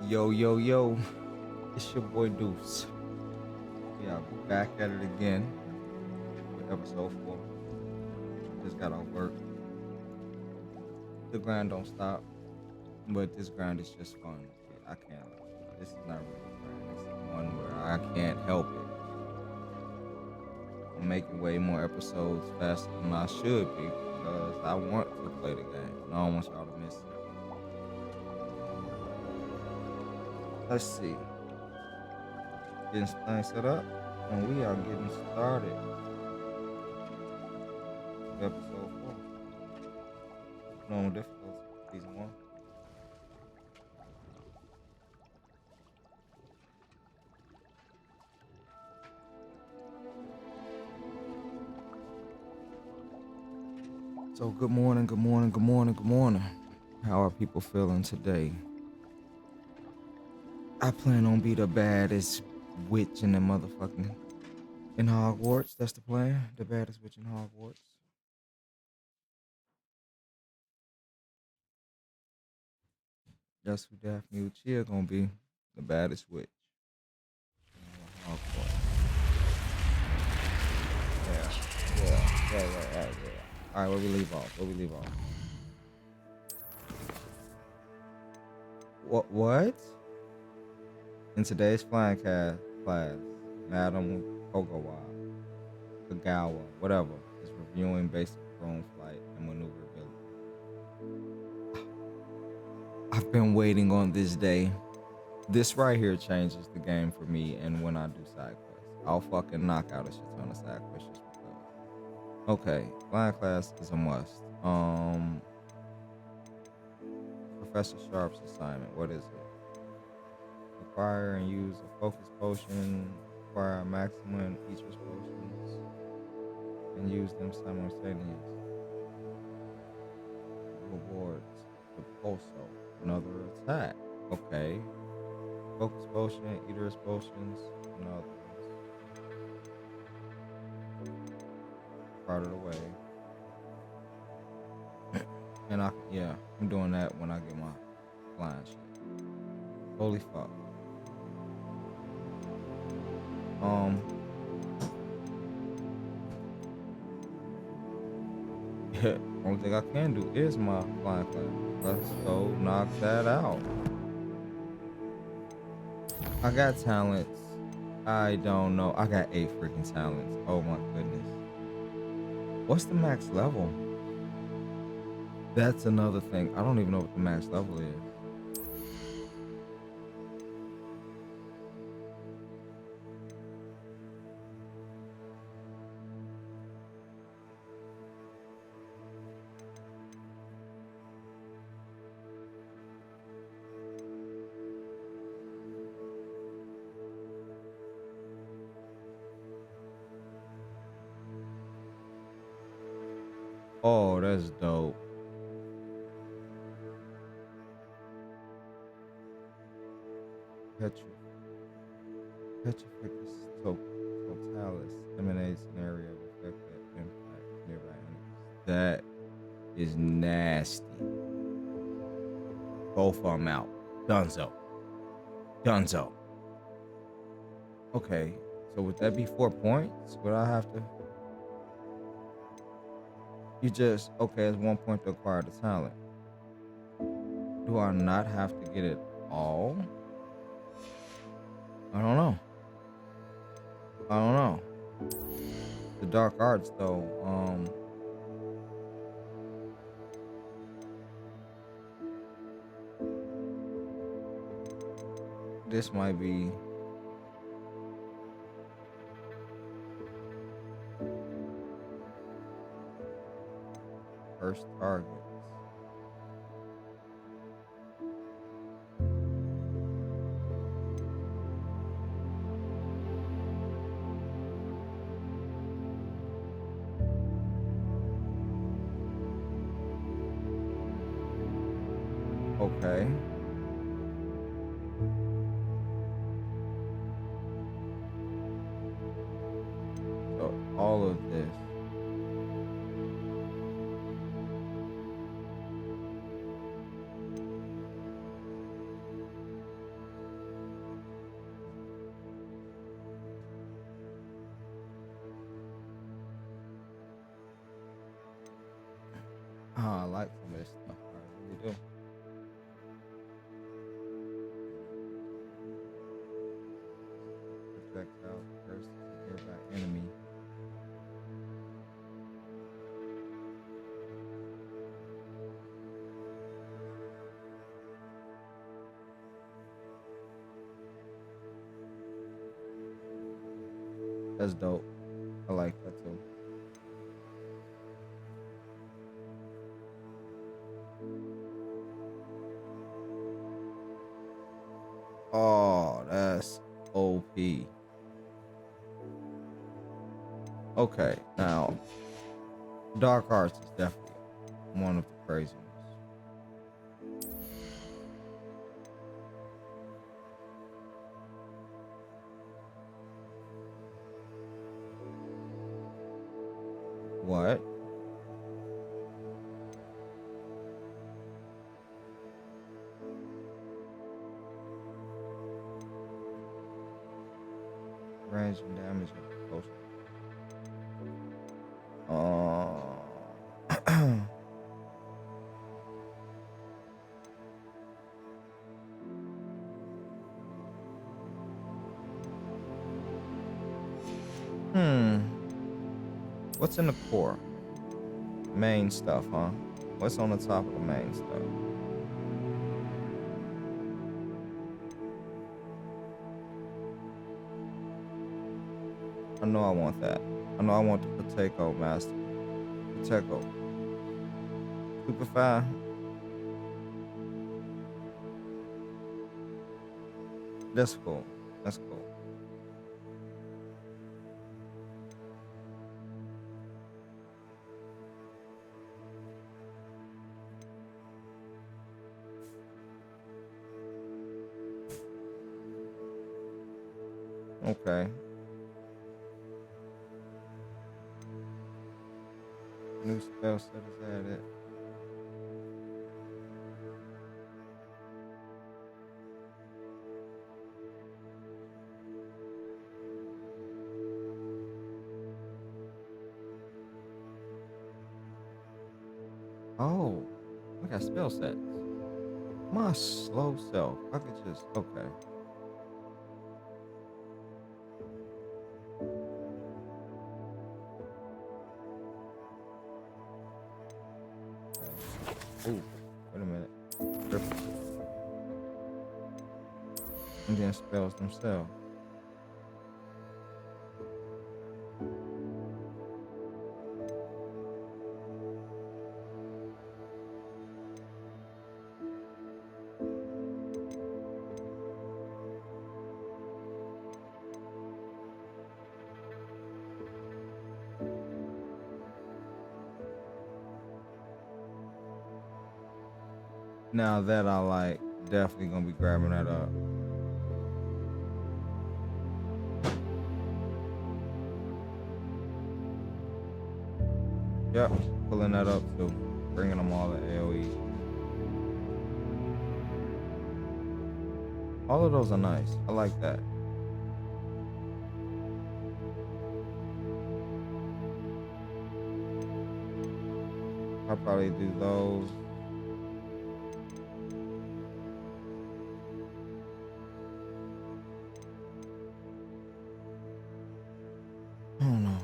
Yo, yo, yo, it's your boy Deuce. We are back at it again with episode 4. Just got off work. The grind don't stop, but this grind is just fun. I can't. This is not really a grind. This is one where I can't help it. I'm making way more episodes faster than I should be because I want to play the game. And I don't want y'all to miss it. Let's see. Getting things set up, and we are getting started with episode 4. Normal difficulty, season 1. So good morning, good morning, good morning, good morning. How are people feeling today? I plan on be the baddest witch in the motherfucking in Hogwarts. That's the plan. The baddest witch in Hogwarts. That's who Daphne Uchia gonna be. The baddest witch in Hogwarts. Yeah. Alright, where we leave off? What? In today's flying class, Madam Kagawa, whatever, is reviewing basic drone flight and maneuverability. I've been waiting on this day. This right here changes the game for me, and when I do side quests, I'll fucking knock out a shit ton of side quests just because. Okay, flying class is a must. Professor Sharp's assignment. What is it? Acquire and use a focus potion. Acquire a maximum each of potions, and use them simultaneously. Rewards. The pulso. Another attack. Okay. Focus potion, eater's potions, and others. Part of the way. And I'm doing that when I get my flying shit. Holy fuck. Only thing I can do is my flying class. Let's go knock that out. I got talents. I don't know. I got 8 freaking talents. Oh my goodness. What's the max level? That's another thing. I don't even know what the max level is. Oh, that's dope. Petri. Petrifacus totalis emanates an area of effect that impact nearby enemies. That is nasty. Both of them out. Dunzo. Okay, so would that be 4 points? Would I have to? Okay, it's 1 point to acquire the talent. Do I not have to get it all? I don't know. The dark arts though, this might be first targets. Okay. So all of this. I like some of this stuff. I really do. Projectile versus a nearby enemy. That's dope. I like that too. Oh, that's OP. Okay, now Dark Arts is definitely one of the crazy ones. What? Range and damage of potion. What's in the core? Main stuff, huh? What's on the top of the main stuff? I know I want that. I know I want the Potato Master. Potato. Stupefy. That's cool. That's cool. Okay. New spell set is added. Oh, we got spell sets. My slow self. I could just okay. Ooh, wait a minute. And then spells themselves. Now that I like, definitely gonna be grabbing that up. Yep, pulling that up too. Bringing them all to AoE. All of those are nice. I like that. I'll probably do those. I don't know.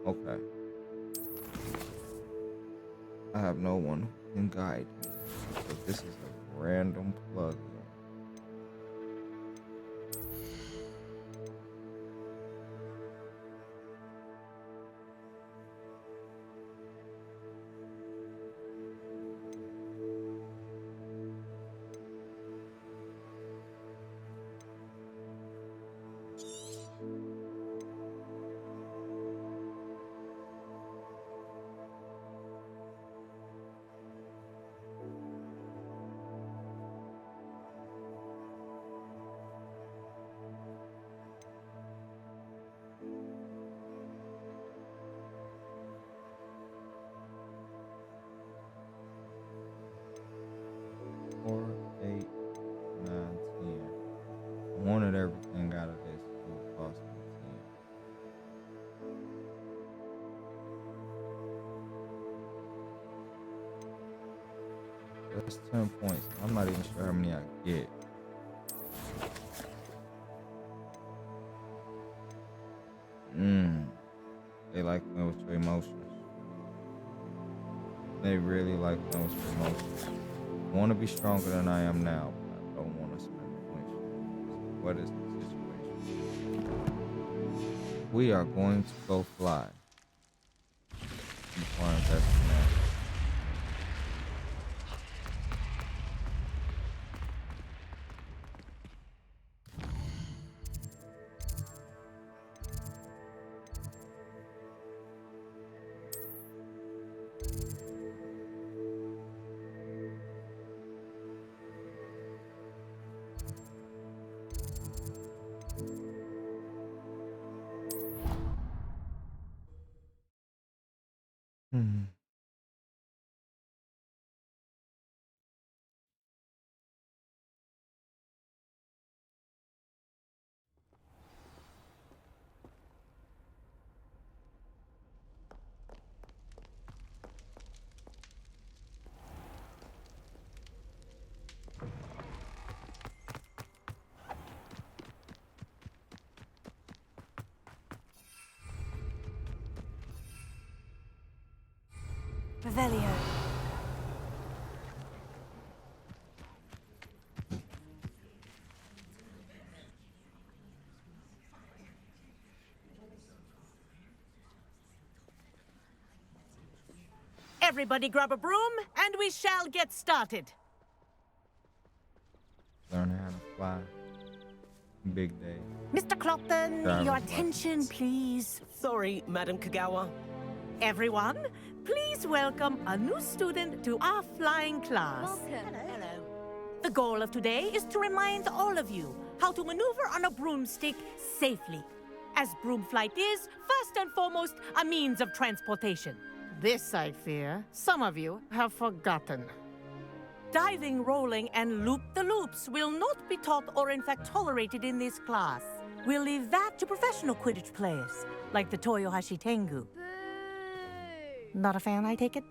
Okay. I have no one who can guide me. So this is a random plug. Four, 8, 9, 10. I wanted everything out of That's 10 points. I'm not even sure how many I get. They like playing with your emotions. They really like playing with your emotions. I want to be stronger than I am now, but I don't want to spend points. What is the situation? We are going to go fly. Before I invest in that. Hmm. Revelio. Everybody grab a broom, and we shall get started. Learn how to fly. Big day. Mr. Clopton, Driving your license. attention, please. Sorry, Madam Kagawa. Everyone, please welcome a new student to our flying class. Welcome. Hello. The goal of today is to remind all of you how to maneuver on a broomstick safely, as broom flight is, first and foremost, a means of transportation. This, I fear, some of you have forgotten. Diving, rolling, and loop-the-loops will not be taught or in fact tolerated in this class. We'll leave that to professional Quidditch players, like the Toyohashi Tengu. Not a fan, I take it?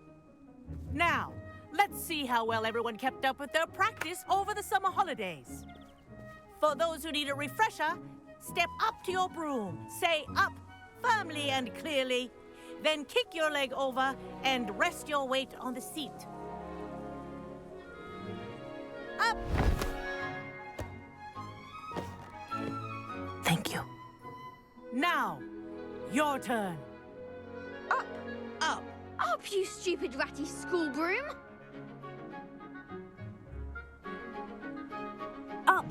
Now, let's see how well everyone kept up with their practice over the summer holidays. For those who need a refresher, step up to your broom, say up firmly and clearly, then kick your leg over and rest your weight on the seat. Up! Thank you. Now, your turn. Up! Up! Up, you stupid ratty school broom! Up!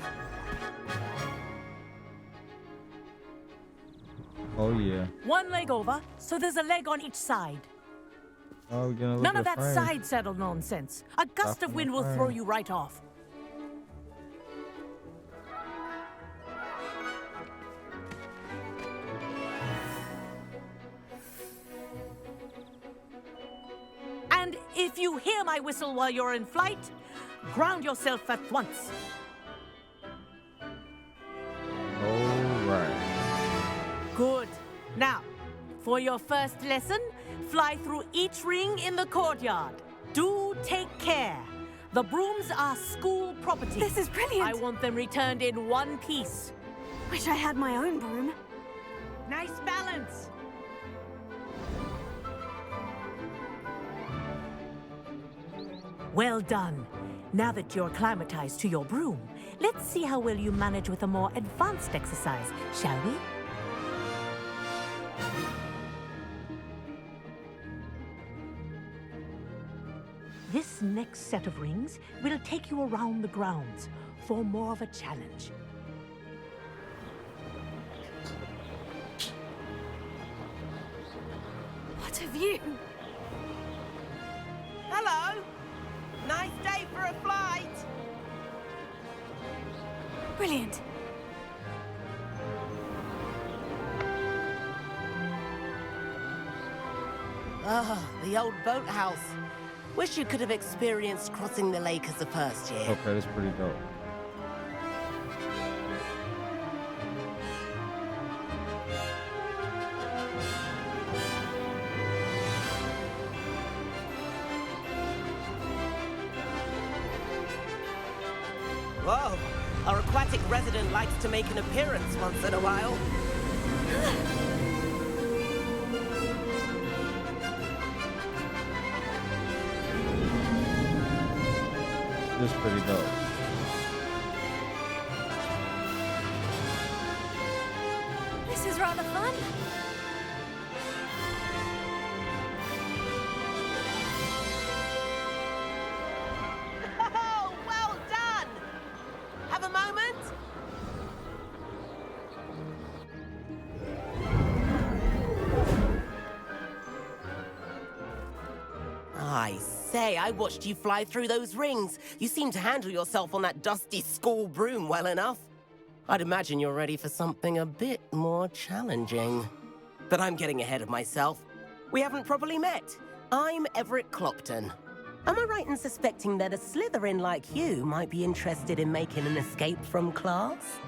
Oh yeah. One leg over, so there's a leg on each side. Oh, we're gonna look None at of that frame. side saddle nonsense. A gust Stop of in wind the will throw frame. you right off. And if you hear my whistle while you're in flight, ground yourself at once. All right. Good. Now, for your first lesson, fly through each ring in the courtyard. Do take care. The brooms are school property. This is brilliant! I want them returned in one piece. Wish I had my own broom. Nice balance. Well done. Now that you're acclimatized to your broom, let's see how well you manage with a more advanced exercise, shall we? This next set of rings will take you around the grounds for more of a challenge. What a view! Hello! Nice day for a flight! Brilliant! Ah, the old boathouse. Wish you could have experienced crossing the lake as a first year. Okay, that's pretty dope. Whoa, our aquatic resident likes to make an appearance once in a while. This is pretty dope. This is rather fun. Oh, well done! Have a moment? I say, I watched you fly through those rings. You seem to handle yourself on that dusty school broom well enough. I'd imagine you're ready for something a bit more challenging. But I'm getting ahead of myself. We haven't properly met. I'm Everett Clopton. Am I right in suspecting that a Slytherin like you might be interested in making an escape from class?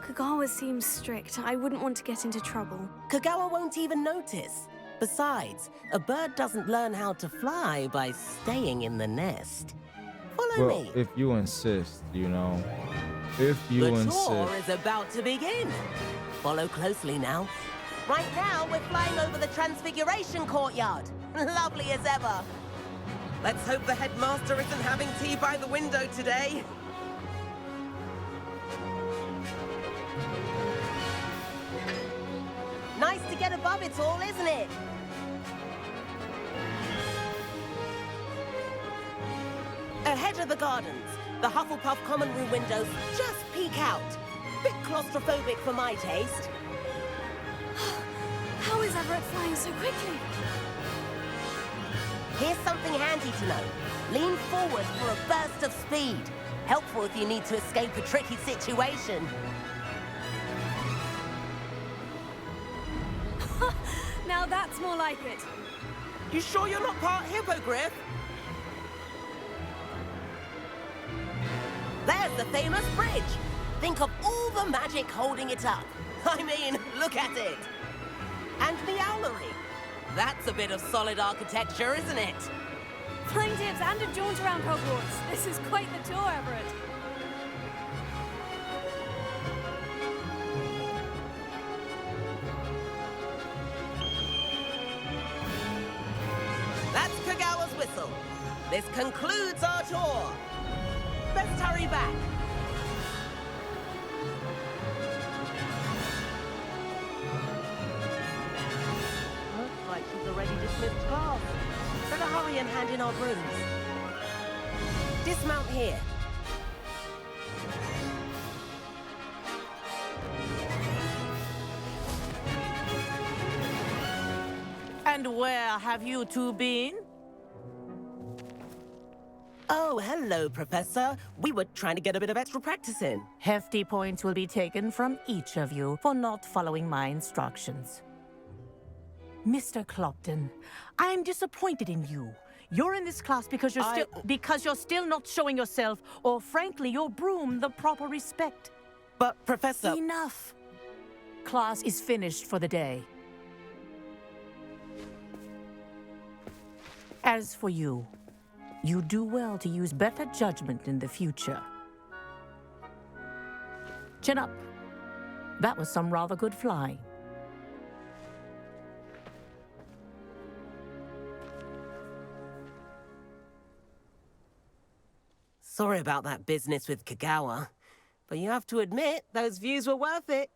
Kagawa seems strict. I wouldn't want to get into trouble. Kagawa won't even notice. Besides, a bird doesn't learn how to fly by staying in the nest. Follow Well, me. if you insist, you know. If you The insist. tour is about to begin. Follow closely now. Right now, we're flying over the Transfiguration Courtyard. Lovely as ever. Let's hope the headmaster isn't having tea by the window today. Nice to get above it all, isn't it? Ahead of the gardens, the Hufflepuff common room windows just peek out. Bit claustrophobic for my taste. How is Everett flying so quickly? Here's something handy to know. Lean forward for a burst of speed. Helpful if you need to escape a tricky situation. Now that's more like it. You sure you're not part hippogriff? There's the famous bridge. Think of all the magic holding it up. I mean, look at it. And the owlery. That's a bit of solid architecture, isn't it? Flying dips and a jaunt around Hogwarts. This is quite the tour, Everett. That's Kagawa's whistle. This concludes our tour. Best hurry back. Looks like she's already dismissed class. Better hurry and hand in our brooms. Dismount here. And where have you two been? Oh, hello, Professor. We were trying to get a bit of extra practice in. Hefty points will be taken from each of you for not following my instructions. Mr. Clopton, I'm disappointed in you. You're in this class because you're still not showing yourself, or frankly, your broom the proper respect. But, Professor... Enough. Class is finished for the day. As for you, you do well to use better judgment in the future. Chin up. That was some rather good flying. Sorry about that business with Kagawa, but you have to admit, those views were worth it.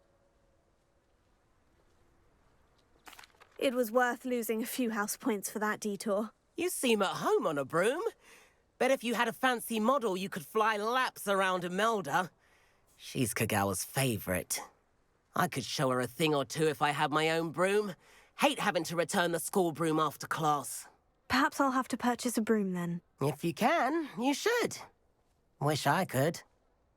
It was worth losing a few house points for that detour. You seem at home on a broom. Bet if you had a fancy model, you could fly laps around Imelda. She's Kagawa's favorite. I could show her a thing or two if I had my own broom. Hate having to return the school broom after class. Perhaps I'll have to purchase a broom then. If you can, you should. Wish I could.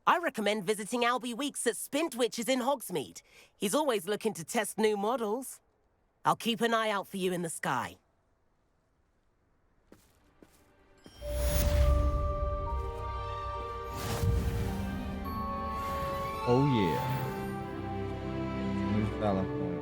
I recommend visiting Albie Weeks at Spintwitches in Hogsmeade. He's always looking to test new models. I'll keep an eye out for you in the sky. Oh yeah. New selling point.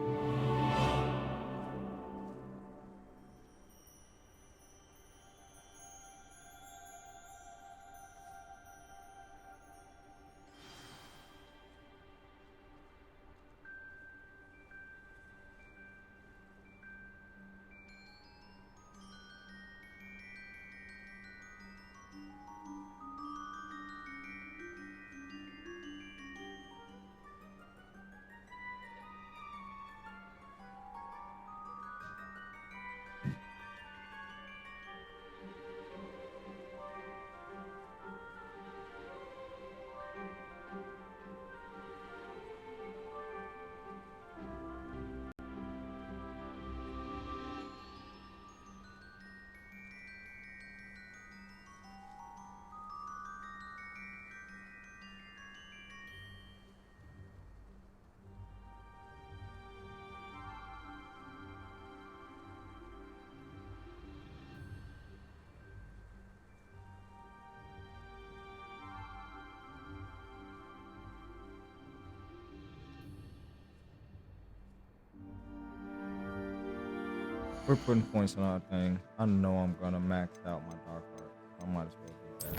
We're putting points on our thing. I know I'm gonna max out my dark art. I might as well do that.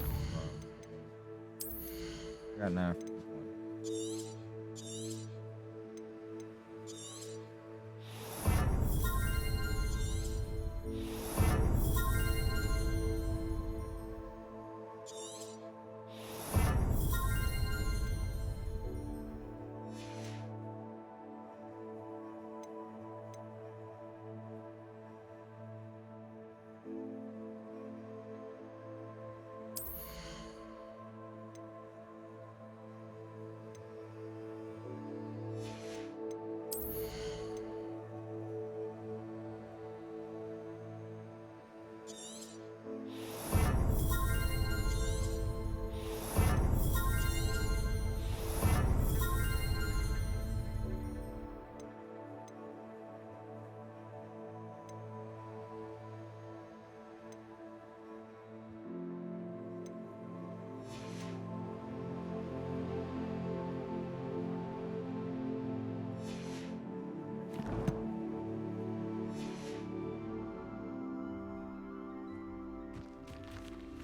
I got 950 points.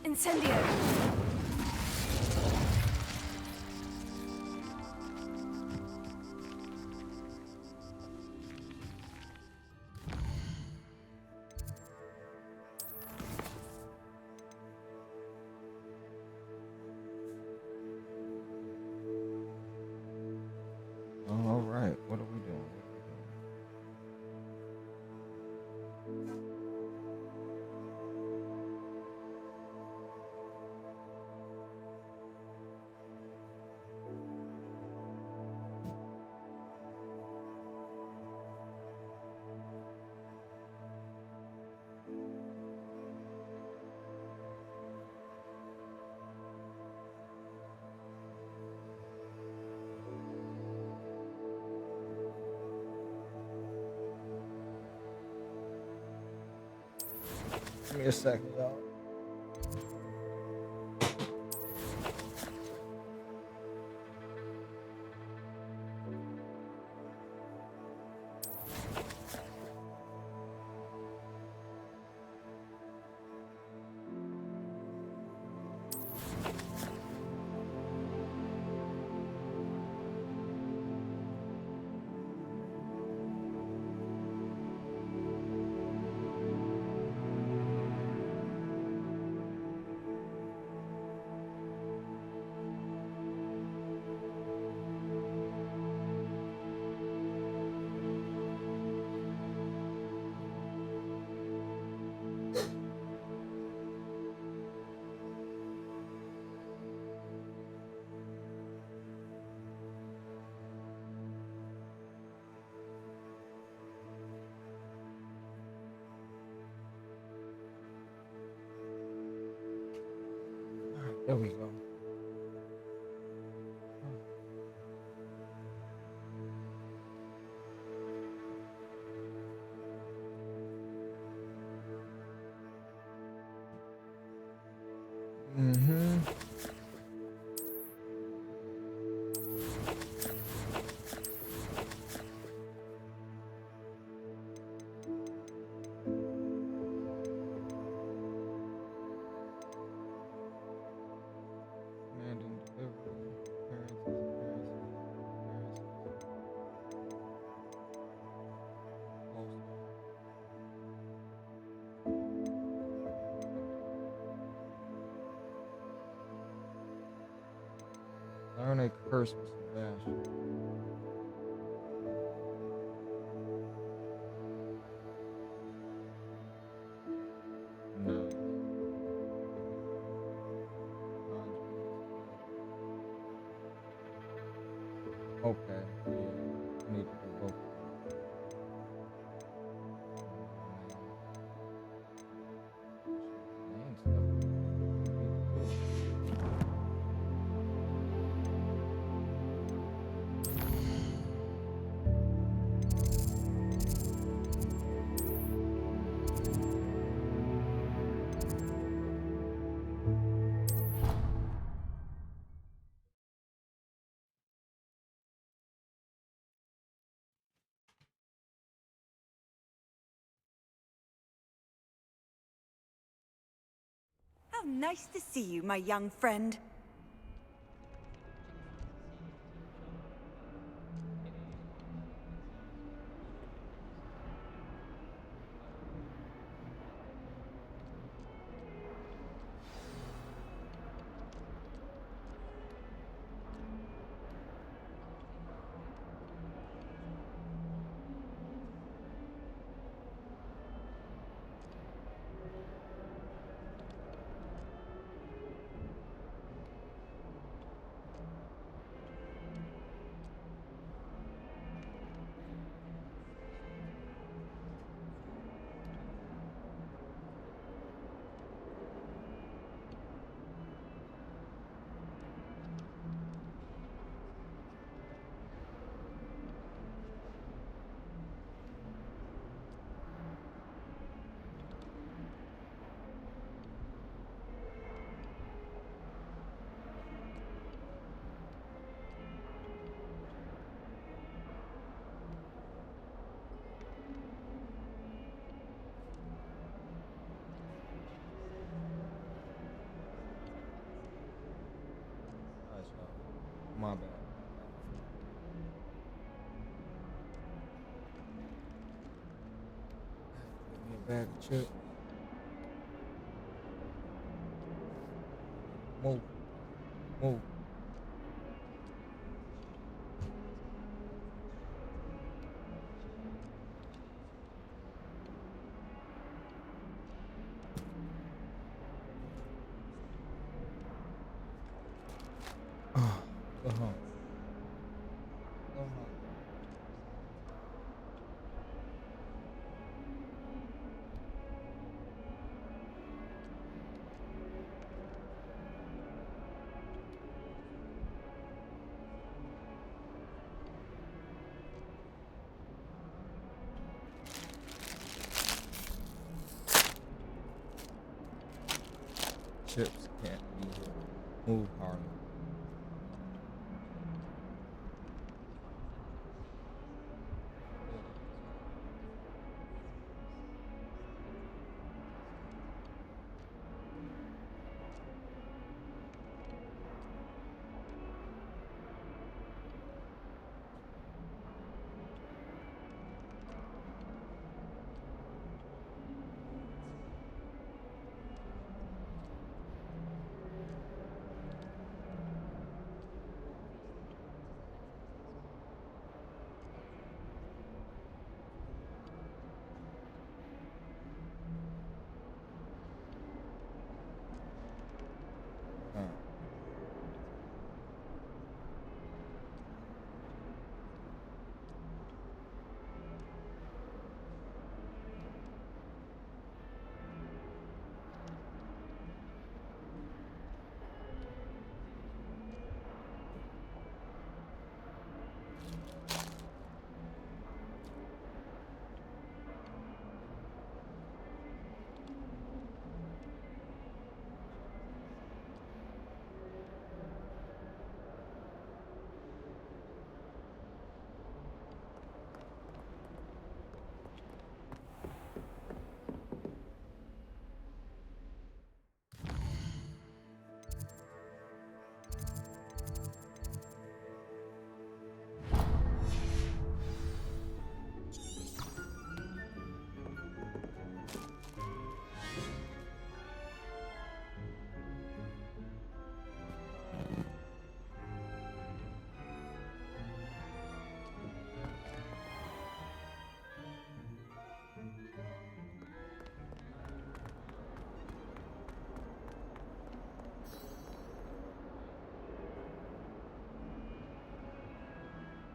Incendio. All right, what are we doing? Give me a second, y'all. All right, there we go. Mm-hmm. Commanding delivery. Learn a curse with Sebastian. Nice. Okay, yeah. I need to do both. Dang, How nice to see you, my young friend. My bad. Give me a bag of chips. Move. Move. Go home. Go home. Chips can't be here. Move, Harlem.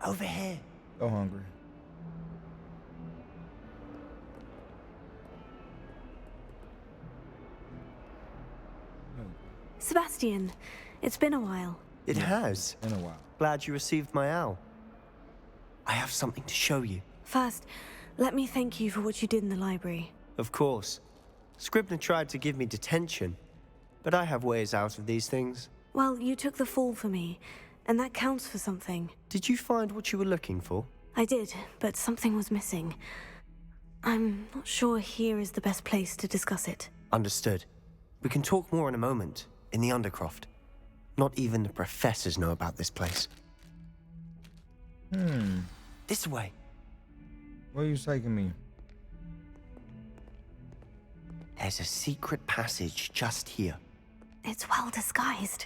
Over here. So hungry. Sebastian, it's been a while. It has. In a while. Glad you received my owl. I have something to show you. First, let me thank you for what you did in the library. Of course. Scribner tried to give me detention, but I have ways out of these things. Well, you took the fall for me, and that counts for something. Did you find what you were looking for? I did, but something was missing. I'm not sure here is the best place to discuss it. Understood. We can talk more in a moment, in the Undercroft. Not even the professors know about this place. This way. Where are you taking me? There's a secret passage just here. It's well disguised.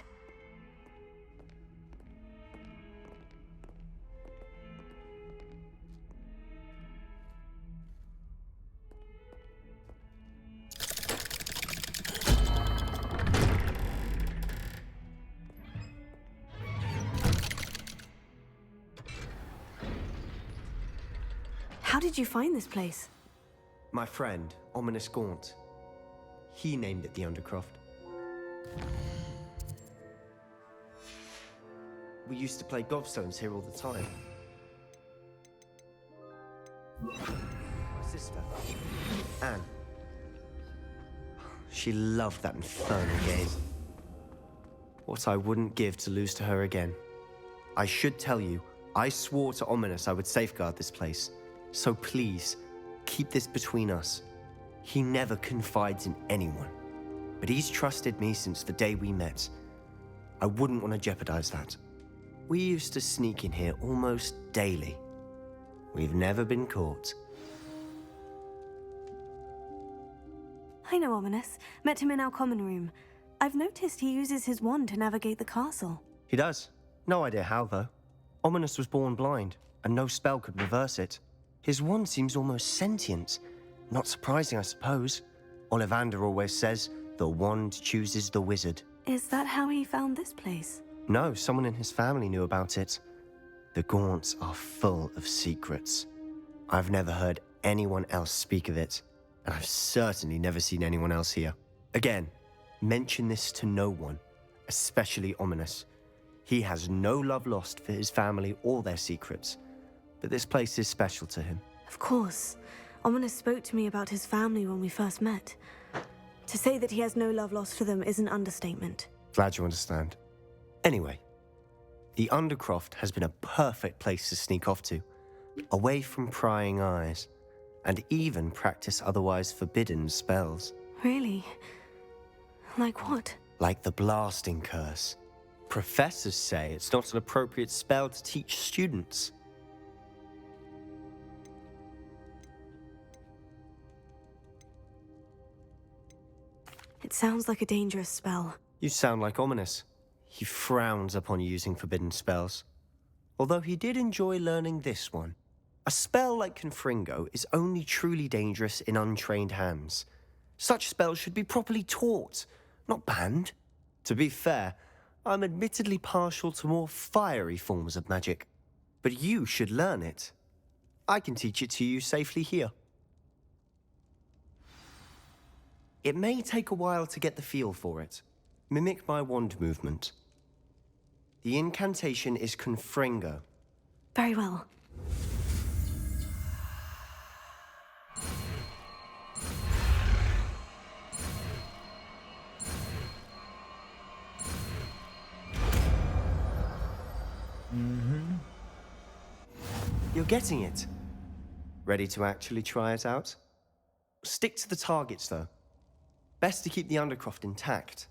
How did you find this place? My friend, Ominous Gaunt. He named it the Undercroft. We used to play gobstones here all the time. My sister, Anne. She loved that infernal game. What I wouldn't give to lose to her again. I should tell you, I swore to Ominous I would safeguard this place. So please, keep this between us. He never confides in anyone. But he's trusted me since the day we met. I wouldn't want to jeopardize that. We used to sneak in here almost daily. We've never been caught. I know Ominous. Met him in our common room. I've noticed he uses his wand to navigate the castle. He does. No idea how, though. Ominous was born blind, and no spell could reverse it. His wand seems almost sentient. Not surprising, I suppose. Ollivander always says, the wand chooses the wizard. Is that how he found this place? No, someone in his family knew about it. The Gaunts are full of secrets. I've never heard anyone else speak of it, and I've certainly never seen anyone else here. Again, mention this to no one, especially Ominous. He has no love lost for his family or their secrets, but this place is special to him. Of course. Ominous spoke to me about his family when we first met. To say that he has no love lost for them is an understatement. Glad you understand. Anyway, the Undercroft has been a perfect place to sneak off to, away from prying eyes, and even practice otherwise forbidden spells. Really? Like what? Like the blasting curse. Professors say it's not an appropriate spell to teach students. It sounds like a dangerous spell. You sound like Ominous. He frowns upon using forbidden spells. Although he did enjoy learning this one. A spell like Confringo is only truly dangerous in untrained hands. Such spells should be properly taught, not banned. To be fair, I'm admittedly partial to more fiery forms of magic. But you should learn it. I can teach it to you safely here. It may take a while to get the feel for it. Mimic my wand movement. The incantation is Confringo. Very well. You're getting it. Ready to actually try it out? Stick to the targets, though. Best to keep the Undercroft intact.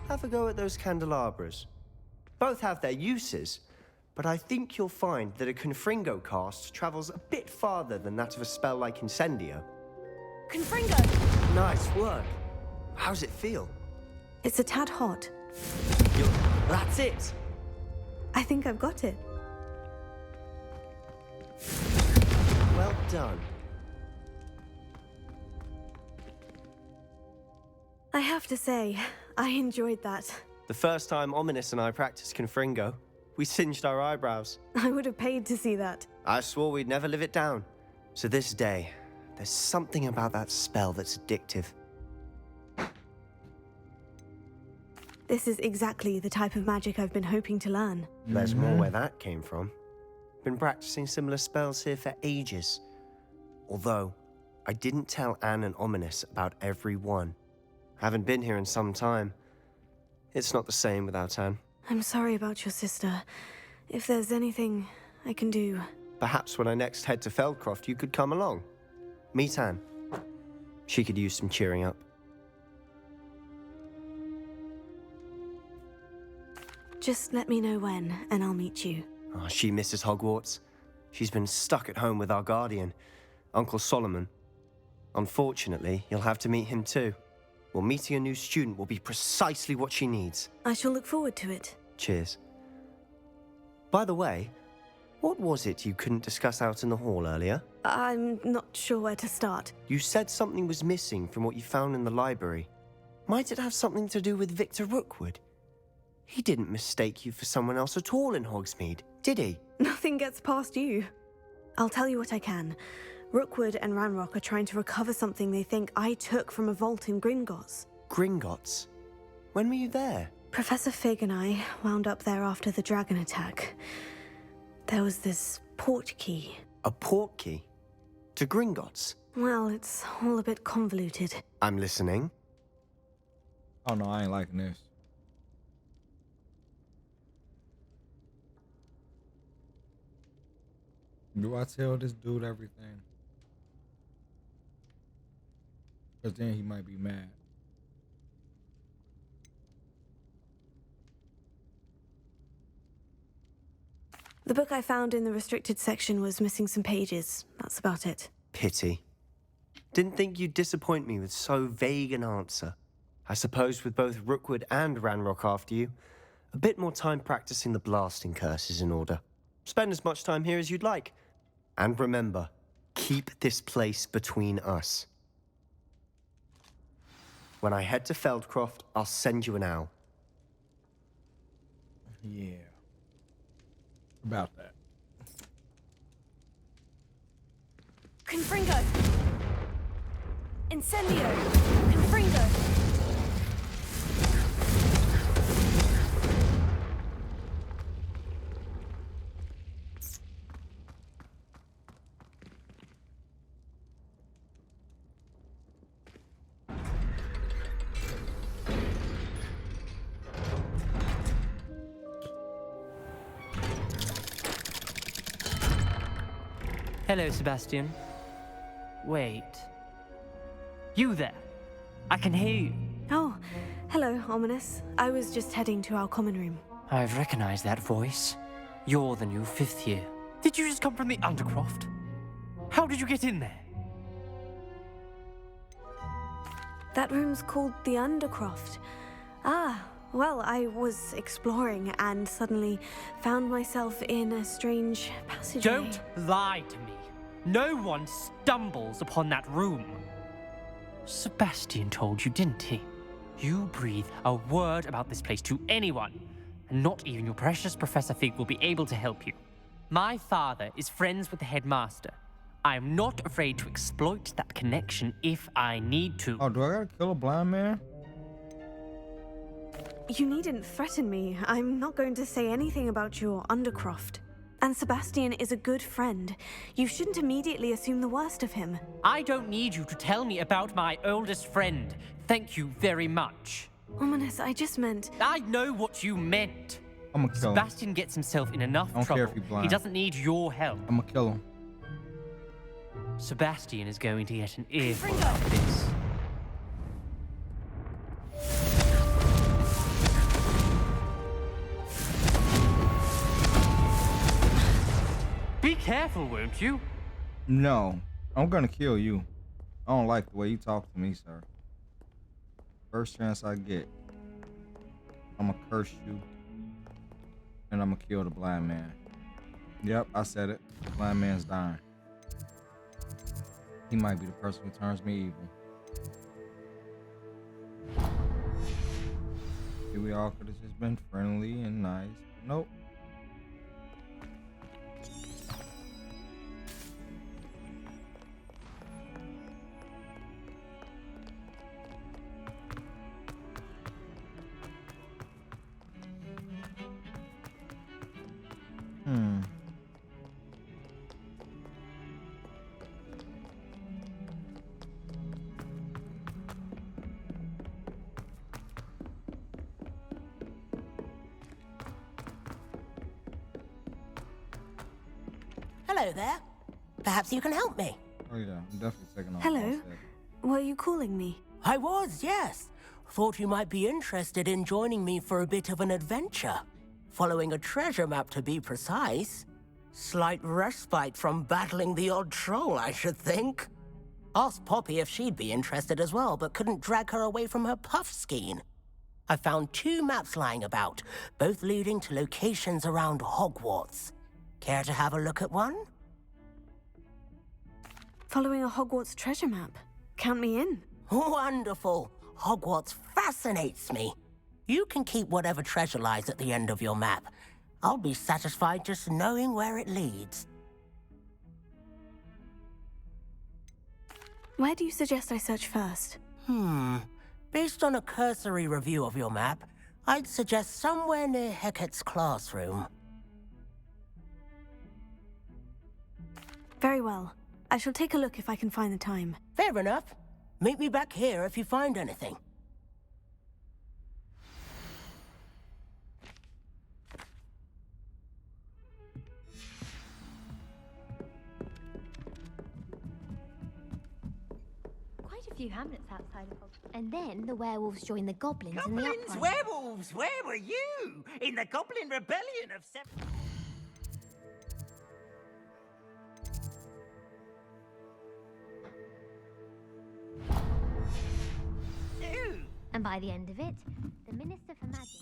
Have a go at those candelabras. Both have their uses, but I think you'll find that a Confringo cast travels a bit farther than that of a spell like Incendio. Confringo! Nice work. How's it feel? It's a tad hot. That's it. I think I've got it. Well done. I have to say, I enjoyed that. The first time Ominous and I practiced Confringo, we singed our eyebrows. I would have paid to see that. I swore we'd never live it down. To this day, there's something about that spell that's addictive. This is exactly the type of magic I've been hoping to learn. There's more where that came from. Been practicing similar spells here for ages. Although, I didn't tell Anne and Ominous about every one. Haven't been here in some time. It's not the same without Anne. I'm sorry about your sister. If there's anything I can do... Perhaps when I next head to Feldcroft, you could come along. Meet Anne. She could use some cheering up. Just let me know when, and I'll meet you. Oh, she misses Hogwarts. She's been stuck at home with our guardian, Uncle Solomon. Unfortunately, you'll have to meet him too. Well, meeting a new student will be precisely what she needs. I shall look forward to it. Cheers. By the way, what was it you couldn't discuss out in the hall earlier? I'm not sure where to start. You said something was missing from what you found in the library. Might it have something to do with Victor Rookwood? He didn't mistake you for someone else at all in Hogsmeade, did he? Nothing gets past you. I'll tell you what I can. Rookwood and Ranrock are trying to recover something they think I took from a vault in Gringotts. Gringotts? When were you there? Professor Fig and I wound up there after the dragon attack. There was this port key. A port key? To Gringotts? Well, it's all a bit convoluted. I'm listening. Oh no, I ain't liking this. Do I tell this dude everything? Because then he might be mad. The book I found in the restricted section was missing some pages. That's about it. Pity. Didn't think you'd disappoint me with so vague an answer. I suppose with both Rookwood and Ranrock after you, a bit more time practicing the blasting curse is in order. Spend as much time here as you'd like. And remember, keep this place between us. When I head to Feldcroft, I'll send you an owl. Yeah. About that. Confringo! Incendio! Confringo! Hello, Sebastian. Wait. You there? I can hear you. Oh, hello, Ominous. I was just heading to our common room. I've recognized that voice. You're the new fifth year. Did you just come from the Undercroft? How did you get in there? That room's called the Undercroft. Ah, well, I was exploring and suddenly found myself in a strange passageway. Don't lie to me. No one stumbles upon that room. Sebastian told you, didn't he? You breathe a word about this place to anyone, and not even your precious Professor Fig will be able to help you. My father is friends with the headmaster. I am not afraid to exploit that connection if I need to. Oh, do I gotta kill a blind man? You needn't threaten me. I'm not going to say anything about your Undercroft. And Sebastian is a good friend. You shouldn't immediately assume the worst of him. I don't need you to tell me about my oldest friend. Thank you very much. Ominous, I just meant... I know what you meant. I'm gonna kill him. Sebastian gets himself in enough I don't trouble. care if he's blind. He doesn't need your help. I'm gonna kill him. Sebastian is going to get an earful of this. Be careful, won't you? No, I'm gonna kill you. I don't like the way you talk to me, sir. First chance I get, I'm gonna curse you, and I'm gonna kill the blind man. Yep, I said it. The blind man's dying. He might be the person who turns me evil. Here we all could have just been friendly and nice. Nope. Hello there. Perhaps you can help me. Oh yeah, I'm definitely taking off. Hello. Were you calling me? I was, yes. Thought you might be interested in joining me for a bit of an adventure. Following a treasure map, to be precise. Slight respite from battling the odd troll, I should think. Asked Poppy if she'd be interested as well, but couldn't drag her away from her puff skein. I found 2 maps lying about, both leading to locations around Hogwarts. Care to have a look at one? Following a Hogwarts treasure map. Count me in. Wonderful. Hogwarts fascinates me. You can keep whatever treasure lies at the end of your map. I'll be satisfied just knowing where it leads. Where do you suggest I search first? Based on a cursory review of your map, I'd suggest somewhere near Hecat's classroom. Very well. I shall take a look if I can find the time. Fair enough. Meet me back here if you find anything. Quite a few hamlets outside of Hogwarts. And then the werewolves joined the goblins in the Goblins, uprising. werewolves, where were you? In the Goblin Rebellion of And by the end of it, the Minister for Magic...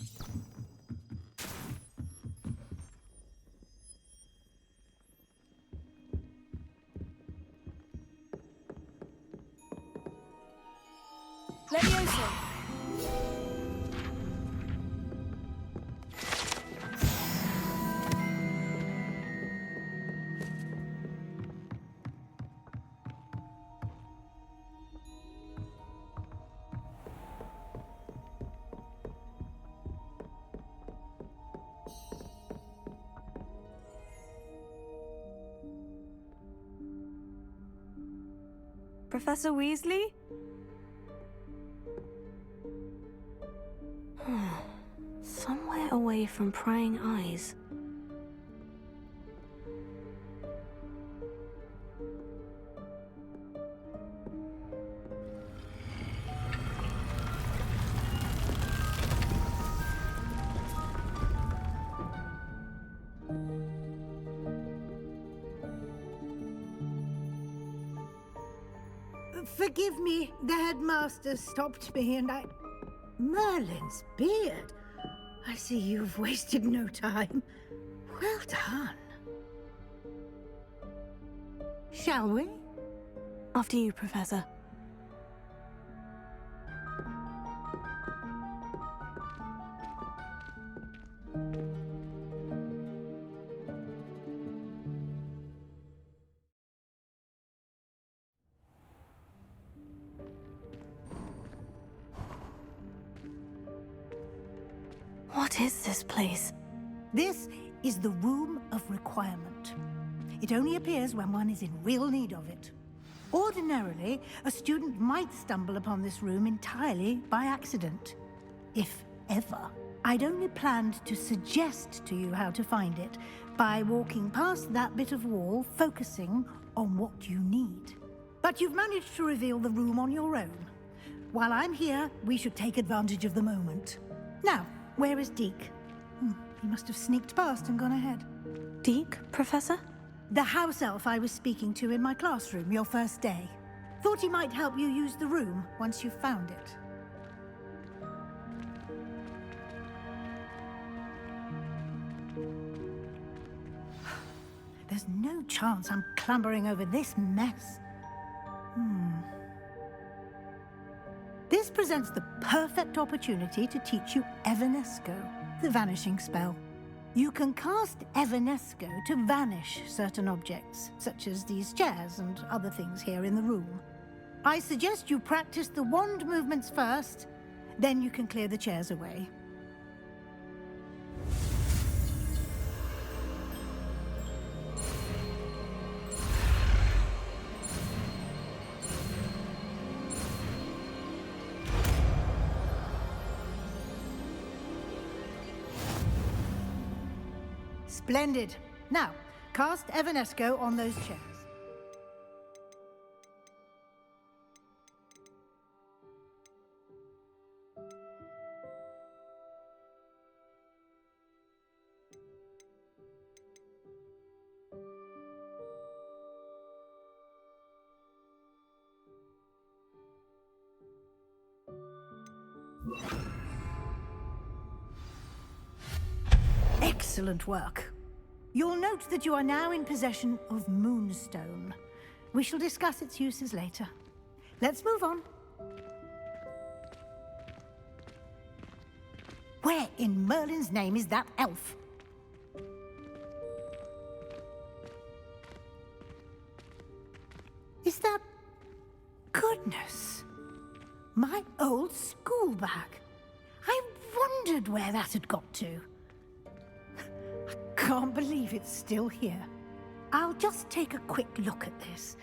Levioso! Professor Weasley? Somewhere away from prying eyes. Forgive me, the headmaster stopped me and I... Merlin's beard. I see you've wasted no time. Well done. Shall we? After you, Professor. What is this place? This is the Room of Requirement. It only appears when one is in real need of it. Ordinarily, a student might stumble upon this room entirely by accident. If ever. I'd only planned to suggest to you how to find it by walking past that bit of wall, focusing on what you need. But you've managed to reveal the room on your own. While I'm here, we should take advantage of the moment. Now, where is Deke? He must have sneaked past and gone ahead. Deke, Professor? The house elf I was speaking to in my classroom your first day. Thought he might help you use the room once you've found it. There's no chance I'm clambering over this mess. This presents the perfect opportunity to teach you Evanesco, the vanishing spell. You can cast Evanesco to vanish certain objects, such as these chairs and other things here in the room. I suggest you practice the wand movements first, then you can clear the chairs away. Splendid. Now, Cast Evanesco on those chairs. Excellent work. You'll note that you are now in possession of Moonstone. We shall discuss its uses later. Let's move on. Where in Merlin's name is that elf? Is that... Goodness! My old school bag. I wondered where that had got to. Can't believe it's still here. I'll just take a quick look at this.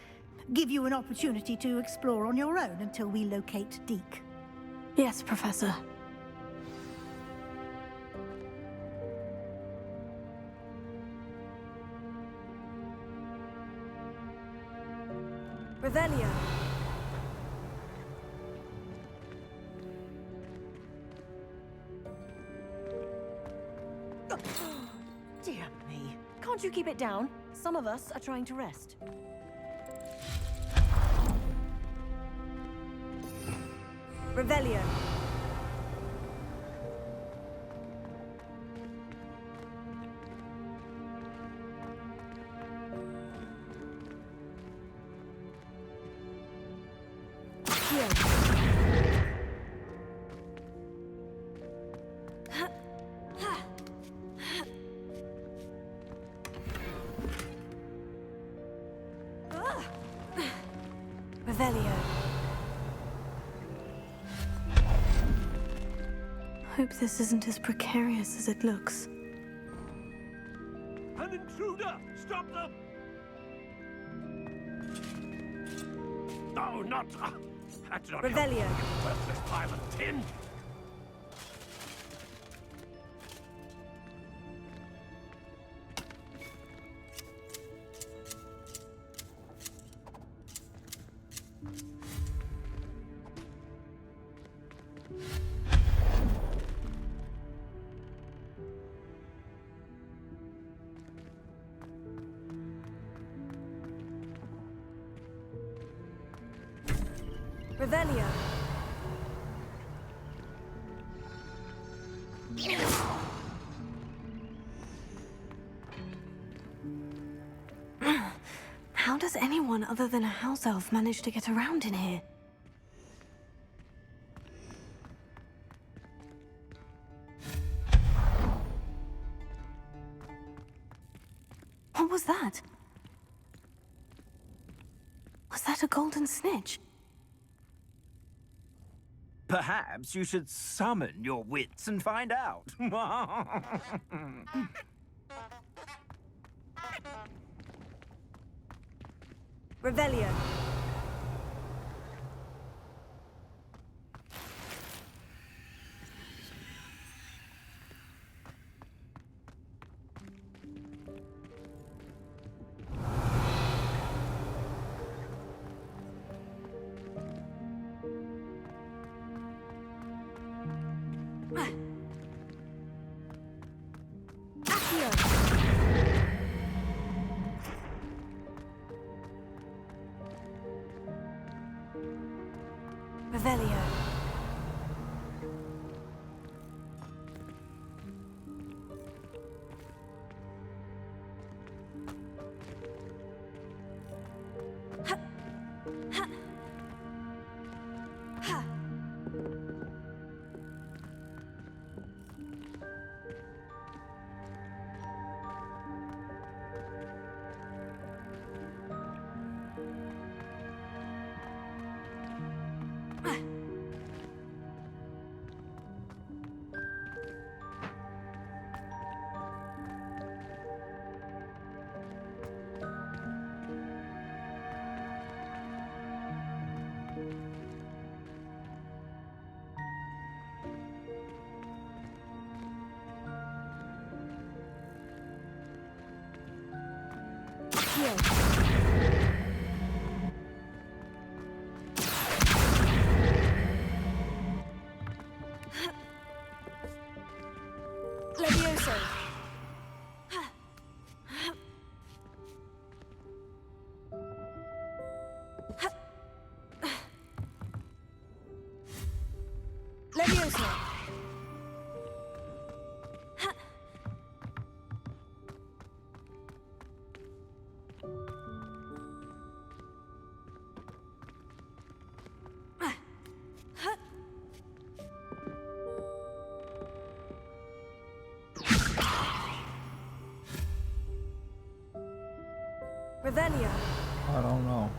Give you an opportunity to explore on your own until we locate Deke. Yes, Professor. Revelio. Dear me. Can't you keep it down? Some of us are trying to rest. Revelio. Revelio. Hope this isn't as precarious as it looks. An intruder! Stop them! No, not... that's not Revelio. helpful, you worthless pile of tin! Revelio. How does anyone other than a house elf manage to get around in here? What was that? Was that a golden snitch? Perhaps you should summon your wits and find out. Revelio. Revelio. Ha. Ha. Ha. Accio. Levioso. Levioso. Revelio. I don't know.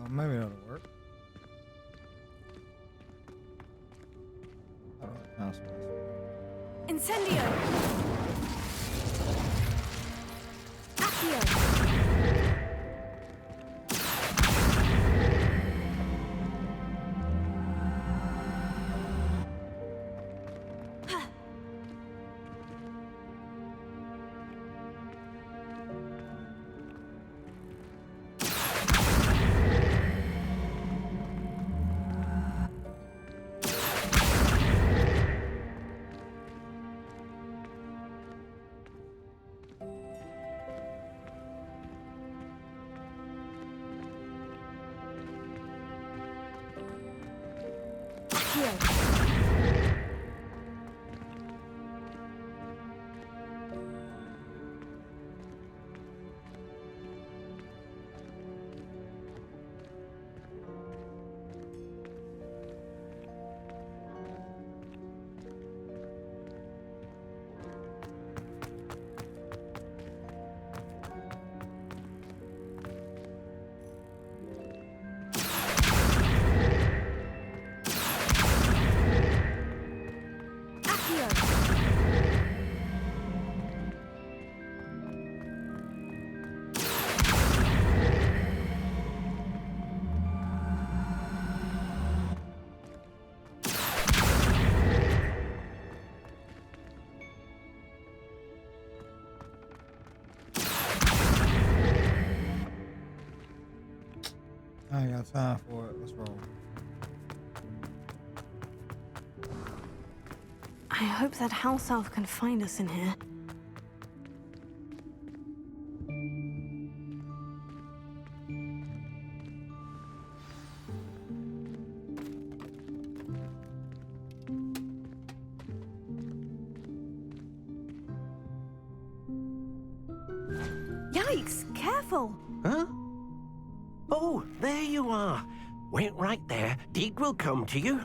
Maybe that'll work. I don't know, cancel this. Incendio. Accio. I ain't got time for it. Let's roll. I hope that house elf can find us in here. Yikes! Careful! Huh? Oh, there you are. Wait right there. Deek will come to you.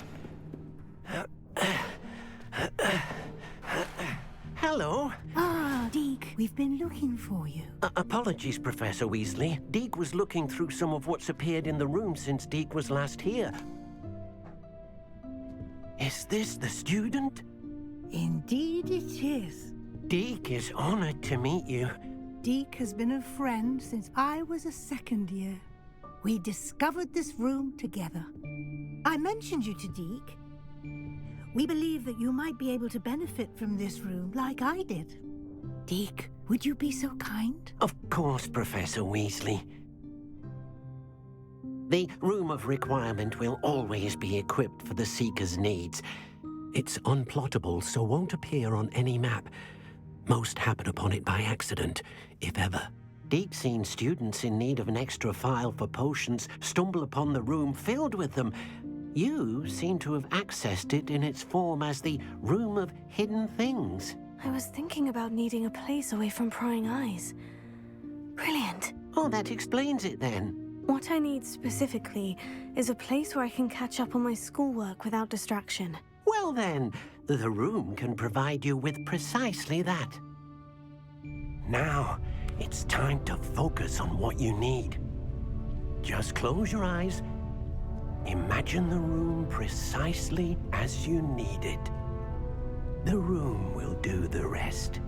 Hello. Ah, Deek, we've been looking for you. Apologies, Professor Weasley. Deek was looking through some of what's appeared in the room since Deek was last here. Is this the student? Indeed it is. Deek is honored to meet you. Deek has been a friend since I was a second year. We discovered this room together. I mentioned you to Deek. We believe that you might be able to benefit from this room like I did. Deek, would you be so kind? Of course, Professor Weasley. The Room of Requirement will always be equipped for the Seeker's needs. It's unplottable, so won't appear on any map. Most happen upon it by accident, if ever. Deek's seen students in need of an extra file for potions stumble upon the room filled with them. You seem to have accessed it in its form as the Room of Hidden Things. I was thinking about needing a place away from prying eyes. Brilliant. Oh, that explains it then. What I need specifically is a place where I can catch up on my schoolwork without distraction. Well then, the room can provide you with precisely that. Now, it's time to focus on what you need. Just close your eyes. Imagine the room precisely as you need it. The room will do the rest.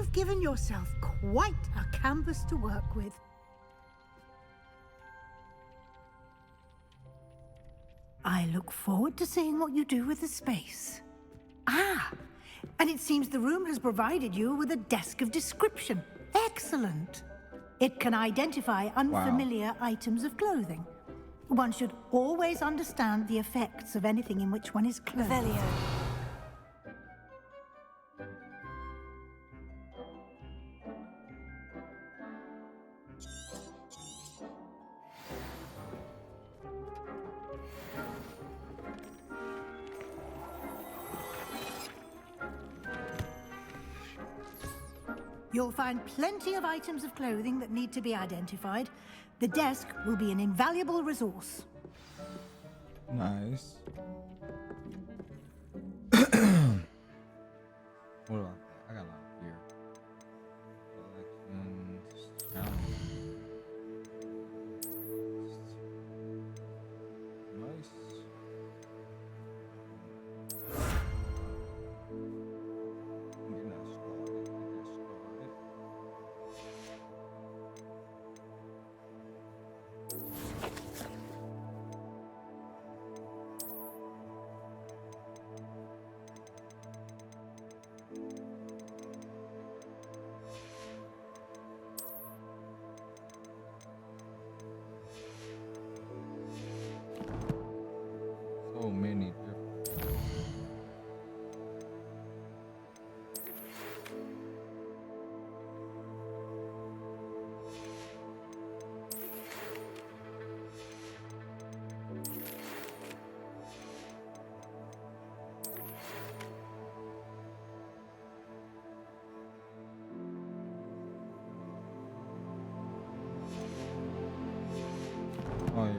have given yourself quite a canvas to work with. I look forward to seeing what you do with the space. Ah, and it seems the room has provided you with a desk of description. Excellent. It can identify unfamiliar items of clothing. One should always understand the effects of anything in which one is clothed. Revelio. You'll find plenty of items of clothing that need to be identified. The desk will be an invaluable resource. Nice. What about that? I got a lot of gear. Collections, challenge. Nice. Get that started. So many different. Oh yeah.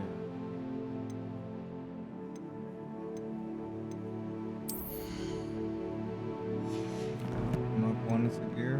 Am I going into gear?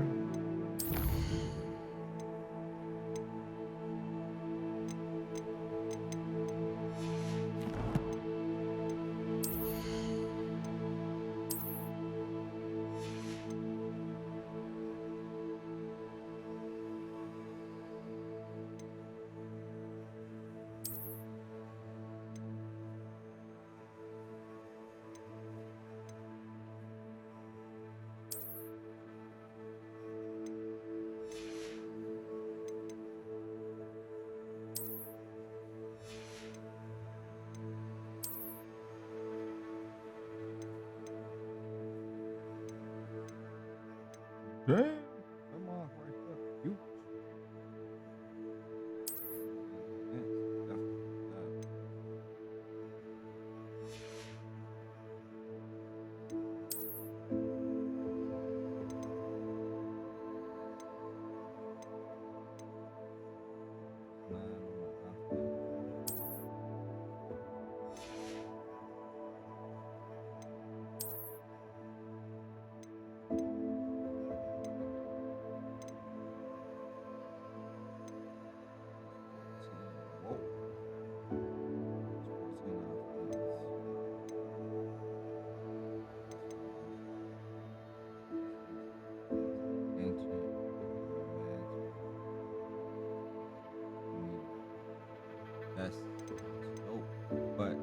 Damn. Come on, right there. You. That's dope, but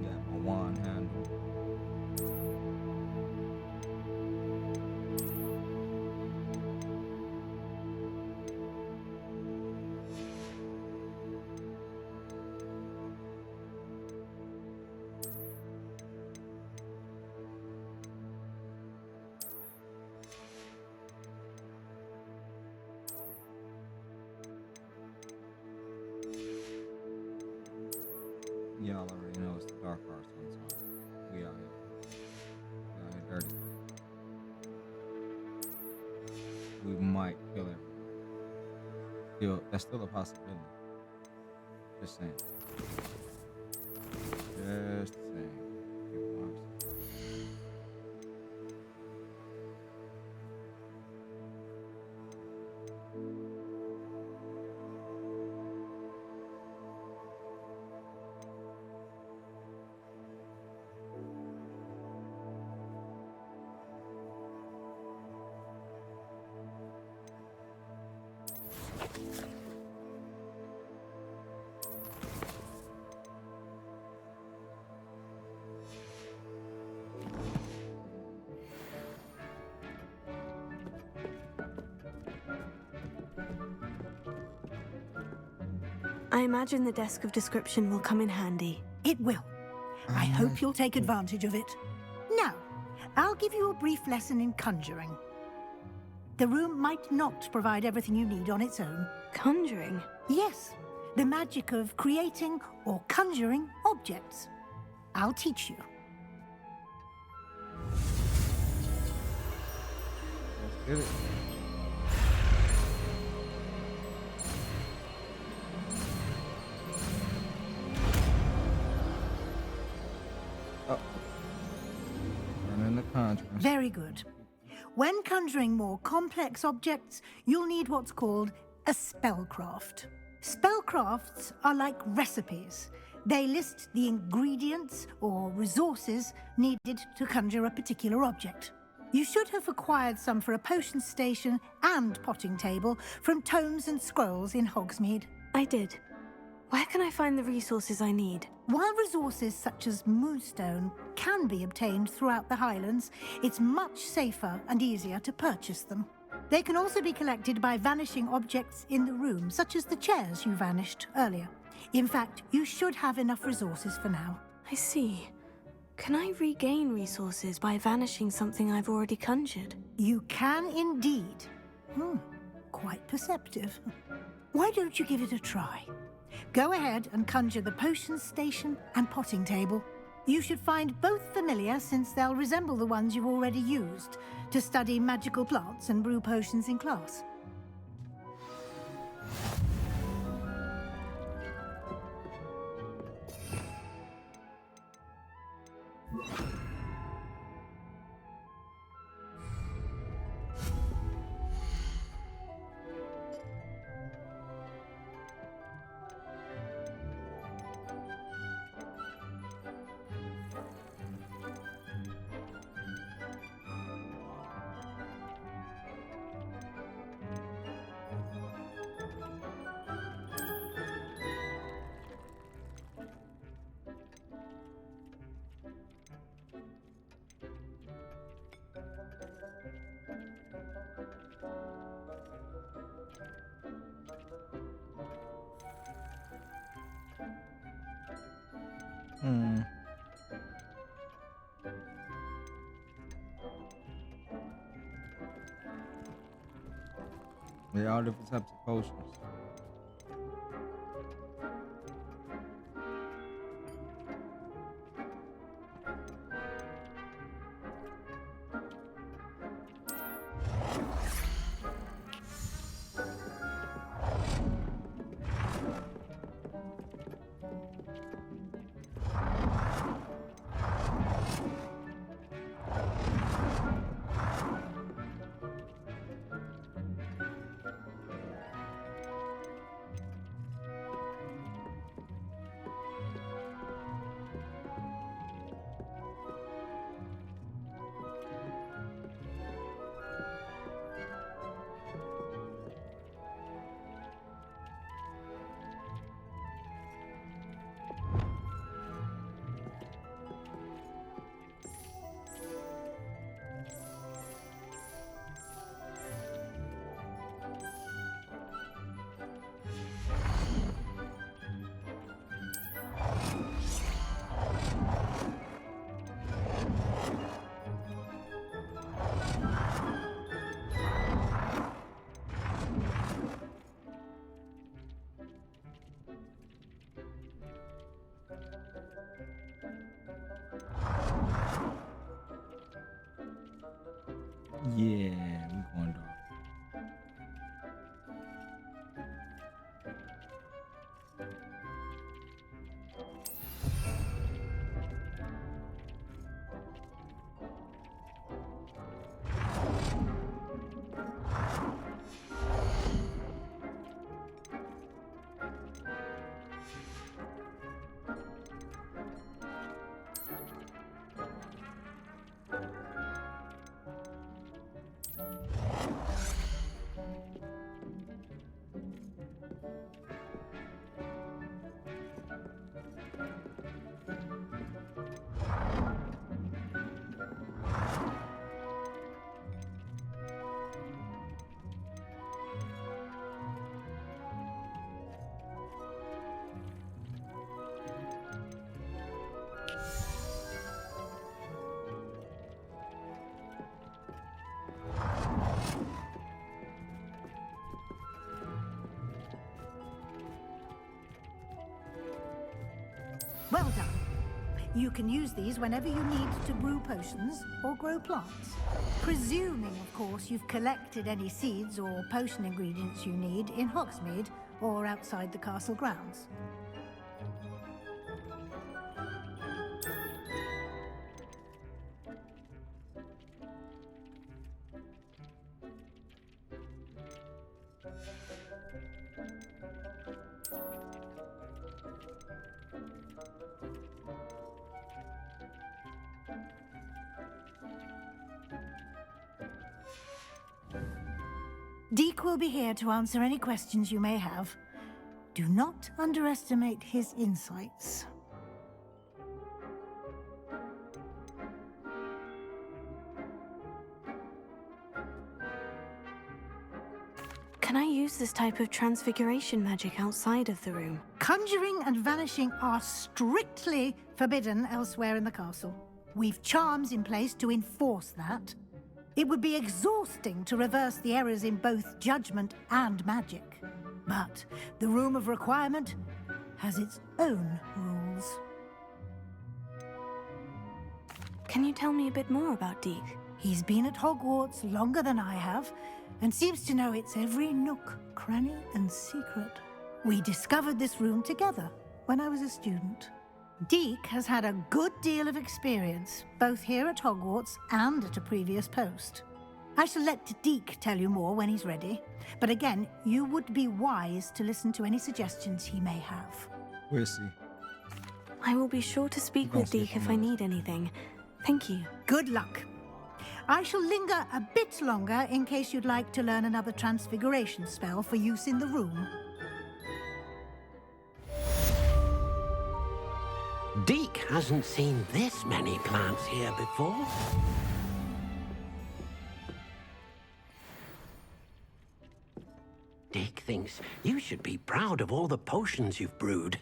got my wand handle. Y'all already know it's the dark arts on top. We out here. We out here dirty. We might kill everyone. Still, that's still a possibility. Just saying. Just saying. You know what I'm saying? I imagine the desk of description will come in handy. It will. I hope you'll take advantage of it. Now, I'll give you a brief lesson in conjuring. The room might not provide everything you need on its own. Conjuring? Yes, the magic of creating or conjuring objects. I'll teach you. Let's get it. Oh. Learning the conjuring. Very good. When conjuring more complex objects, you'll need what's called a spellcraft. Spellcrafts are like recipes. They list the ingredients or resources needed to conjure a particular object. You should have acquired some for a potion station and potting table from tomes and scrolls in Hogsmeade. I did. Where can I find the resources I need? While resources such as moonstone can be obtained throughout the Highlands, it's much safer and easier to purchase them. They can also be collected by vanishing objects in the room, such as the chairs you vanished earlier. In fact, you should have enough resources for now. I see. Can I regain resources by vanishing something I've already conjured? You can indeed. Quite perceptive. Why don't you give it a try? Go ahead and conjure the potion station and potting table. You should find both familiar, since they'll resemble the ones you've already used to study magical plants and brew potions in class. There are all different types of potions. Well done. You can use these whenever you need to brew potions or grow plants. Presuming, of course, you've collected any seeds or potion ingredients you need in Hogsmeade or outside the castle grounds. Deke will be here to answer any questions you may have. Do not underestimate his insights. Can I use this type of transfiguration magic outside of the room? Conjuring and vanishing are strictly forbidden elsewhere in the castle. We've charms in place to enforce that. It would be exhausting to reverse the errors in both judgment and magic. But the Room of Requirement has its own rules. Can you tell me a bit more about Deke? He's been at Hogwarts longer than I have, and seems to know its every nook, cranny, and secret. We discovered this room together when I was a student. Deke has had a good deal of experience, both here at Hogwarts and at a previous post. I shall let Deke tell you more when he's ready, but again, you would be wise to listen to any suggestions he may have. Where is he? I will be sure to speak with Deke if I need anything. Thank you. Good luck. I shall linger a bit longer in case you'd like to learn another transfiguration spell for use in the room. Deke hasn't seen this many plants here before. Deke thinks you should be proud of all the potions you've brewed.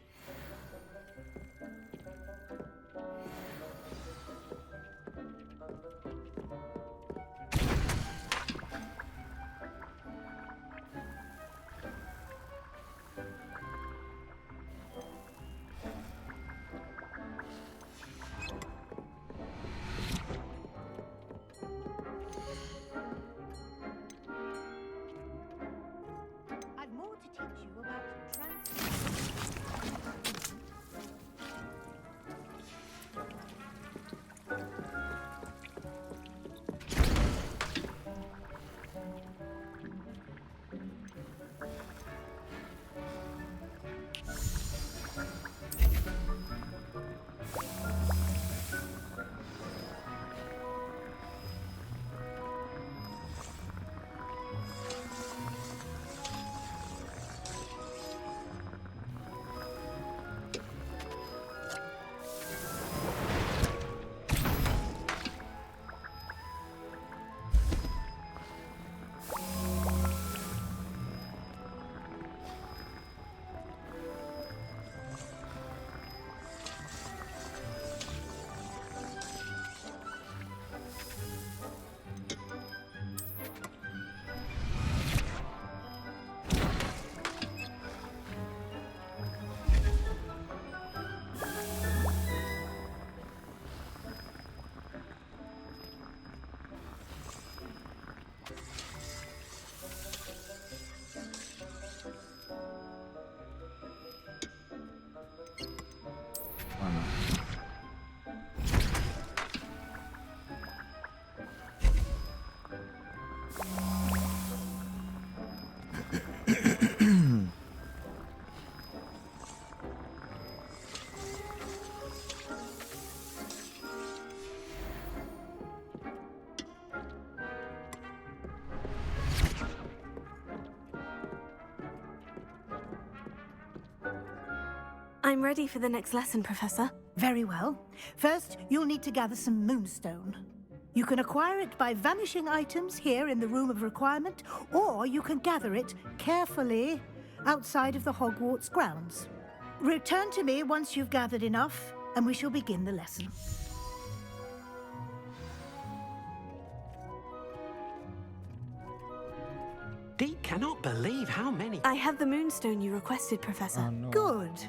I've more to teach you about Why not? I'm ready for the next lesson, Professor. Very well. First, you'll need to gather some moonstone. You can acquire it by vanishing items here in the Room of Requirement, or you can gather it carefully outside of the Hogwarts grounds. Return to me once you've gathered enough, and we shall begin the lesson. Deke cannot believe how many... I have the moonstone you requested, Professor. Oh, no. Good.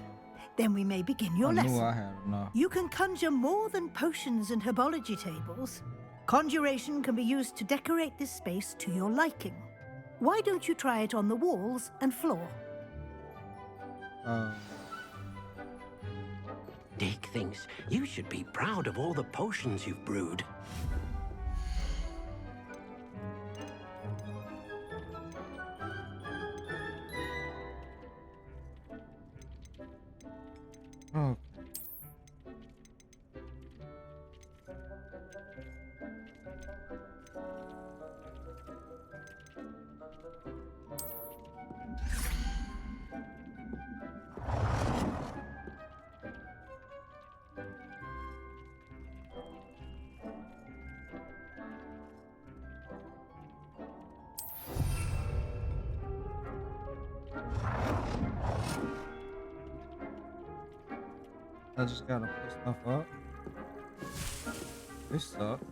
Then we may begin your I lesson. knew I had enough. You can conjure more than potions and herbology tables. Conjuration can be used to decorate this space to your liking. Why don't you try it on the walls and floor? Dick thinks you should be proud of all the potions you've brewed. Okay. I just gotta put stuff up. This sucks.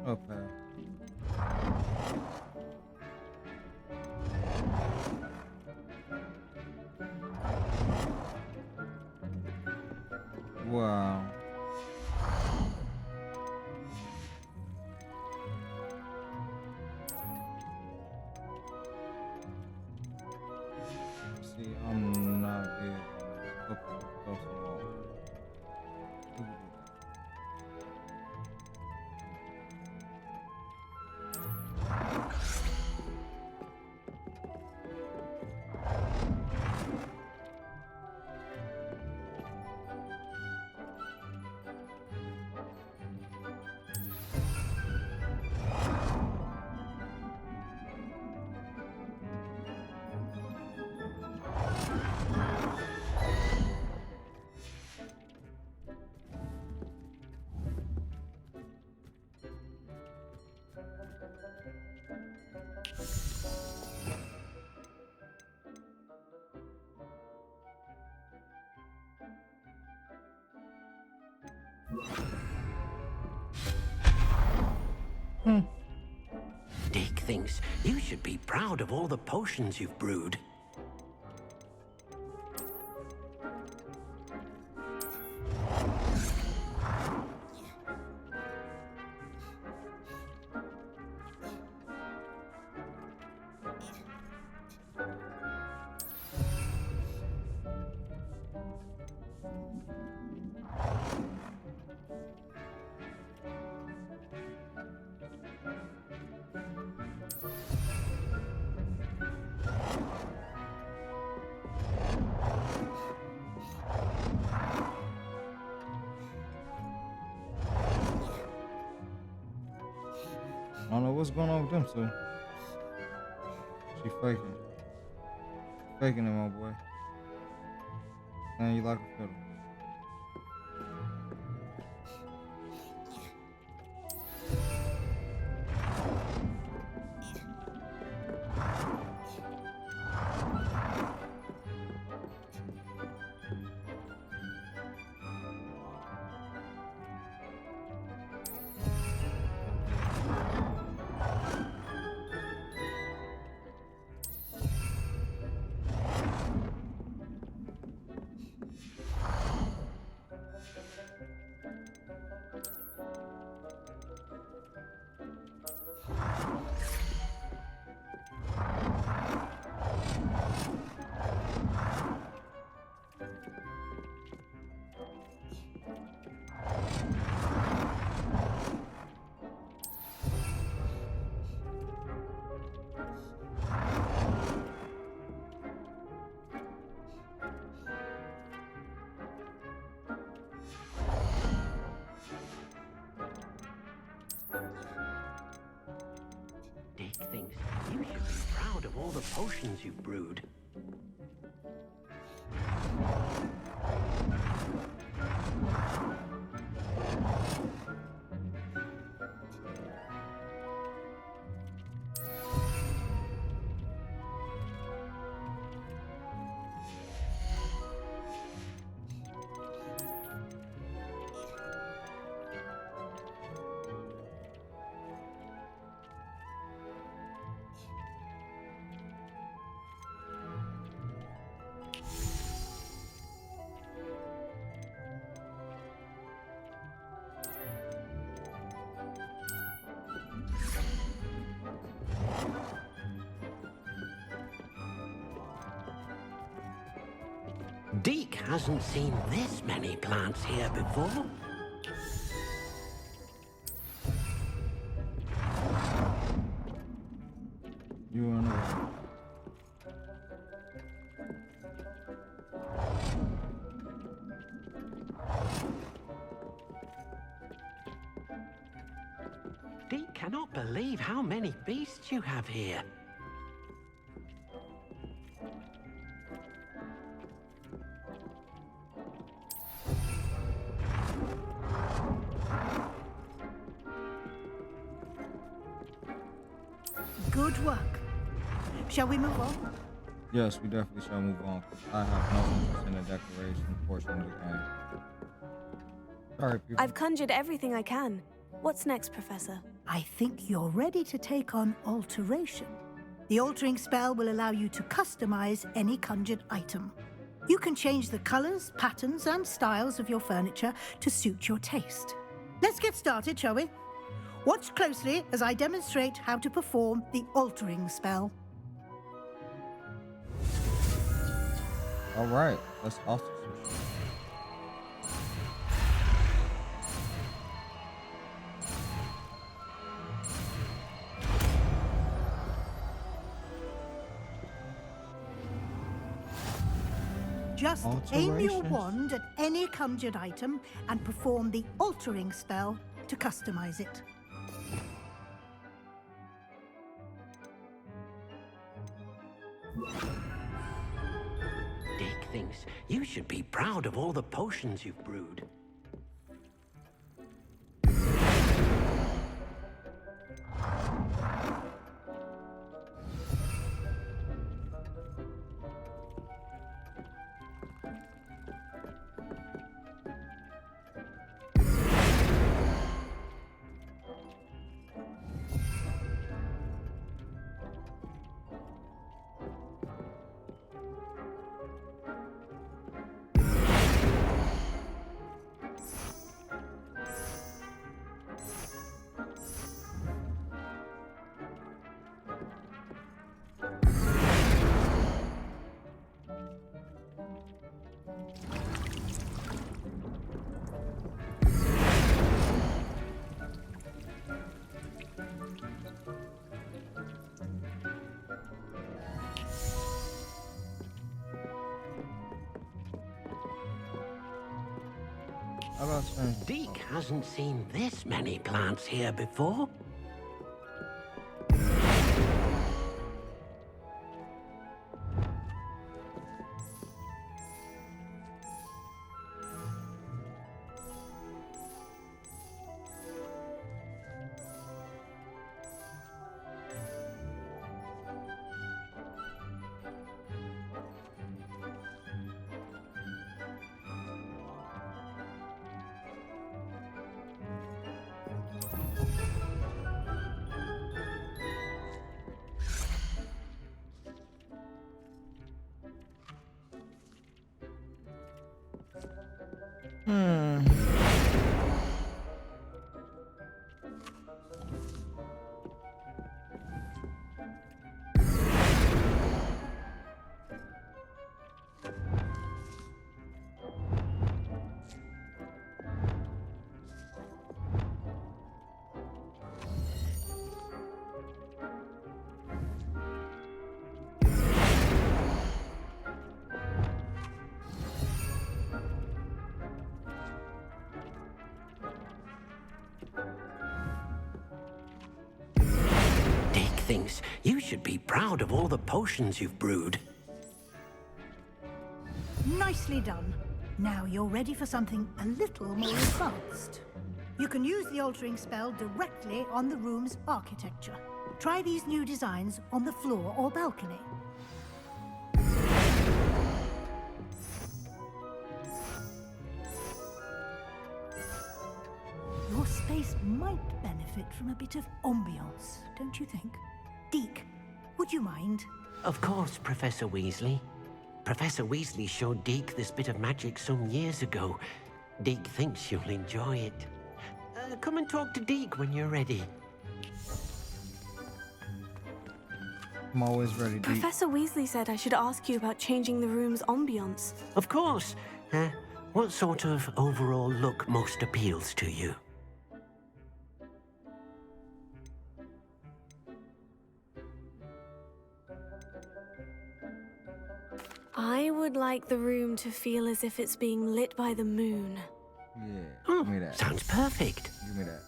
Okay. Wow. See, I'm not big on this. Dick thinks you should be proud of all the potions you've brewed. I don't know what's going on with them two. She faking. Faking it, my boy. Saying you like a fiddle. Dick thinks you should be proud of all the potions you've brewed. Deke hasn't seen this many plants here before. You on the way. Deke cannot believe how many beasts you have here. Good work. Shall we move on? Yes, we definitely shall move on. I have no interest in the decoration portion of the game. Sorry, people. I've conjured everything I can. What's next, Professor? I think you're ready to take on alteration. The altering spell will allow you to customize any conjured item. You can change the colors, patterns, and styles of your furniture to suit your taste. Let's get started, shall we? Watch closely as I demonstrate how to perform the altering spell. All right, let's alter some shit. Just aim your Alterations. wand at any conjured item and perform the altering spell to customize it. Deke thinks you should be proud of all the potions you've brewed. How about saying Deke hasn't seen this many plants here before. Deke thinks you should be proud of all the potions you've brewed. Nicely done. Now you're ready for something a little more advanced. You can use the altering spell directly on the room's architecture. Try these new designs on the floor or balcony. Your space might benefit from a bit of ambiance, don't you think? Deke, would you mind? Of course, Professor Weasley. Professor Weasley showed Deke this bit of magic some years ago. Deke thinks you'll enjoy it. Come and talk to Deke when you're ready. I'm always ready, Diff. Professor Weasley said I should ask you about changing the room's ambiance. Of course. What sort of overall look most appeals to you? I would like the room to feel as if it's being lit by the moon. Yeah, Oh, give me that. sounds perfect. Give me that.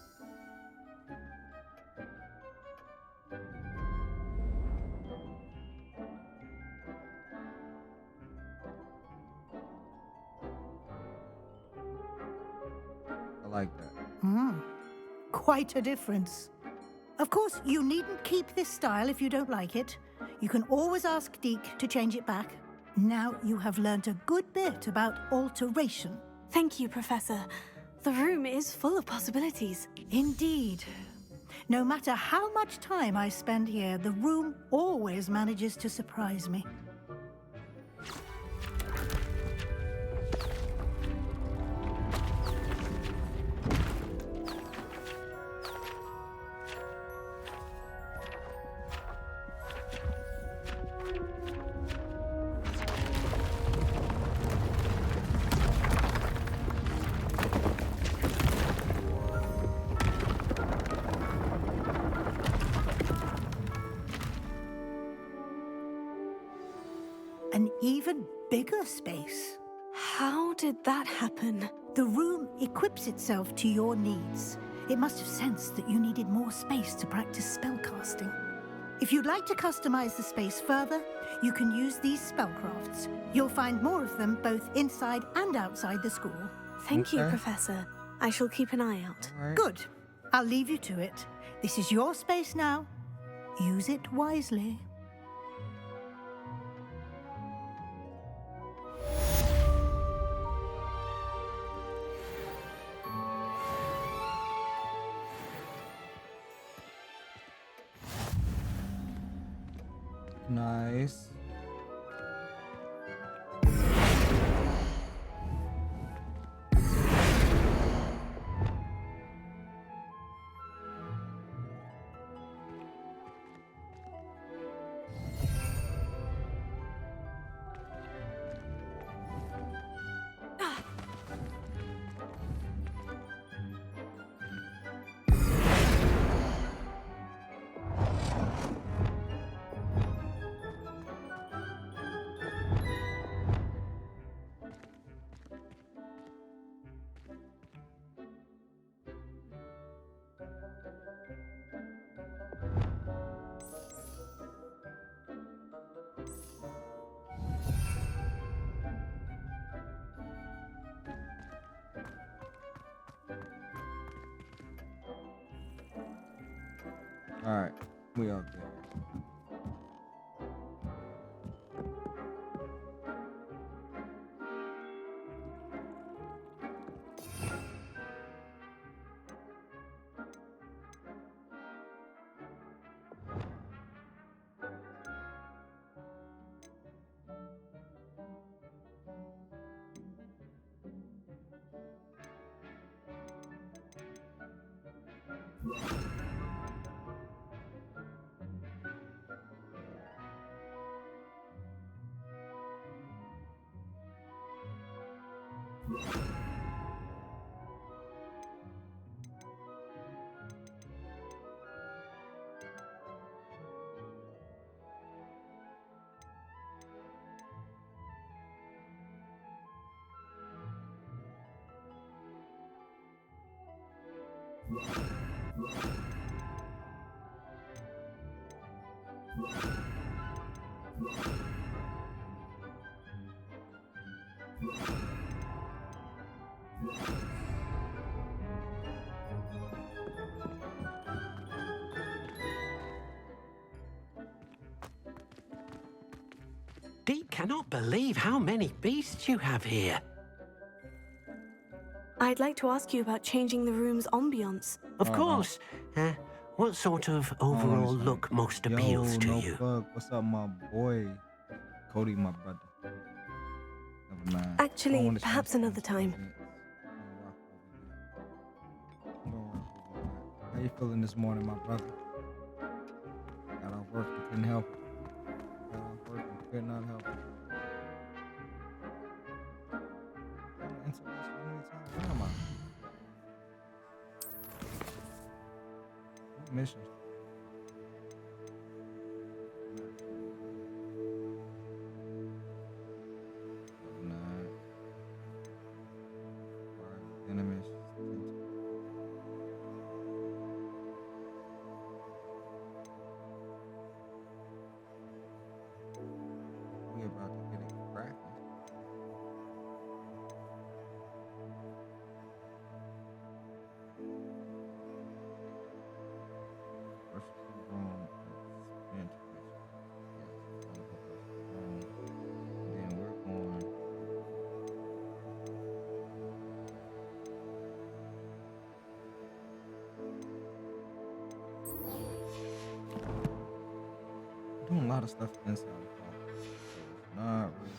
I like that. Quite a difference. Of course, you needn't keep this style if you don't like it. You can always ask Deke to change it back. Now you have learnt a good bit about alteration. Thank you, Professor. The room is full of possibilities. Indeed. No matter how much time I spend here, the room always manages to surprise me. An even bigger space. How did that happen? The room equips itself to your needs. It must have sensed that you needed more space to practice spellcasting. If you'd like to customize the space further, you can use these spellcrafts. You'll find more of them both inside and outside the school. Thank you, Okay. Professor. I shall keep an eye out. All right. Good. I'll leave you to it. This is your space now. Use it wisely. Nice. All right, we out there. Deke cannot believe how many beasts you have here. I'd like to ask you about changing the room's ambiance. Of course. What sort of overall look most appeals to no you? Bug. What's up, my boy? Cody, my brother. Never mind. Actually, perhaps another time. How you feeling this morning, my brother? Got off work and couldn't help. could not help it. Where am I? What mission? Not. Alright, enemies. We about to get it cracking. First room spent. Yes, I'm gonna go first room. And then we're going. Doing a lot of stuff inside the car. Not really.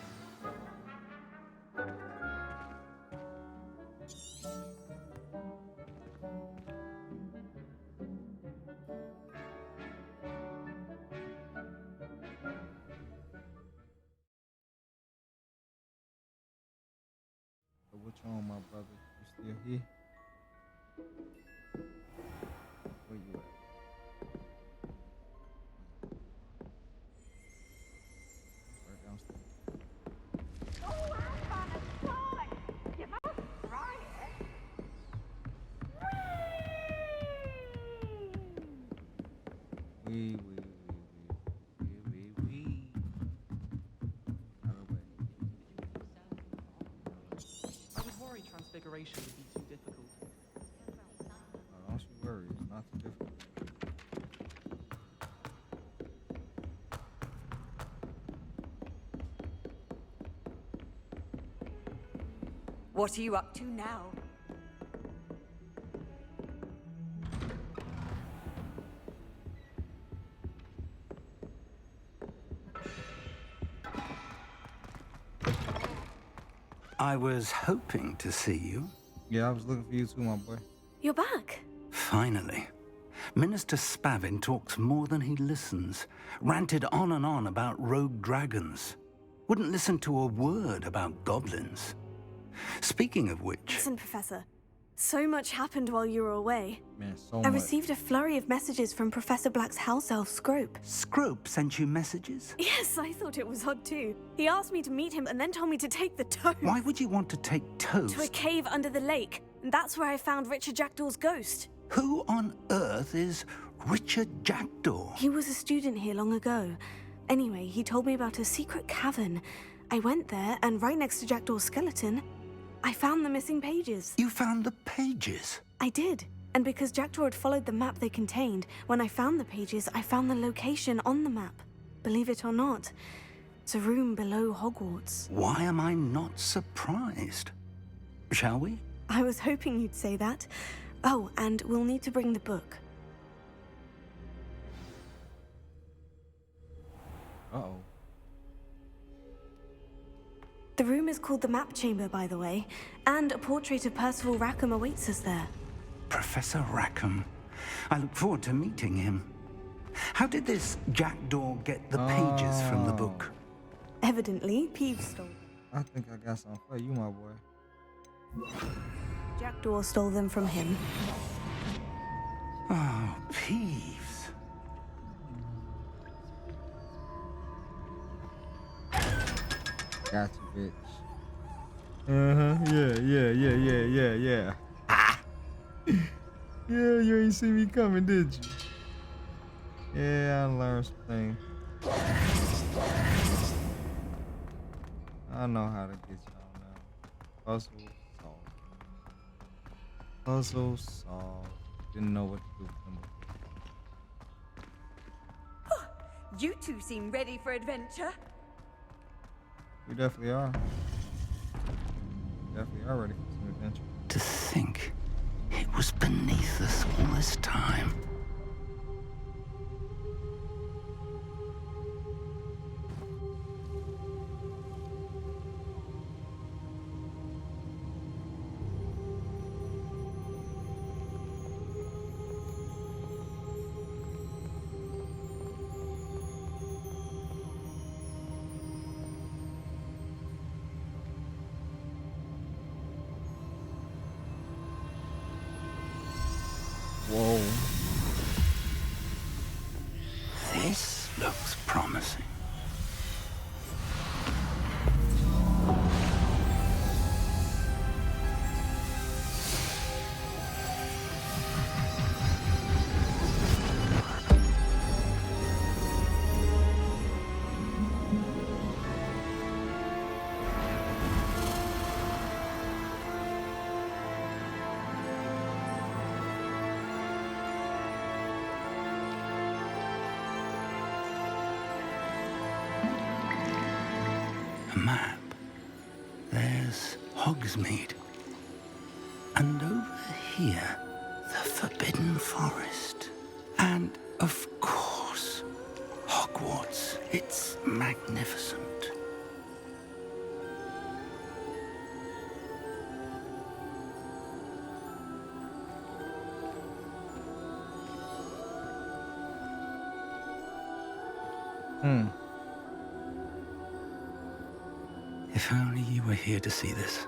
So what you on, my brother? You still here? Where you at? Right downstairs. Wee. Out of the way. I was worried transfiguration would be too difficult. Oh, don't you worry, it's not too difficult. What are you up to now? I was hoping to see you. Yeah, I was looking for you too, my boy. You're back. Finally. Minister Spavin talks more than he listens. Ranted on and on about rogue dragons. Wouldn't listen to a word about goblins. Speaking of which... Listen, Professor. So much happened while you were away. Man, so I much. received a flurry of messages from Professor Black's house elf, Scrope. Scrope sent you messages? Yes, I thought it was odd too. He asked me to meet him and then told me to take the toast. Why would you want to take toast? To a cave under the lake. And that's where I found Richard Jackdaw's ghost. Who on earth is Richard Jackdaw? He was a student here long ago. Anyway, he told me about a secret cavern. I went there, and right next to Jackdaw's skeleton, I found the missing pages. You found the pages? I did. And because Jackdaw had followed the map they contained, when I found the pages, I found the location on the map. Believe it or not, it's a room below Hogwarts. Why am I not surprised? Shall we? I was hoping you'd say that. Oh, and we'll need to bring the book. Uh-oh. The room is called the Map Chamber, by the way, and a portrait of Percival Rackham awaits us there. Professor Rackham. I look forward to meeting him. How did this Jackdaw get the pages from the book? Evidently, Peeves stole them. I think I got something for you, my boy. Jackdaw stole them from him. Oh, Peeves. Got you, bitch. Yeah. Ah! Yeah, you ain't see me coming, did you? Yeah, I learned some things. I know how to get y'all now. Puzzle solved. Puzzle solved. Didn't know what to do with them. You two seem ready for adventure. We definitely are. Definitely are ready for some adventure. To think it was beneath us all this time. the map, there's Hogsmeade. And over here, the Forbidden Forest. And, of course, Hogwarts. It's magnificent. If only you were here to see this.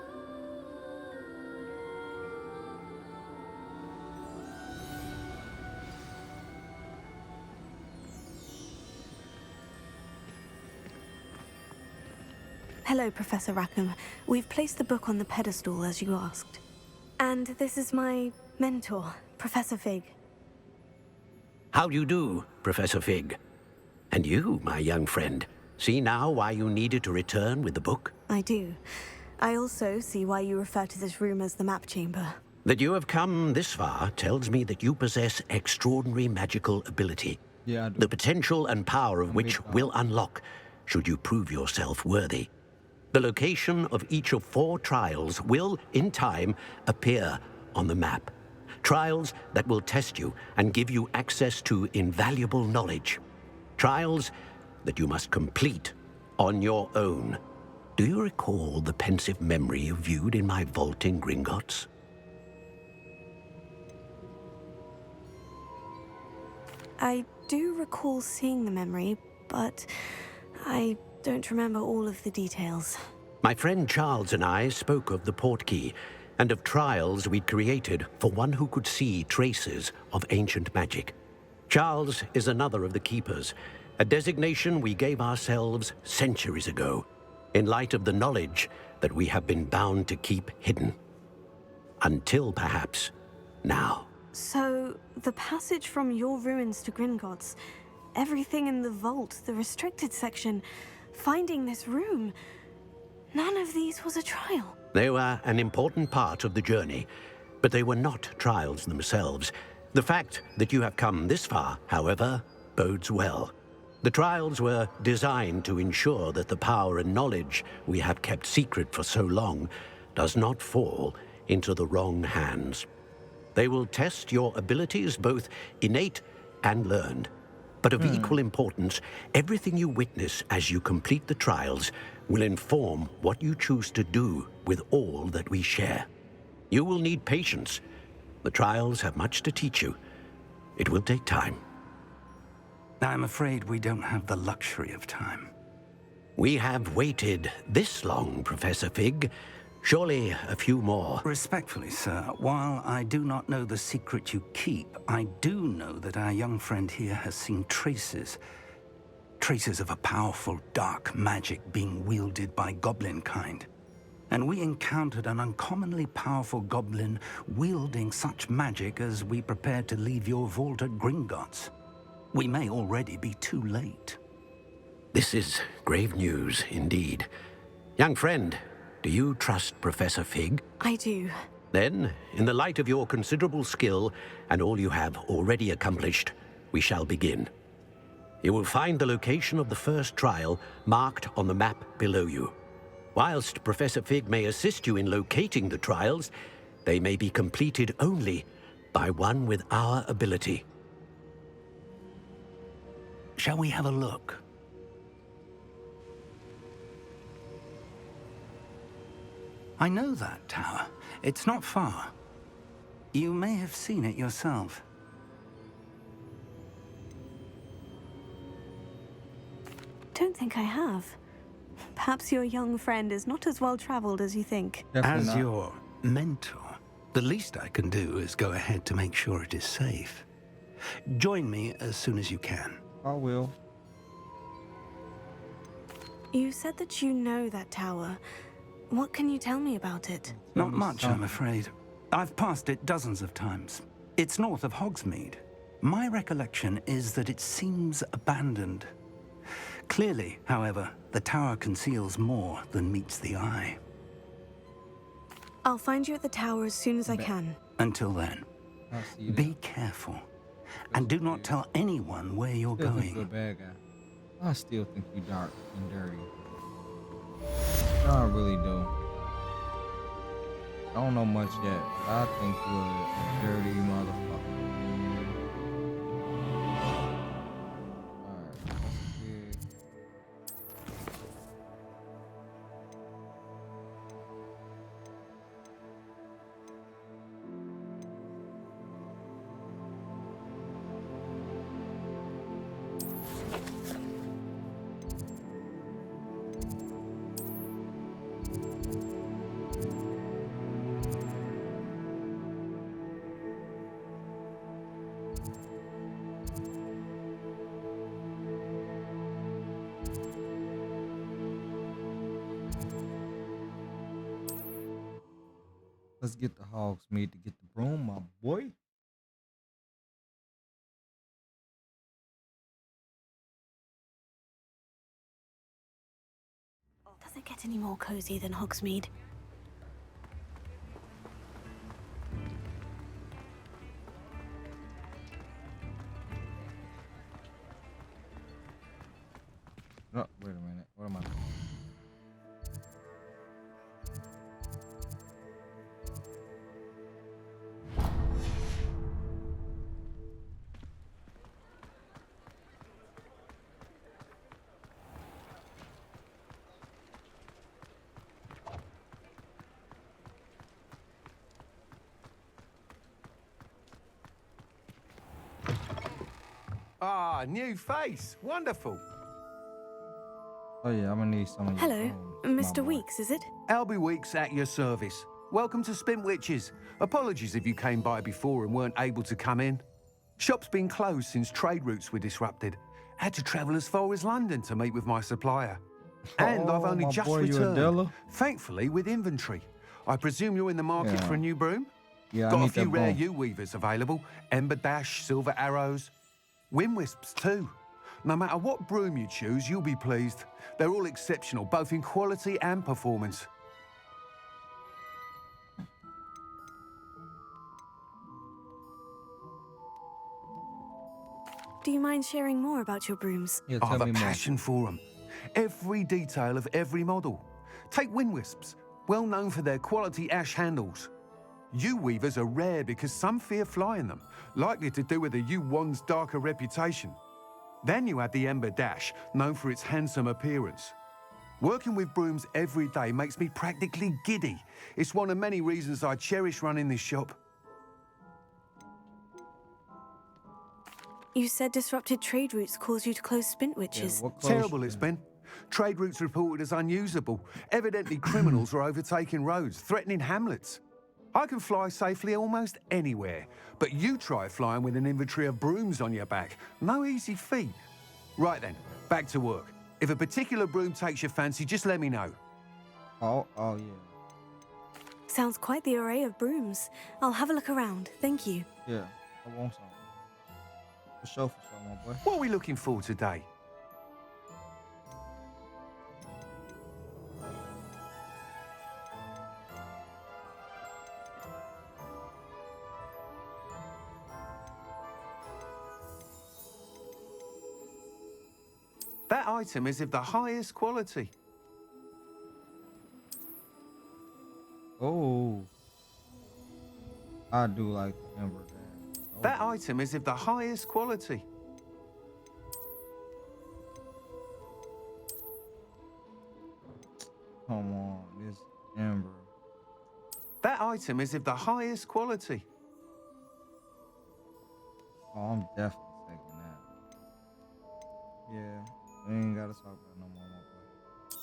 Hello, Professor Rackham. We've placed the book on the pedestal as you asked. And this is my mentor, Professor Fig. How do you do, Professor Fig? And you, my young friend, see now why you needed to return with the book? I do. I also see why you refer to this room as the map chamber. That you have come this far tells me that you possess extraordinary magical ability. Yeah, I do. The potential and power of which will unlock, should you prove yourself worthy. The location of each of 4 trials will, in time, appear on the map. Trials that will test you and give you access to invaluable knowledge. Trials that you must complete on your own. Do you recall the pensive memory you viewed in my vault in Gringotts? I do recall seeing the memory, but I don't remember all of the details. My friend Charles and I spoke of the portkey and of trials we'd created for one who could see traces of ancient magic. Charles is another of the keepers, a designation we gave ourselves centuries ago, in light of the knowledge that we have been bound to keep hidden. Until perhaps now. So, the passage from your ruins to Gringotts, everything in the vault, the restricted section, finding this room, none of these was a trial. They were an important part of the journey, but they were not trials themselves. The fact that you have come this far, however, bodes well. The trials were designed to ensure that the power and knowledge we have kept secret for so long does not fall into the wrong hands. They will test your abilities, both innate and learned. But of equal importance, everything you witness as you complete the trials will inform what you choose to do with all that we share. You will need patience. The trials have much to teach you. It will take time. I'm afraid we don't have the luxury of time. We have waited this long, Professor Fig. Surely a few more. Respectfully, sir, while I do not know the secret you keep, I do know that our young friend here has seen traces of a powerful dark magic being wielded by goblin kind. And we encountered an uncommonly powerful goblin wielding such magic as we prepared to leave your vault at Gringotts. We may already be too late. This is grave news indeed. Young friend, do you trust Professor Fig? I do. Then, in the light of your considerable skill and all you have already accomplished, we shall begin. You will find the location of the first trial marked on the map below you. Whilst Professor Fig may assist you in locating the trials, they may be completed only by one with our ability. Shall we have a look? I know that tower. It's not far. You may have seen it yourself. Don't think I have. Perhaps your young friend is not as well-traveled as you think. As your mentor, the least I can do is go ahead to make sure it is safe. Join me as soon as you can. I will. You said that you know that tower. What can you tell me about it? Not much, I'm afraid. I've passed it dozens of times. It's north of Hogsmeade. My recollection is that it seems abandoned. Clearly, however, the tower conceals more than meets the eye. I'll find you at the tower as soon as I can. Until then, be careful. And do not tell anyone where you're going. I still think you dark and dirty. really do. I don't know much yet. I think you're a dirty motherfucker. Alright, let's get... Let's get the hogs meat to get the broom, my boy. Does it get any more cozy than Hogsmeade? Oh, wait a minute. What am I doing? Ah, new face. Wonderful. Oh yeah, I'm gonna need some of your Hello, brooms, Mr. my boy. Weeks, is it? Albie Weeks at your service. Welcome to Spintwitches. Apologies if you came by before and weren't able to come in. Shop's been closed since trade routes were disrupted. Had to travel as far as London to meet with my supplier. And I've only my just boy, you a returned, dealer? thankfully with inventory. I presume you're in the market Yeah. for a new broom? Yeah, I Got a need few that rare broom. U-weavers available. Ember Dash, Silver Arrows. Wind Wisps too. No matter what broom you choose, you'll be pleased. They're all exceptional, both in quality and performance. Do you mind sharing more about your brooms? Yeah, I tell have a me more. passion for them. Every detail of every model. Take Wind Wisps, well known for their quality ash handles. U-weavers are rare because some fear flying them, likely to do with the U-wand's darker reputation. Then you have the Ember Dash, known for its handsome appearance. Working with brooms every day makes me practically giddy. It's one of many reasons I cherish running this shop. You said disrupted trade routes caused you to close Yeah, Spintwitches. what clothes Terrible you it's got? been. Trade routes reported as unusable. Evidently criminals are overtaking roads, threatening hamlets. I can fly safely almost anywhere, but you try flying with an inventory of brooms on your back. No easy feat. Right then, back to work. If a particular broom takes your fancy, just let me know. Oh yeah. Sounds quite the array of brooms. I'll have a look around. Thank you. Yeah, I want some. For sure, my boy. What are we looking for today? That item is of the highest quality. Oh, I do like the Ember Dash. Oh, That item is of the highest quality. come on, this Ember. That item is of the highest quality. Oh, I'm definitely taking that. Yeah, we ain't gotta talk about no more, my boy.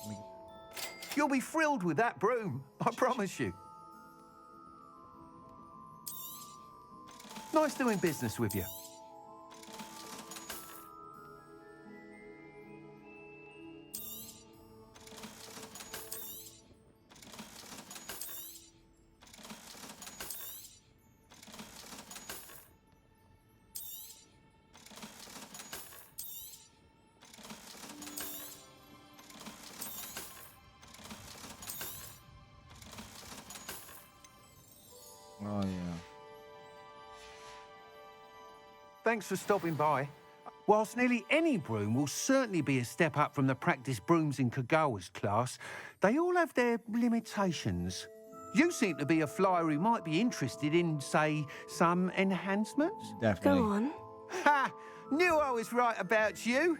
Let me get that. You'll be thrilled with that broom, I promise you. Nice doing business with you. Oh yeah. Thanks for stopping by. Whilst nearly any broom will certainly be a step up from the practice brooms in Kagawa's class, they all have their limitations. You seem to be a flyer who might be interested in, say, some enhancements? Definitely. Go on. Ha! Knew I was right about you.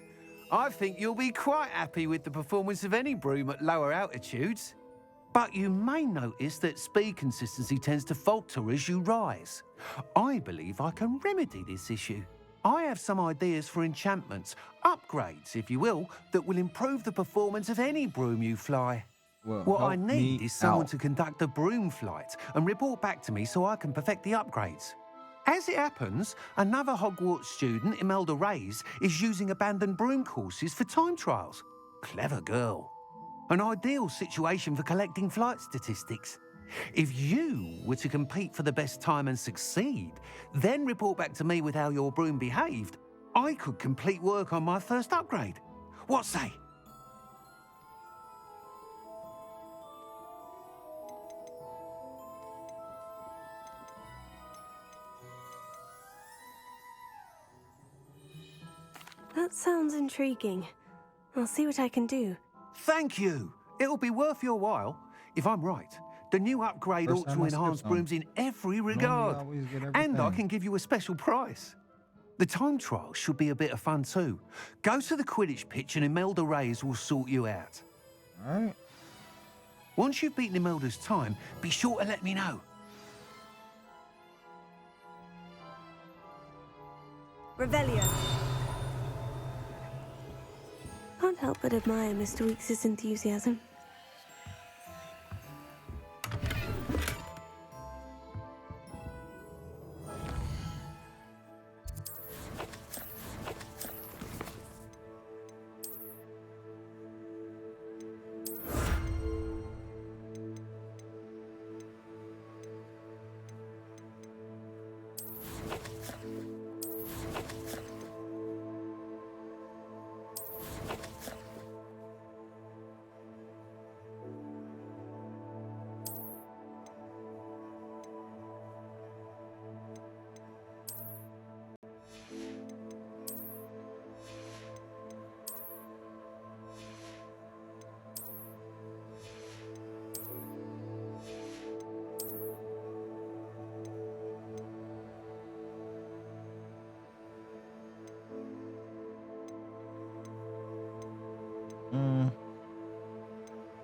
I think you'll be quite happy with the performance of any broom at lower altitudes. But you may notice that speed consistency tends to falter as you rise. I believe I can remedy this issue. I have some ideas for enchantments, upgrades, if you will, that will improve the performance of any broom you fly. Well, what I help need me is someone out. to conduct a broom flight and report back to me so I can perfect the upgrades. As it happens, another Hogwarts student, Imelda Reyes, is using abandoned broom courses for time trials. Clever girl. An ideal situation for collecting flight statistics. If you were to compete for the best time and succeed, then report back to me with how your broom behaved, I could complete work on my first upgrade. What say? That sounds intriguing. I'll see what I can do. Thank you. It'll be worth your while. If I'm right, the new upgrade First ought to time I enhance skipped brooms in every regard. always get And I everything. can give you a special price. The time trial should be a bit of fun too. Go to the Quidditch pitch and Imelda Reyes will sort you out. All right. Once you've beaten Imelda's time, be sure to let me know. Revelio. Can't help but admire Mr. Weekes' enthusiasm.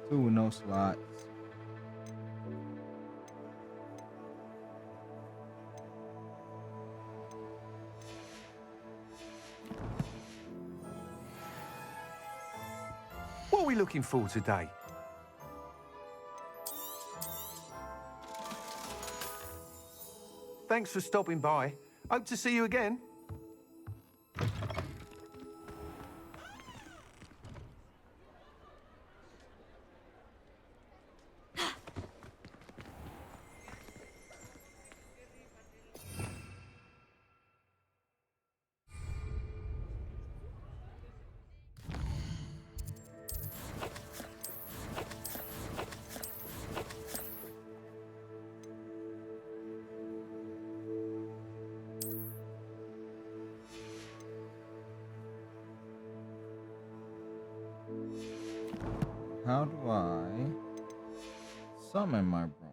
Two with no slots. What are we looking for today? Thanks for stopping by. Hope to see you again. How do I summon my broom?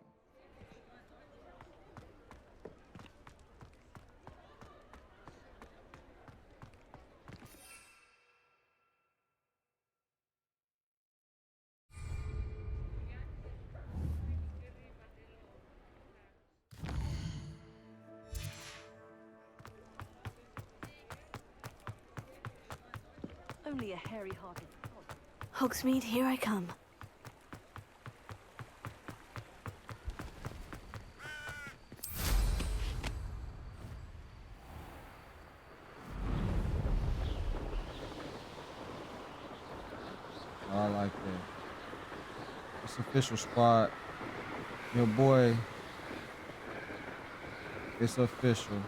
Only a hairy-hearted. Hogsmeade, here I come. I like that. It's official spot. Your boy. It's official.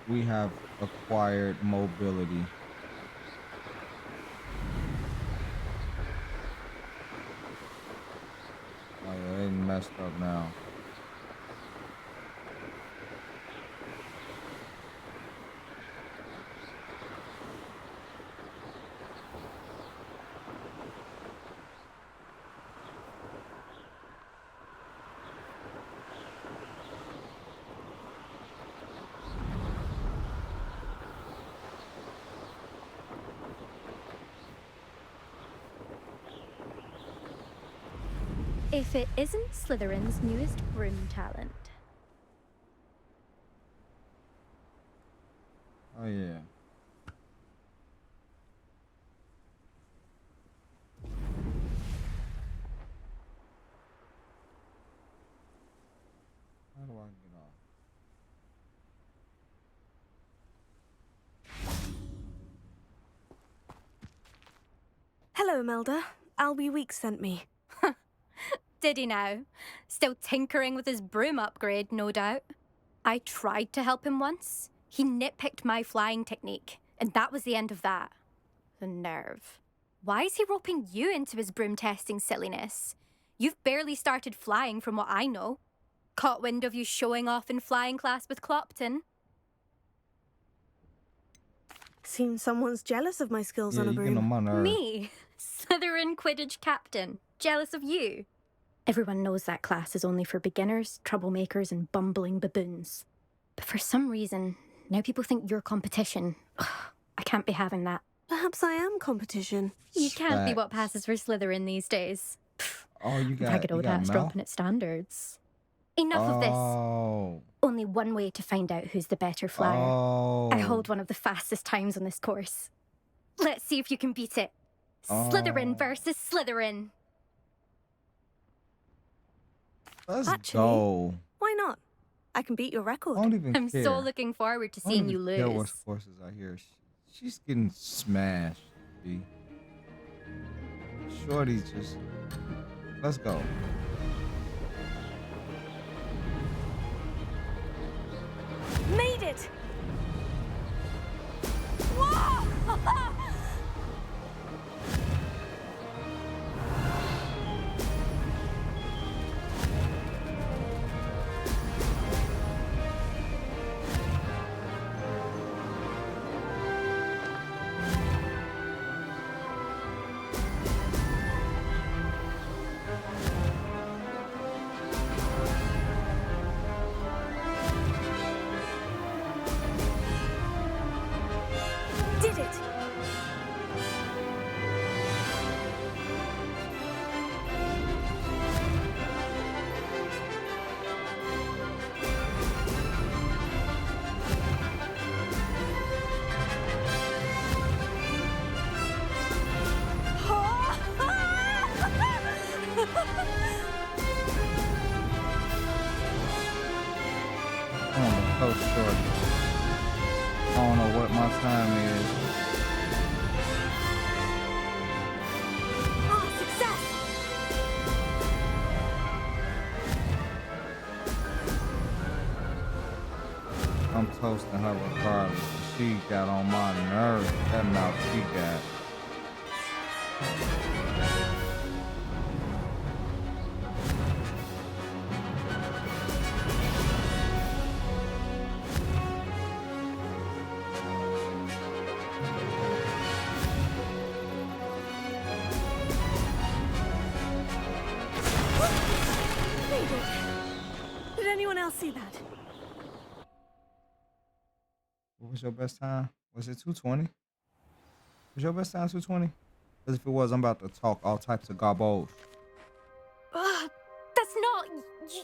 We have acquired mobility. Oh yeah, they messed up now. If it isn't Slytherin's newest broom talent. Oh yeah. How do I get off? Hello, Melda. Albie Weeks sent me. Did he now? Still tinkering with his broom upgrade, no doubt. I tried to help him once. He nitpicked my flying technique, and that was the end of that. The nerve. Why is he roping you into his broom testing silliness? You've barely started flying from what I know. Caught wind of you showing off in flying class with Clopton. Seems someone's jealous of my skills on a you're getting broom. on my nerves. Me? Slytherin Quidditch captain. Jealous of you? Everyone knows that class is only for beginners, troublemakers, and bumbling baboons. But for some reason, now people think you're competition. I can't be having that. Perhaps I am competition. You can't be what passes for Slytherin these days. Oh, you got Ragged old ass dropping its standards. Enough of this. Only one way to find out who's the better flyer. I hold one of the fastest times on this course. Let's see if you can beat it. Slytherin versus Slytherin. Let's Actually, go. Why not? I can beat your record. I don't even I'm care. so looking forward to seeing you lose. Care what forces I hear. She's getting smashed. B. Shorty just. Let's go. Made it! Whoa! Did it! I'm on the coast shorty. I don't know what my time is. Oh, success! I'm toasting her regardless. She got on my nerves. That mouth she got. Made it. Did anyone else see that? What was your best time? Was it 220? Was your best time 220? Because if it was, I'm about to talk all types of garbage. That's not.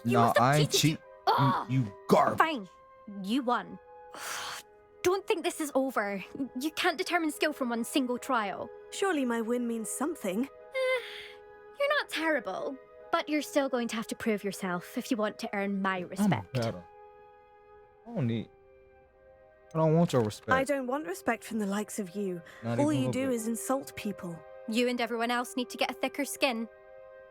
You No, must have I ain't cheated. cheat. Ugh. You garbage. Fine. You won. Don't think this is over. You can't determine skill from one single trial. Surely my win means something. You're not terrible, but you're still going to have to prove yourself if you want to earn my I'm respect. better. I don't want your respect. I don't want respect from the likes of you. Not All even a you little do bit. is insult people. You and everyone else need to get a thicker skin.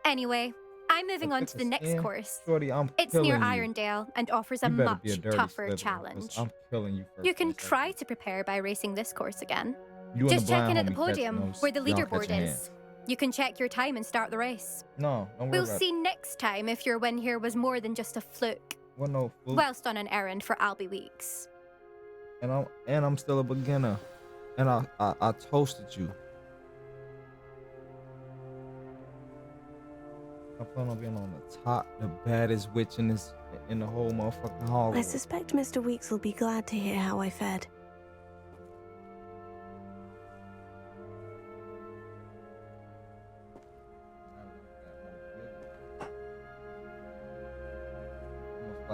Anyway, I'm moving on to the next skin? course. Shorty, I'm It's killing near you. Irondale and offers a You better much be a dirty tougher Slytherin, 'cause challenge. I'm killing you first. You can try to prepare by racing this course again. You and Just the check blind in at the homie catching podium those- where the y'all leaderboard catching is. You can check your time and start the race. No, don't worry We'll about see next time if your win here was more than just a fluke. it. Well, no, fool. Whilst on an errand for Albie Weeks. And I'm still a beginner. And I toasted you. I plan on being on the top, the baddest witch in the whole motherfucking Hogwarts. I suspect Mr. Weeks will be glad to hear how I fared.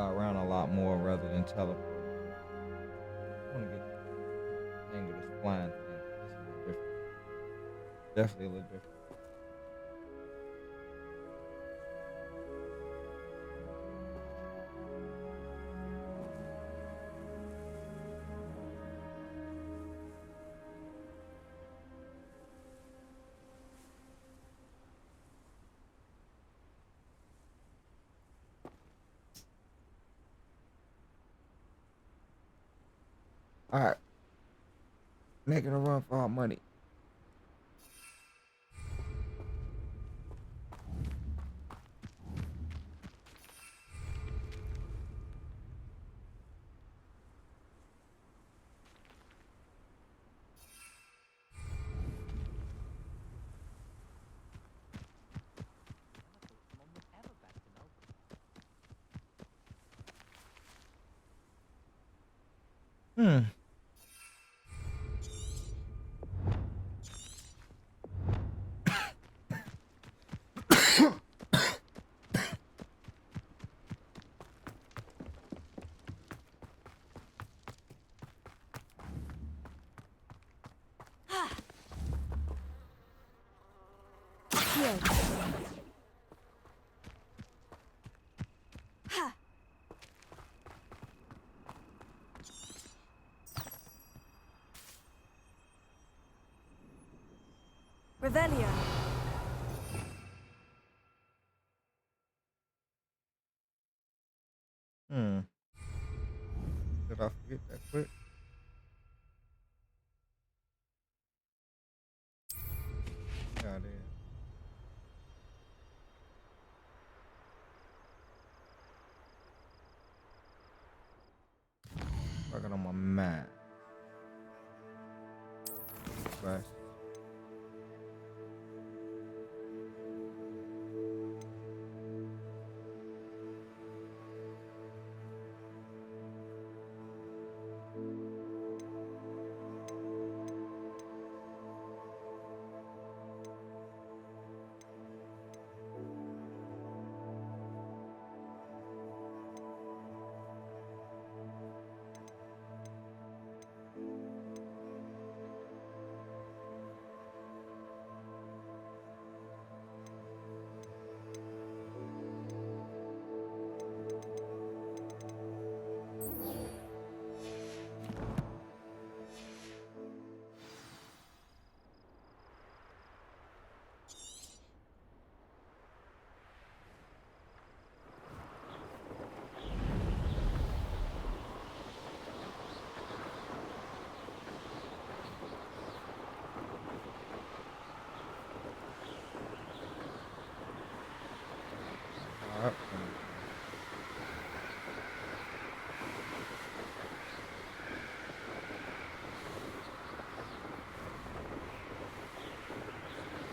fly around a lot more rather than teleport. I want to get the hang of this flying thing. It's a little different. Definitely a little different. All right, making a run for our money. Hmm. Revelio. Did I forget that quick? Yeah, I did. Working on my math. Right.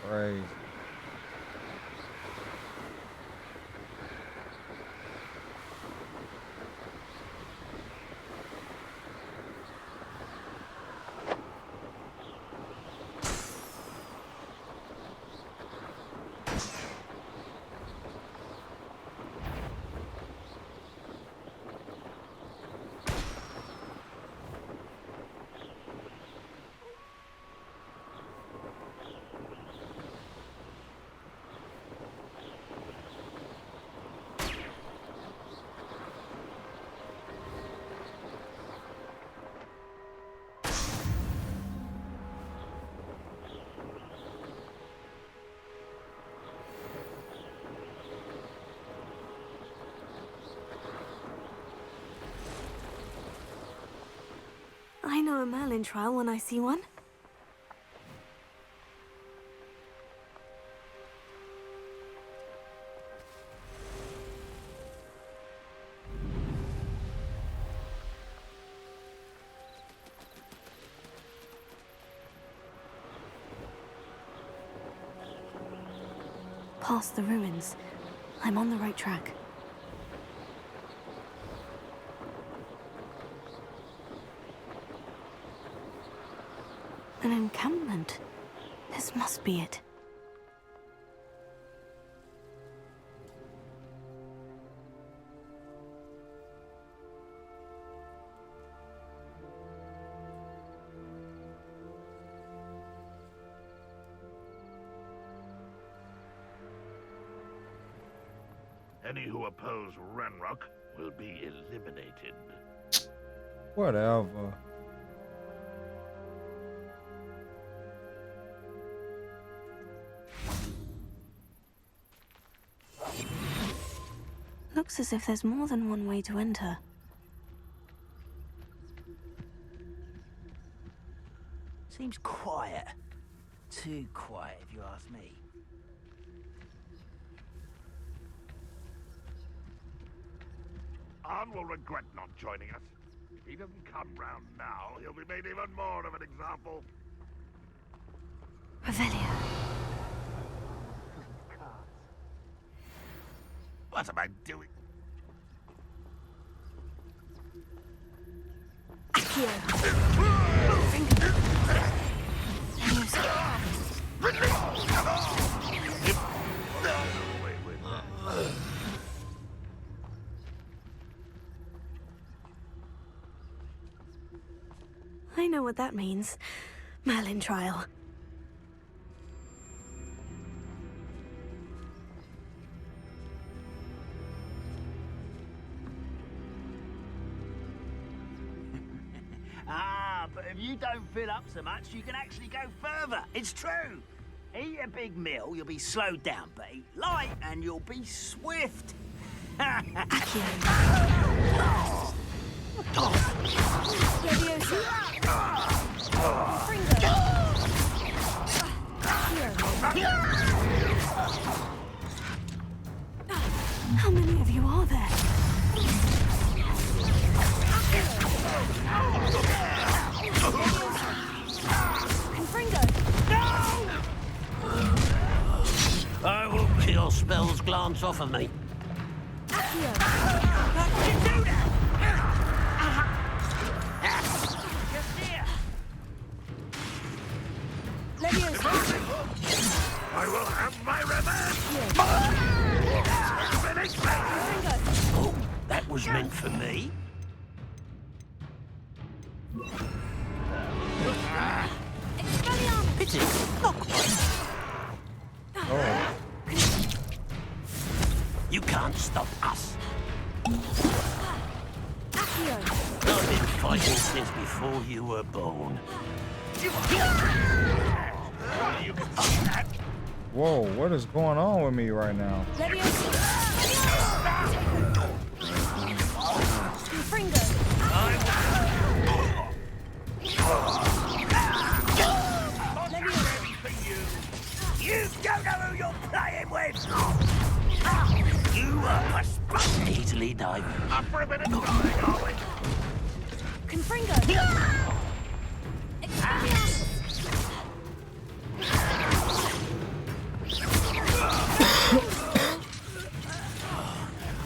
Crazy. I know a Merlin trial when I see one. Past the ruins. I'm on the right track. An encampment. This must be it. Any who oppose Ranrock will be eliminated. Whatever. Looks as if there's more than one way to enter. Seems quiet. Too quiet, if you ask me. Arn will regret not joining us. If he doesn't come round now, he'll be made even more of an example. Revelio. What am I doing? I know what that means. Merlin trial. But if you don't fill up so much, you can actually go further. It's true. Eat a big meal, you'll be slowed down, but eat light and you'll be swift. How many of you are there? I will kill spells glance off of me. I will have my revenge! Oh, that was meant for me. Pity, not quite. Oh. You can't stop us. I've been fighting since before you were born. Whoa, what is going on with me right now? You don't know who you're playing with! You are a sponge. Easily dive. Up for a minute, darling, are we?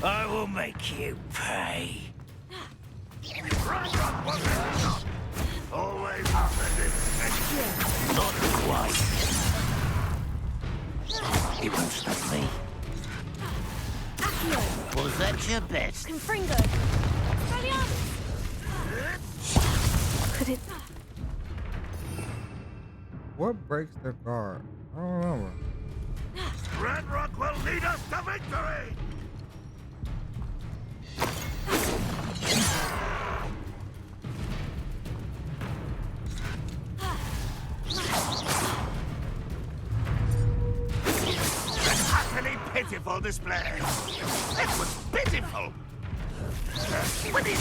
I will make you pay. Always offended. Not quite. It won't stop me. Was that your best? Could it... What breaks their guard? I don't remember. Ranrock will lead us to victory! Utterly pitiful display. It was pitiful. When he...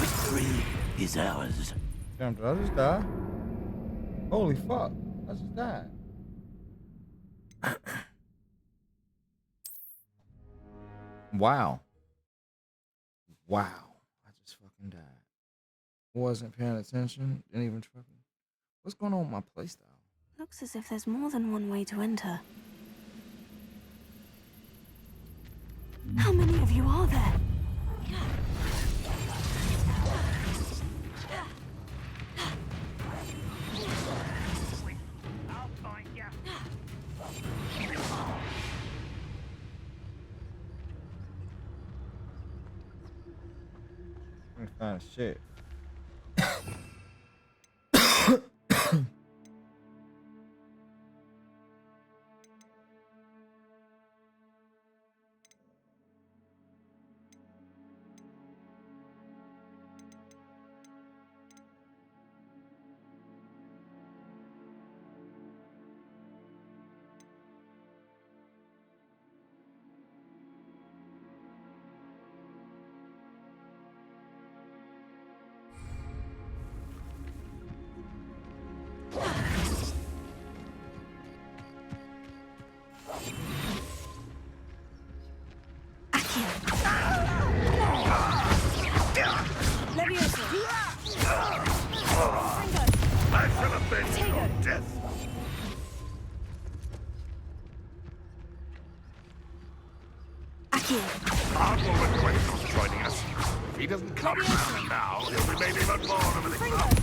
Victory is ours. Damn, did I just die? Holy fuck. I just died. Wow. Wow. I just fucking died. Wasn't paying attention. Didn't even fucking... What's going on with my playstyle? Looks as if there's more than one way to enter. How many of you are there? I'm find shit. I should have been your death. Ard will regret not joining us. If he doesn't come round now, he'll be made even more of an example.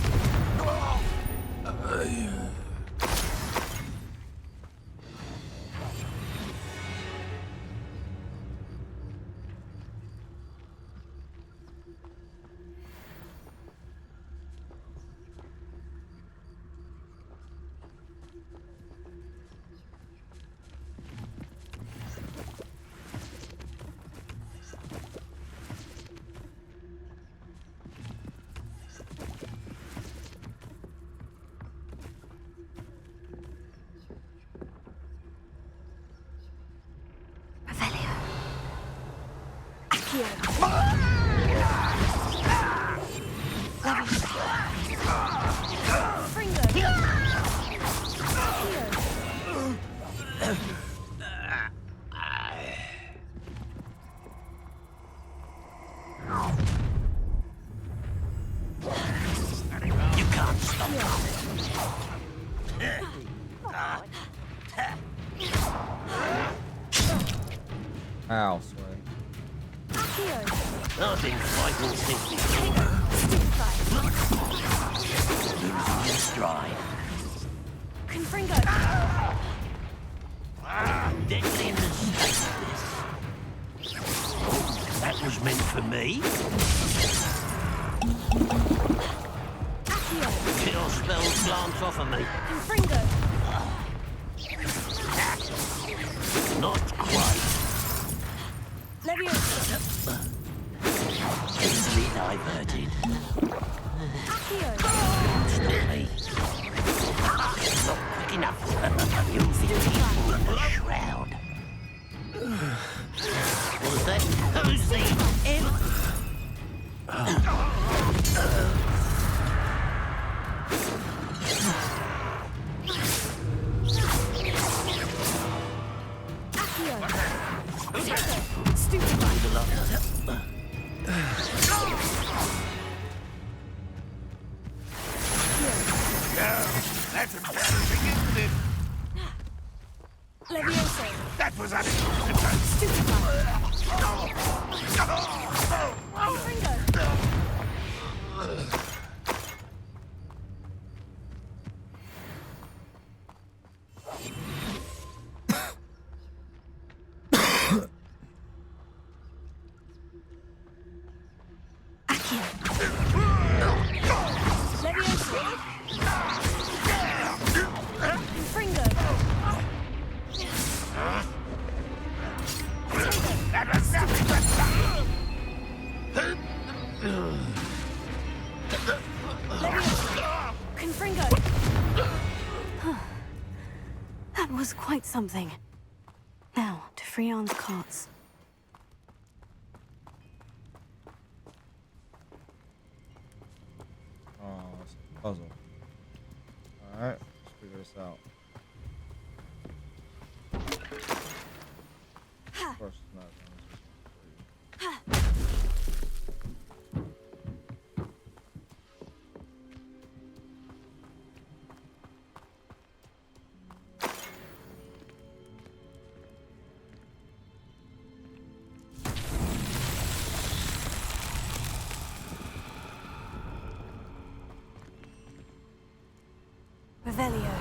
You can't stop Ow, sorry. I've been fighting since before. Losing your stride. Confringo! Deadly mistake, this. That was meant for me? Kill spells glance off of me. Confringo! Not quite. Leviosa! Easily diverted. Stop me. Not quick enough. You'll be eaten in the shroud. Was that who's the That's embarrassing, isn't it? Leviosa! That was unexpected. That was quite something. Now, to Freon's carts. Oh, it's a puzzle. Alright, let's figure this out. Of course, it's not Revelio.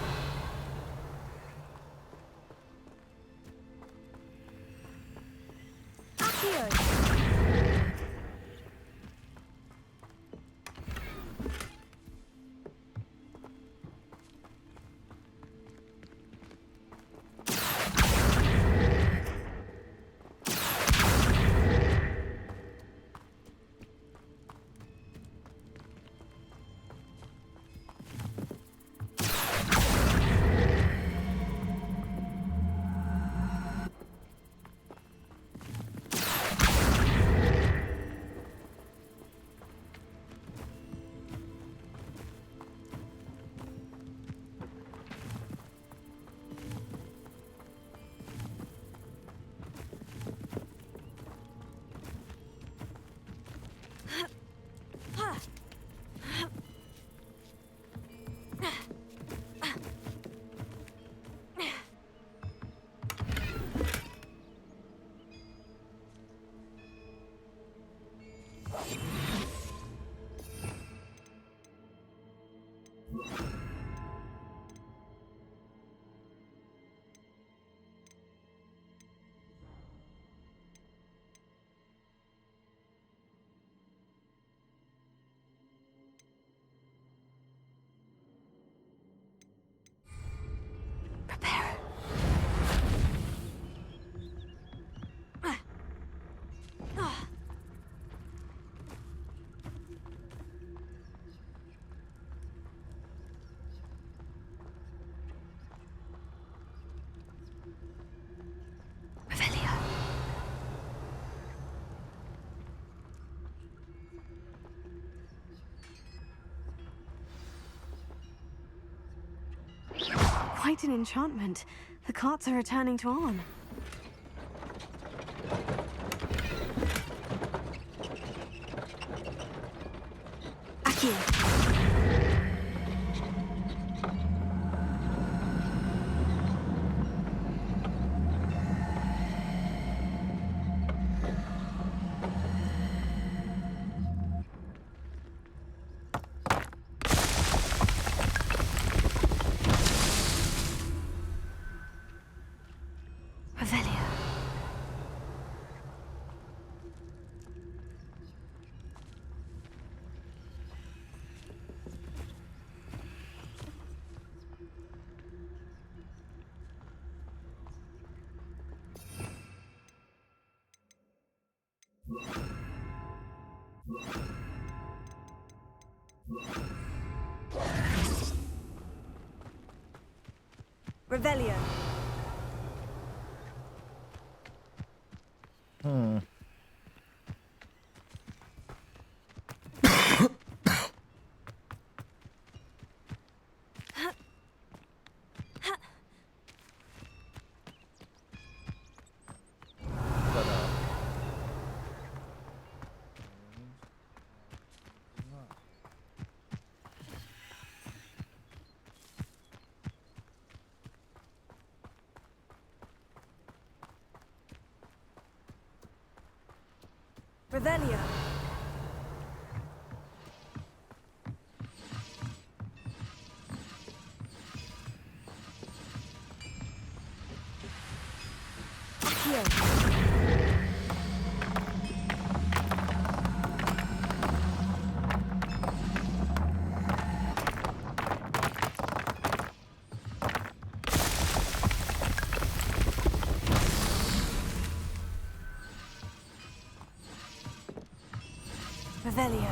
Quite an enchantment. The carts are returning to on. Revelio. Revelio. Revelio.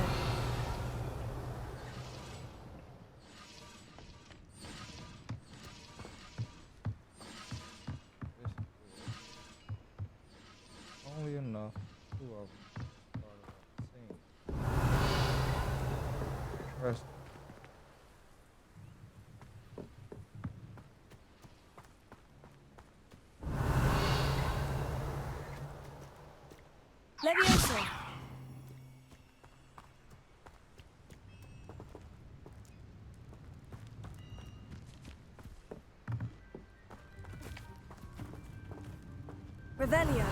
Only enough. Two of them started at the same. Rest. Levioso. Revelio.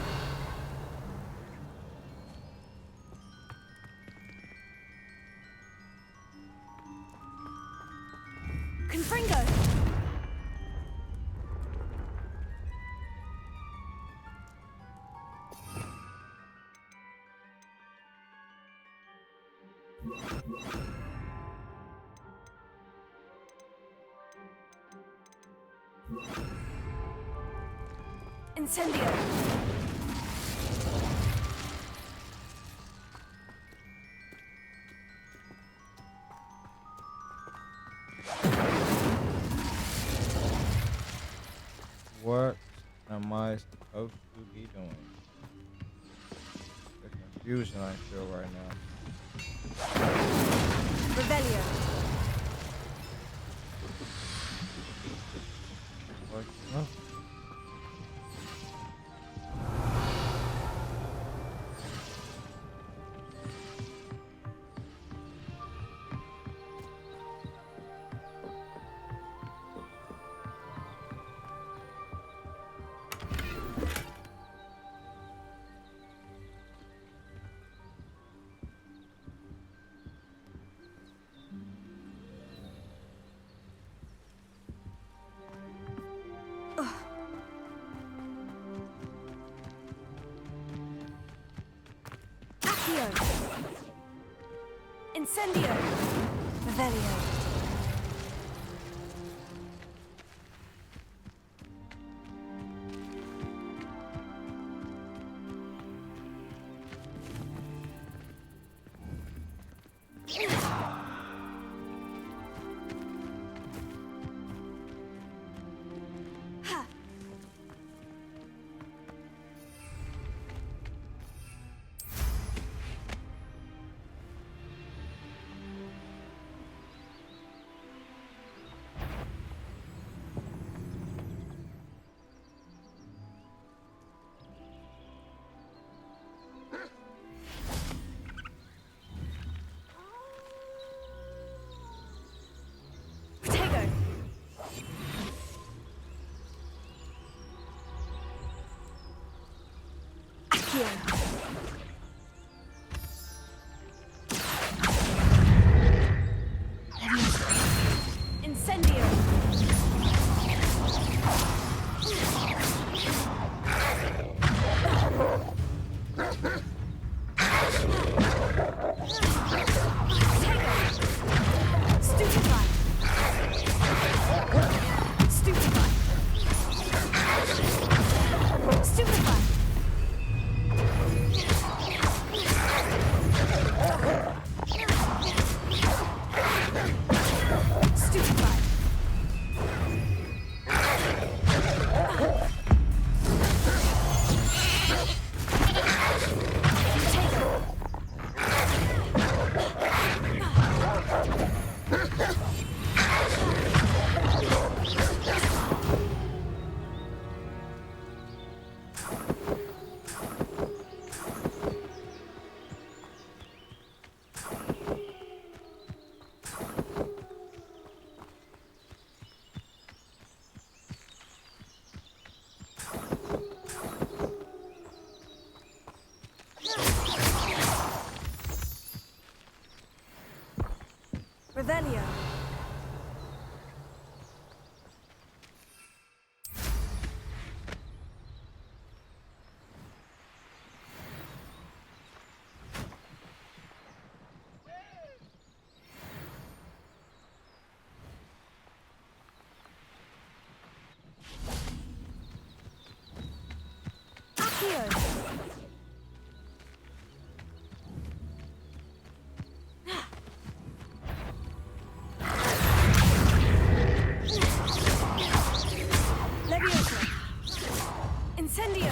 Confringo. Incendio. What am I supposed to be doing? The confusion I feel right now. Revelio. What? No. Accio. Incendio. Revelio. Incendio. Stupefy. Stupefy. Stupefy. Revelio. Accio. Incendio!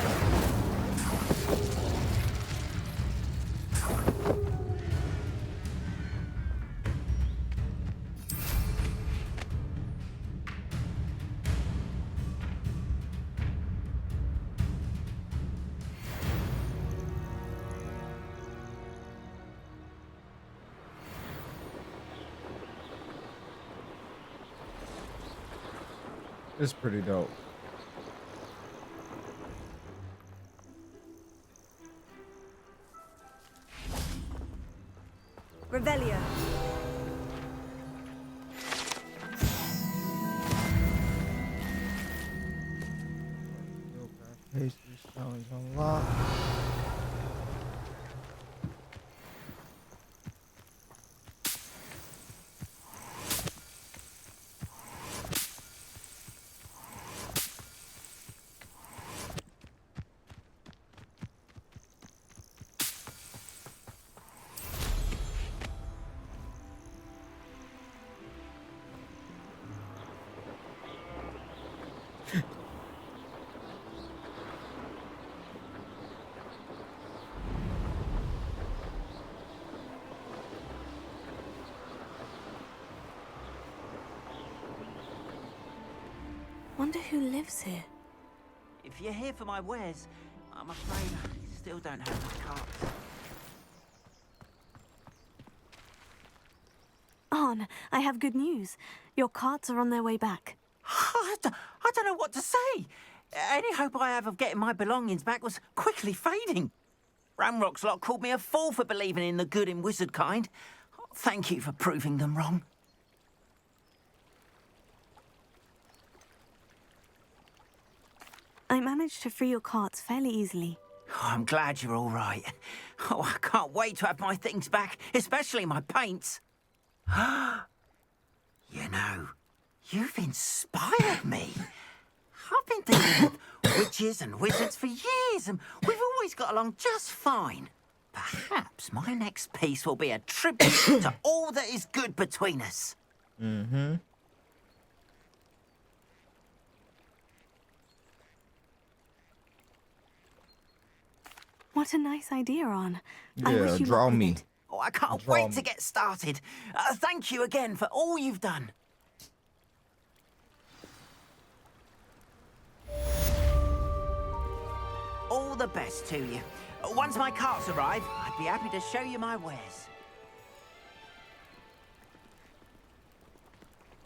It's pretty dope. Revelio. Pastry challenge unlocked. Wonder who lives here. If you're here for my wares, I'm afraid I still don't have my carts. Arn, I have good news. Your carts are on their way back. I don't know what to say. Any hope I have of getting my belongings back was quickly fading. Ramrock's lot called me a fool for believing in the good in wizard kind. Thank you for proving them wrong. I managed to free your carts fairly easily. Oh, I'm glad you're all right. Oh, I can't wait to have my things back, especially my paints. You know, you've inspired me. I've been thinking of witches and wizards for years, and we've always got along just fine. Perhaps my next piece will be a tribute to all that is good between us. Mm-hmm. What a nice idea, Ron. I Yeah, wish you draw luck with me. it. Oh, I can't Draw wait me. to get started. Thank you again for all you've done. All the best to you. Once my carts arrive, I'd be happy to show you my wares.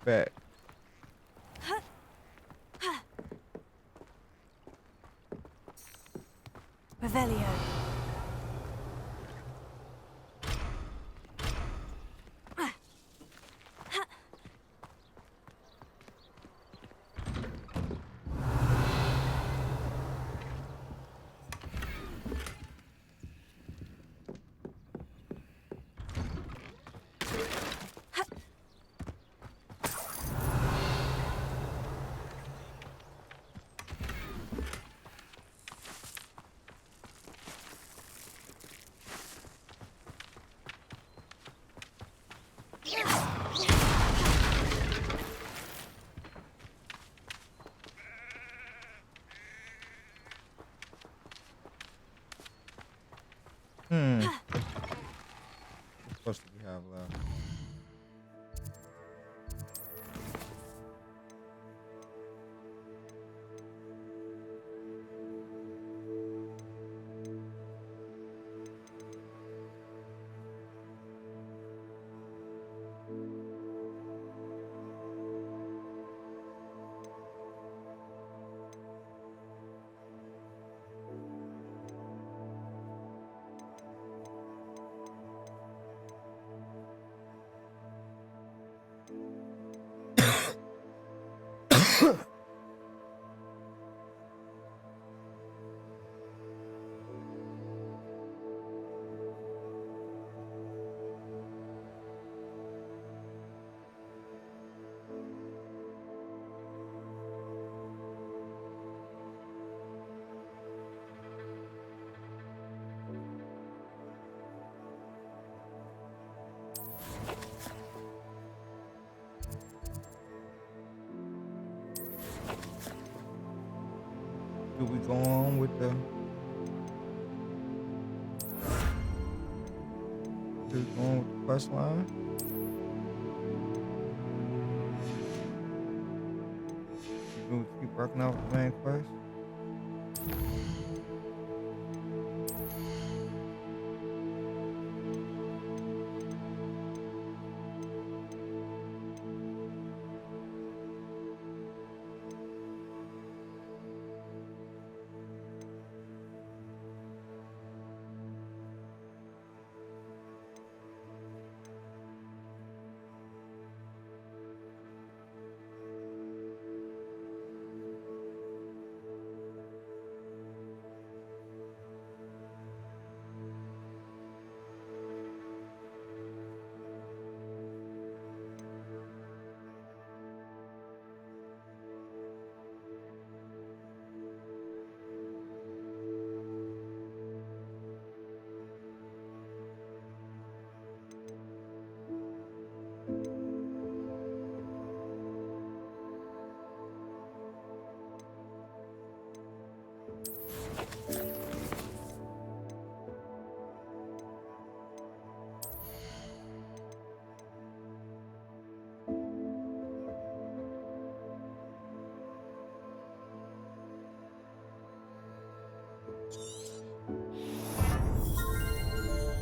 Bet. Revelio. What quest do we have left? Do we go on with the? Do we go on with the quest line? Do we keep working out the main quest?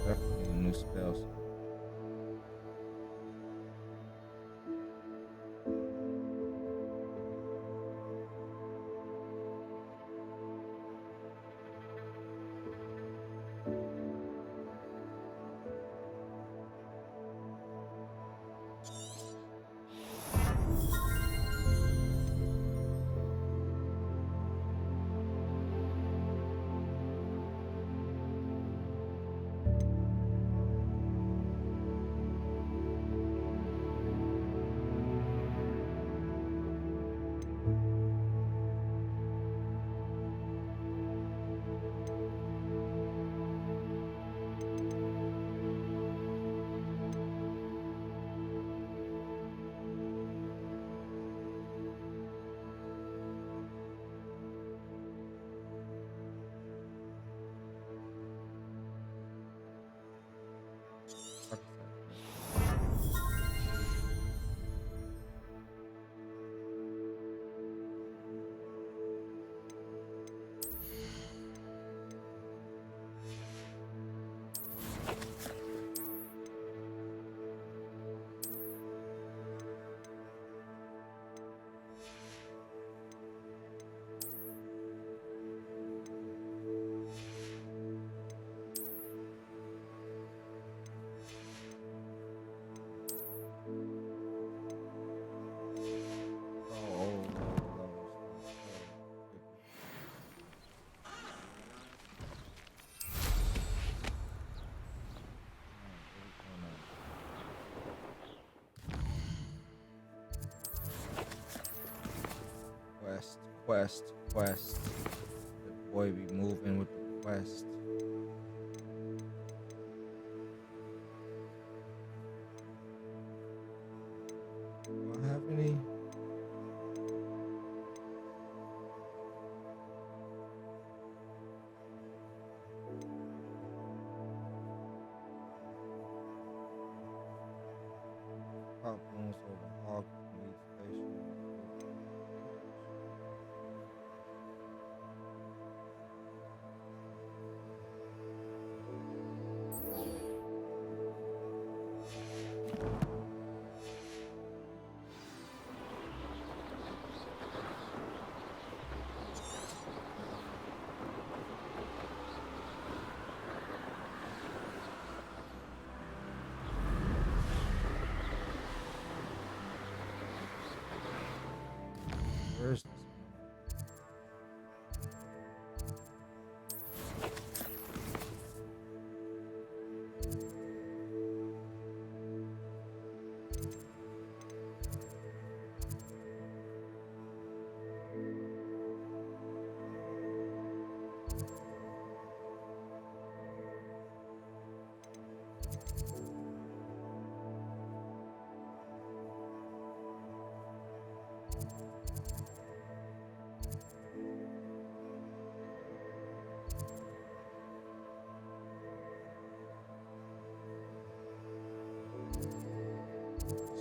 Definitely new spells. quest. The boy be moving with the quest. Do I have any? Pop bones over Hogwarts station. Where's this?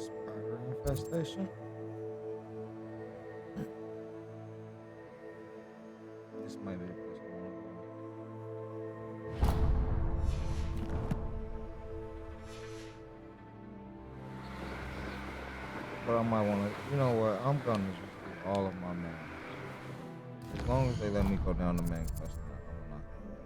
Spider infestation. This might be what's going on. But I might want to, you know what? I'm gonna just do all of my main. As long as they let me go down the main quest, I'm not gonna.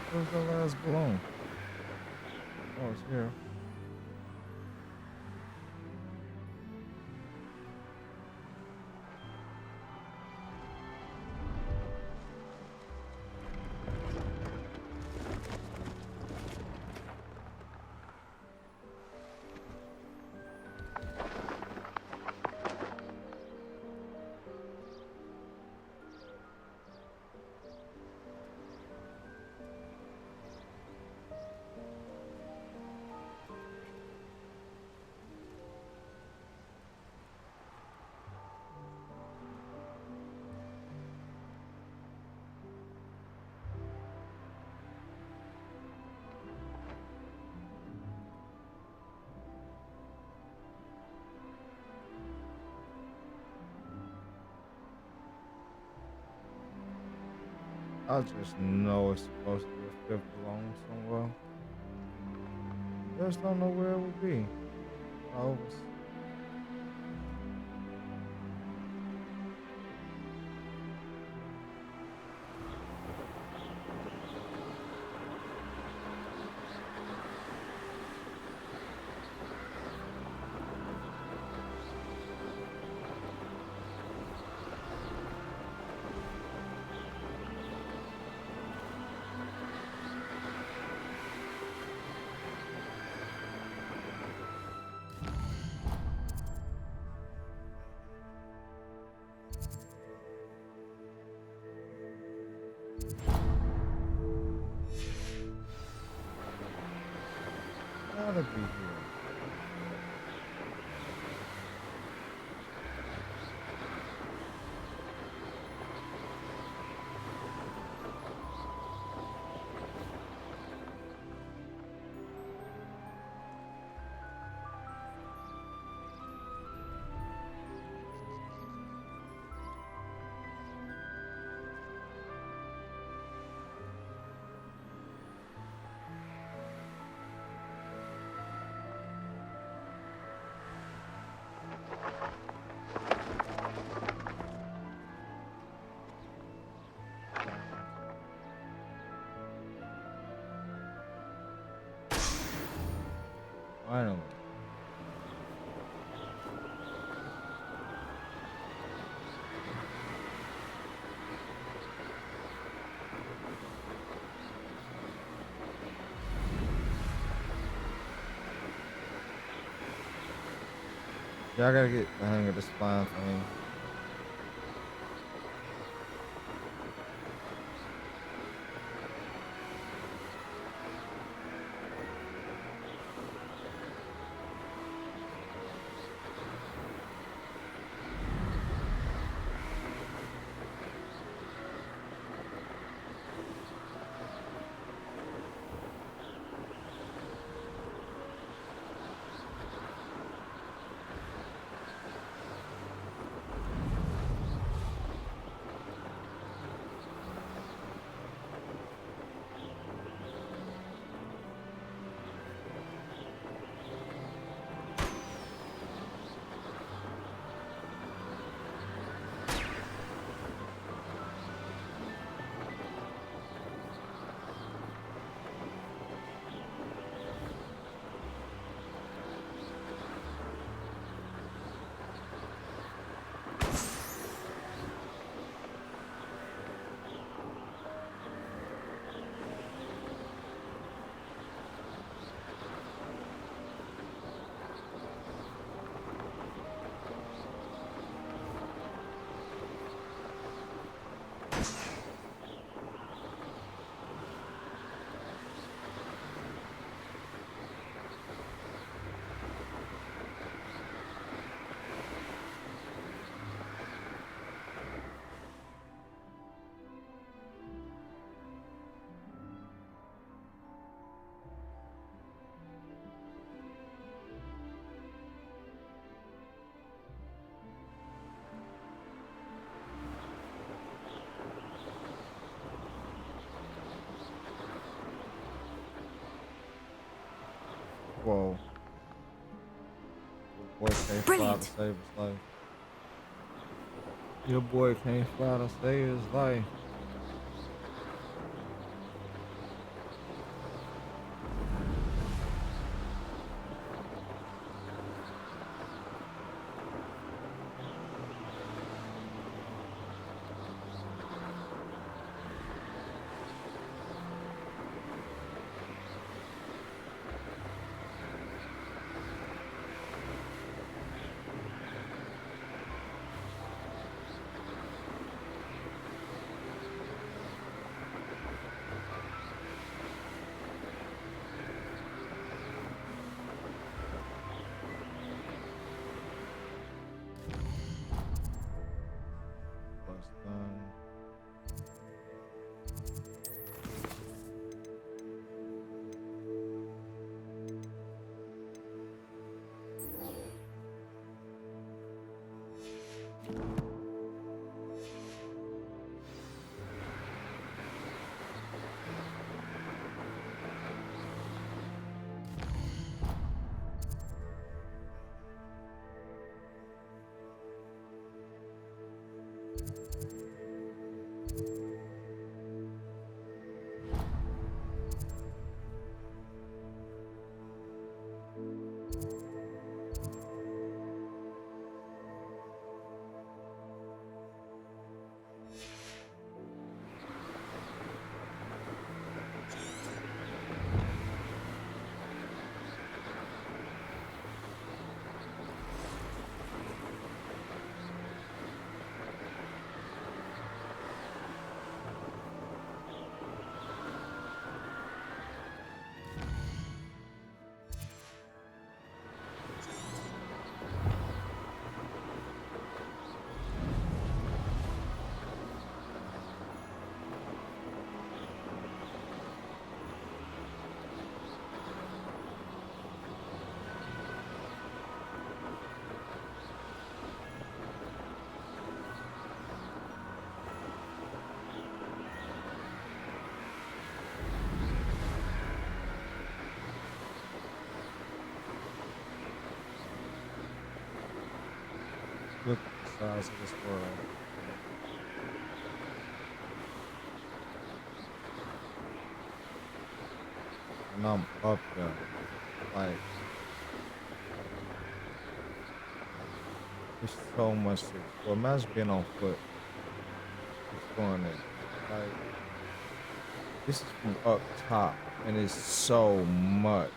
Where's the last balloon? Oh, it's here. I just know it's supposed to be a fifth along somewhere. Just don't know where it would be. Oh, gotta be here. Finally. Yeah, I gotta get the hang of the spine thing. Whoa. Your boy can't fly to save his life. Your boy can't fly to save his life. Look at the size of this world. And I'm up there. Like, there's so much to explore. Imagine being on foot, exploring it. Like, this is from up top, and it's so much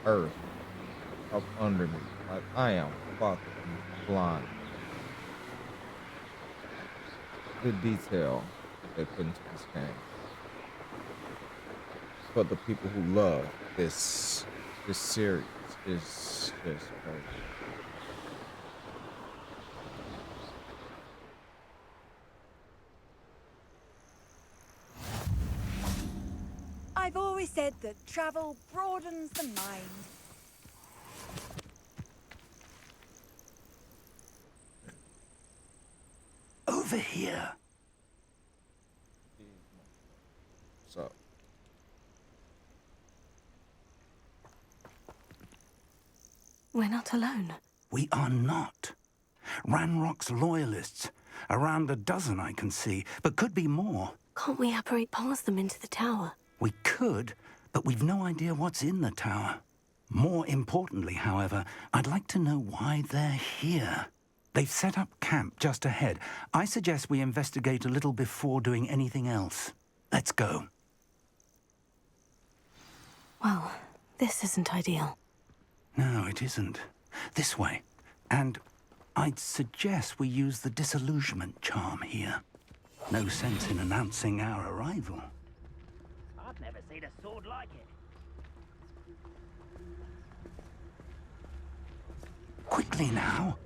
earth up under me. Like, I am fucking blind. The detail that they put into this game. But the people who love this series is just crazy. I've always said that travel broadens the mind. Over here. So. We're not alone. We are not. Ranrock's loyalists. Around a dozen I can see, but could be more. Can't we apparate past them into the tower? We could, but we've no idea what's in the tower. More importantly, however, I'd like to know why they're here. They've set up camp just ahead. I suggest we investigate a little before doing anything else. Let's go. Well, this isn't ideal. No, it isn't. This way. And I'd suggest we use the disillusionment charm here. No sense in announcing our arrival. I've never seen a sword like it. Quickly now.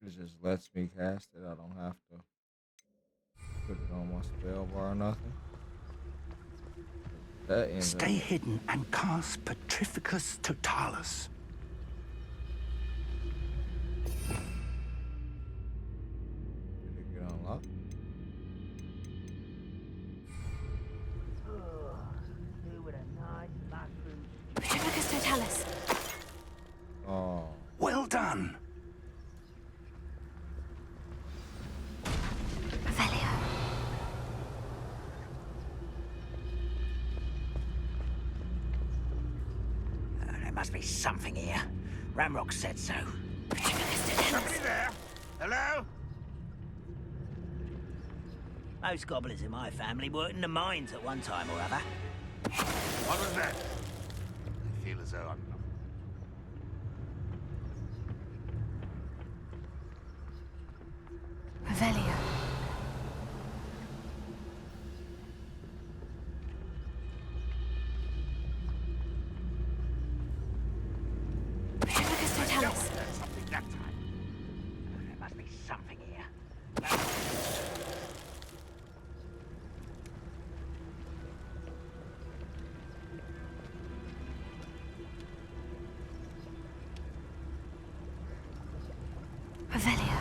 It just lets me cast it. I don't have to put it on my spell bar or nothing. That ends Stay hidden and cast Petrificus Totalis. Did it get unlocked? Petrificus Totalis. Oh. Well done. There must be something here. Ramrock said so. Somebody there? Hello? Most goblins in my family worked in the mines at one time or other. What was that? I feel as though I'm... Revelio. Petrificus Totalis. Something that time. There must be something here. Revelio.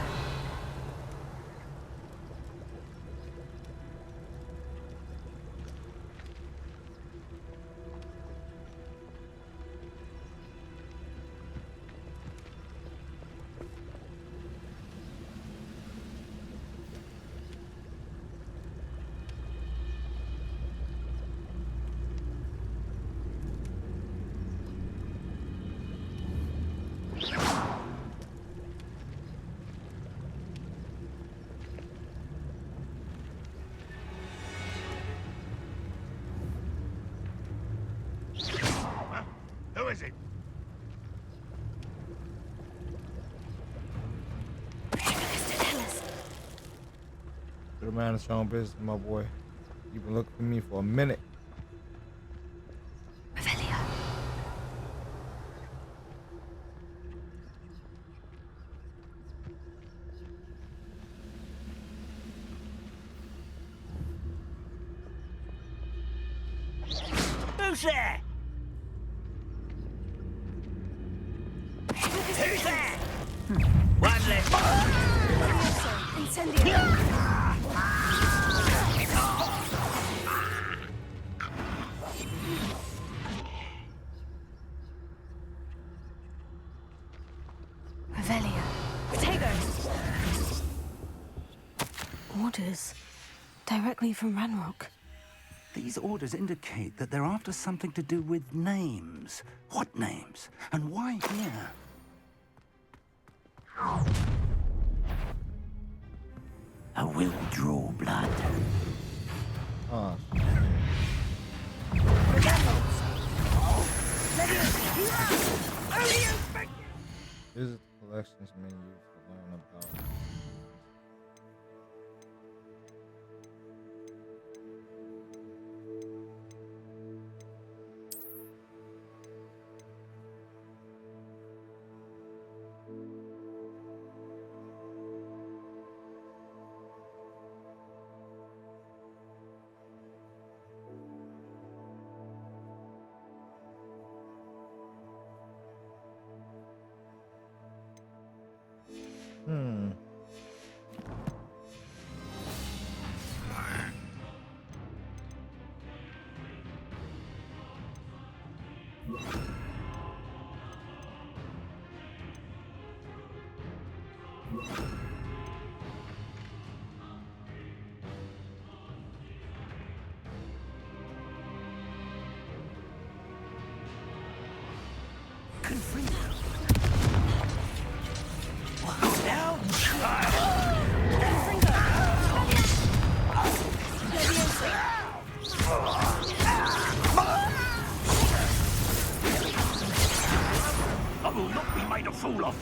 Who is it? To the man of your own business, my boy. You've been looking for me for a minute. Revelio. Who's there? Revelio. Potatoes. Orders. Directly from Ranrock. These orders indicate that they're after something to do with names. What names? And why here? I will draw blood. Oh, visit the collections menu to learn about. I will not be made a fool of.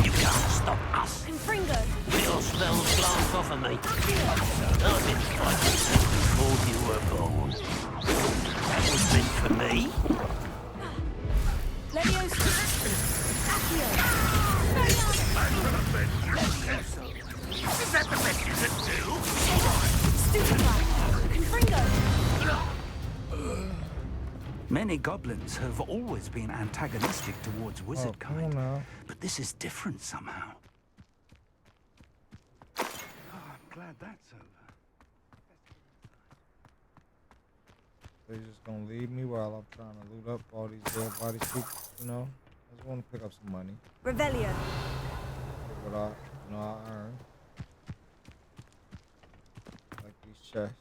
You can't stop us. Confringo. Your spells glance off of me. I've been fighting since before you were born. That was meant for me. Leviosa. Accio. Is that the best you can do? Stupefy. Confringo. Many goblins have always been antagonistic towards wizard kind, but this is different somehow. Oh, I'm glad that's over. They're just gonna leave me while I'm trying to loot up all these dead bodies, you know? I just want to pick up some money. Revelio. What I earned. Like these chests.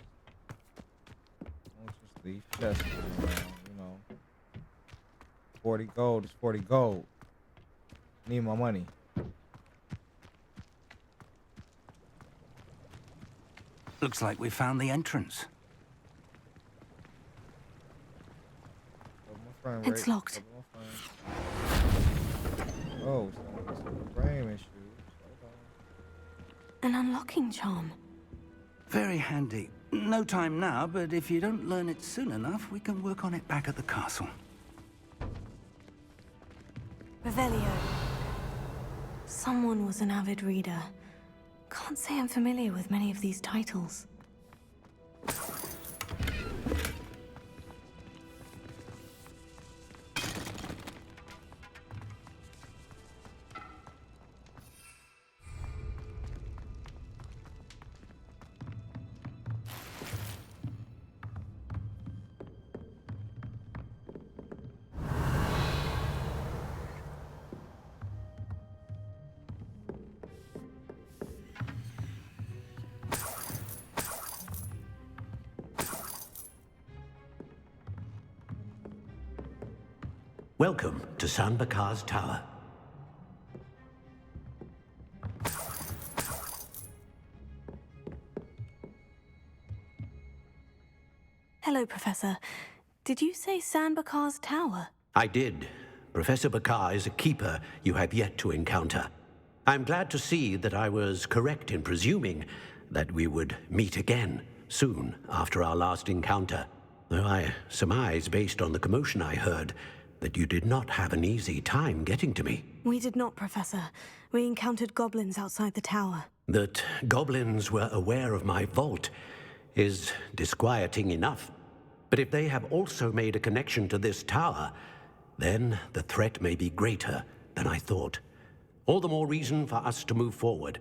Don't just leave chests around, you know. 40 gold is 40 gold. Need my money. Looks like we found the entrance. It's locked. Oh, some frame issues. An unlocking charm. Very handy. No time now, but if you don't learn it soon enough, we can work on it back at the castle. Revelio. Someone was an avid reader. Can't say I'm familiar with many of these titles. Welcome to San Bakar's Tower. Hello, Professor. Did you say San Bakar's Tower? I did. Professor Bakar is a keeper you have yet to encounter. I'm glad to see that I was correct in presuming that we would meet again soon after our last encounter. Though I surmise, based on the commotion I heard, that you did not have an easy time getting to me. We did not, Professor. We encountered goblins outside the tower. That goblins were aware of my vault is disquieting enough. But if they have also made a connection to this tower, then the threat may be greater than I thought. All the more reason for us to move forward.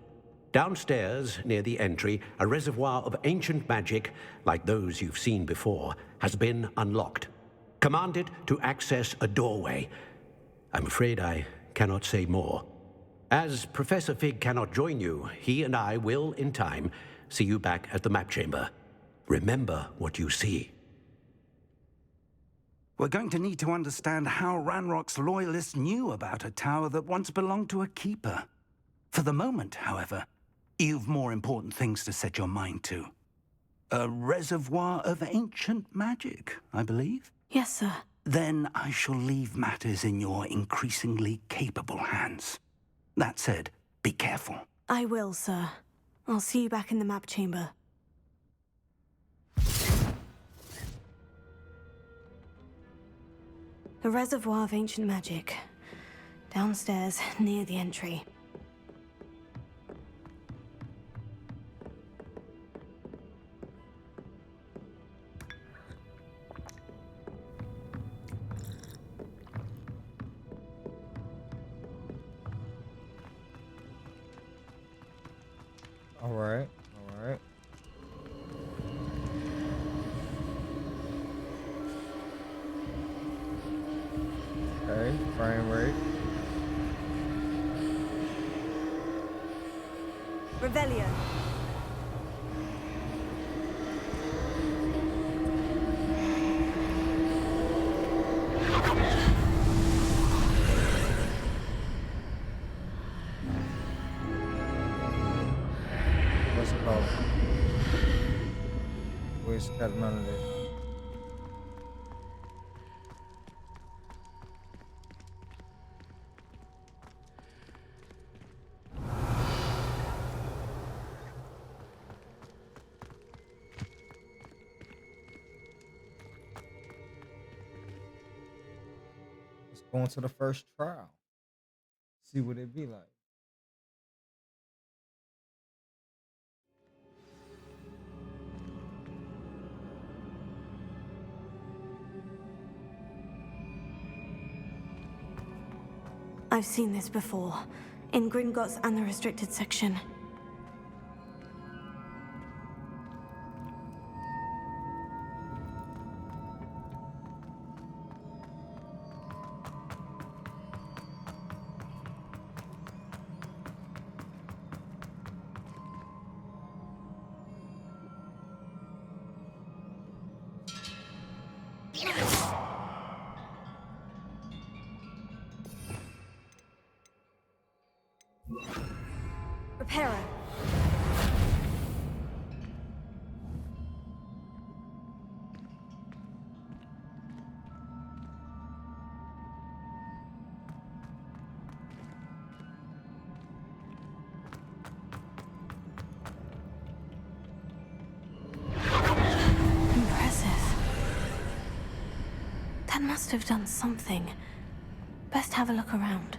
Downstairs, near the entry, a reservoir of ancient magic, like those you've seen before, has been unlocked. Command it to access a doorway. I'm afraid I cannot say more. As Professor Fig cannot join you, he and I will, in time, see you back at the map chamber. Remember what you see. We're going to need to understand how Ranrock's loyalists knew about a tower that once belonged to a keeper. For the moment, however, you've more important things to set your mind to. A reservoir of ancient magic, I believe? Yes, sir. Then I shall leave matters in your increasingly capable hands. That said, be careful. I will, sir. I'll see you back in the map chamber. The reservoir of ancient magic. Downstairs, near the entry. All right. Okay, frame rate. Revelio. What's it called? Waste got none of this. Let's go into the first trial. See what it be like. I've seen this before, in Gringotts and the restricted section. Reparo. Impressive. That must have done something. Best have a look around.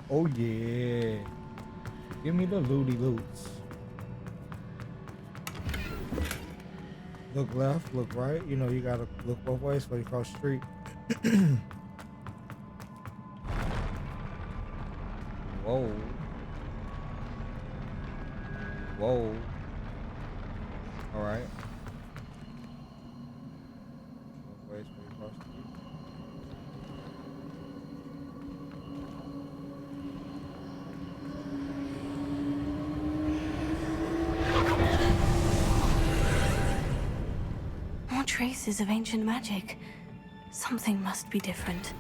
Oh yeah. Give me the looty loots. Look left, look right. You know you gotta look both ways before you cross the street. Whoa. Whoa. Alright. Both ways before you cross the street. More traces of ancient magic. Something must be different.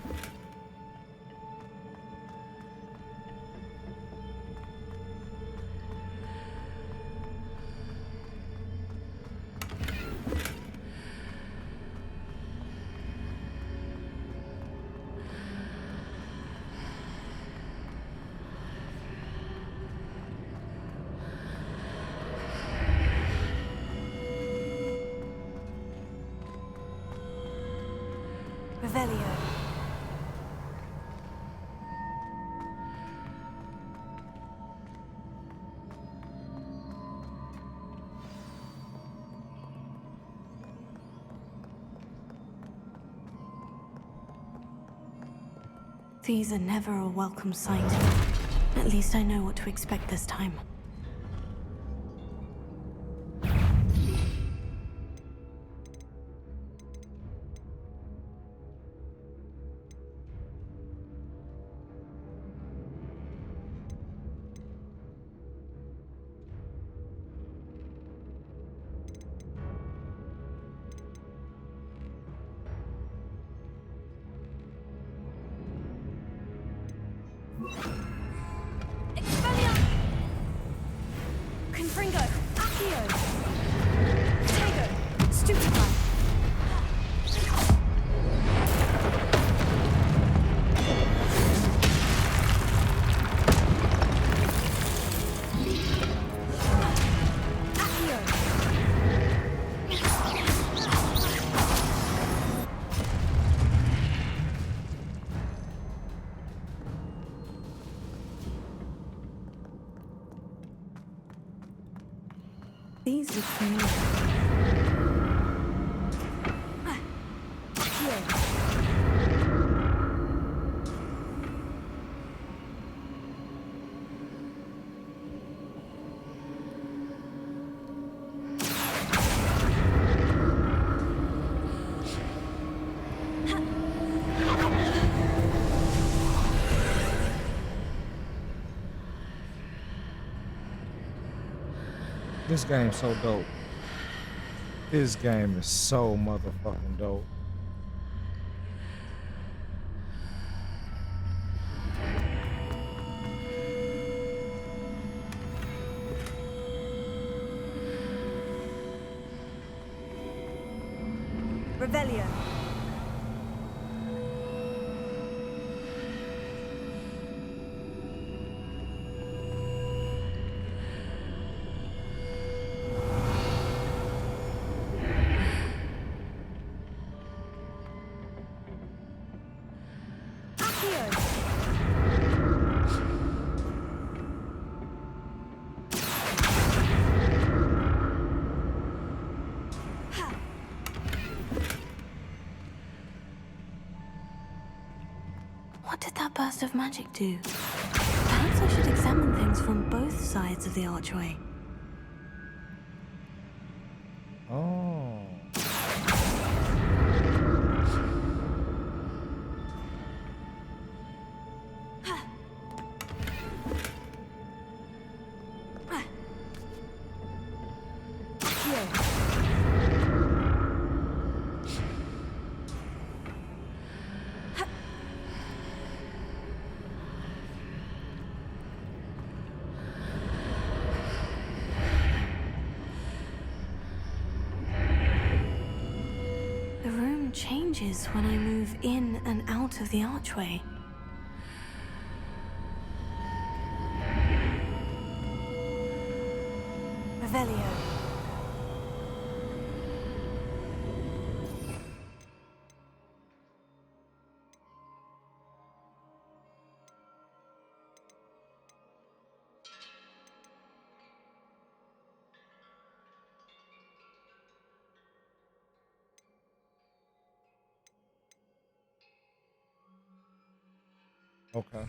Revelio. These are never a welcome sight. At least I know what to expect this time. Confringo! Accio! Tego! Stupefy! These look familiar. This game's so dope. This game is so motherfucking dope. Revelio. What did that burst of magic do? Perhaps I should examine things from both sides of the archway. Oh. The room changes when I move in and out of the archway. Revelio. Okay.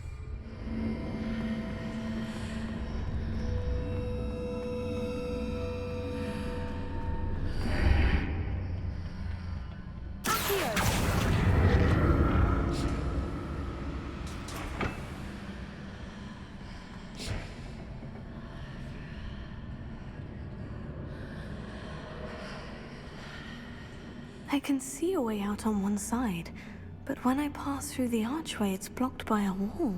I can see a way out on one side, but when I pass through the archway, it's blocked by a wall.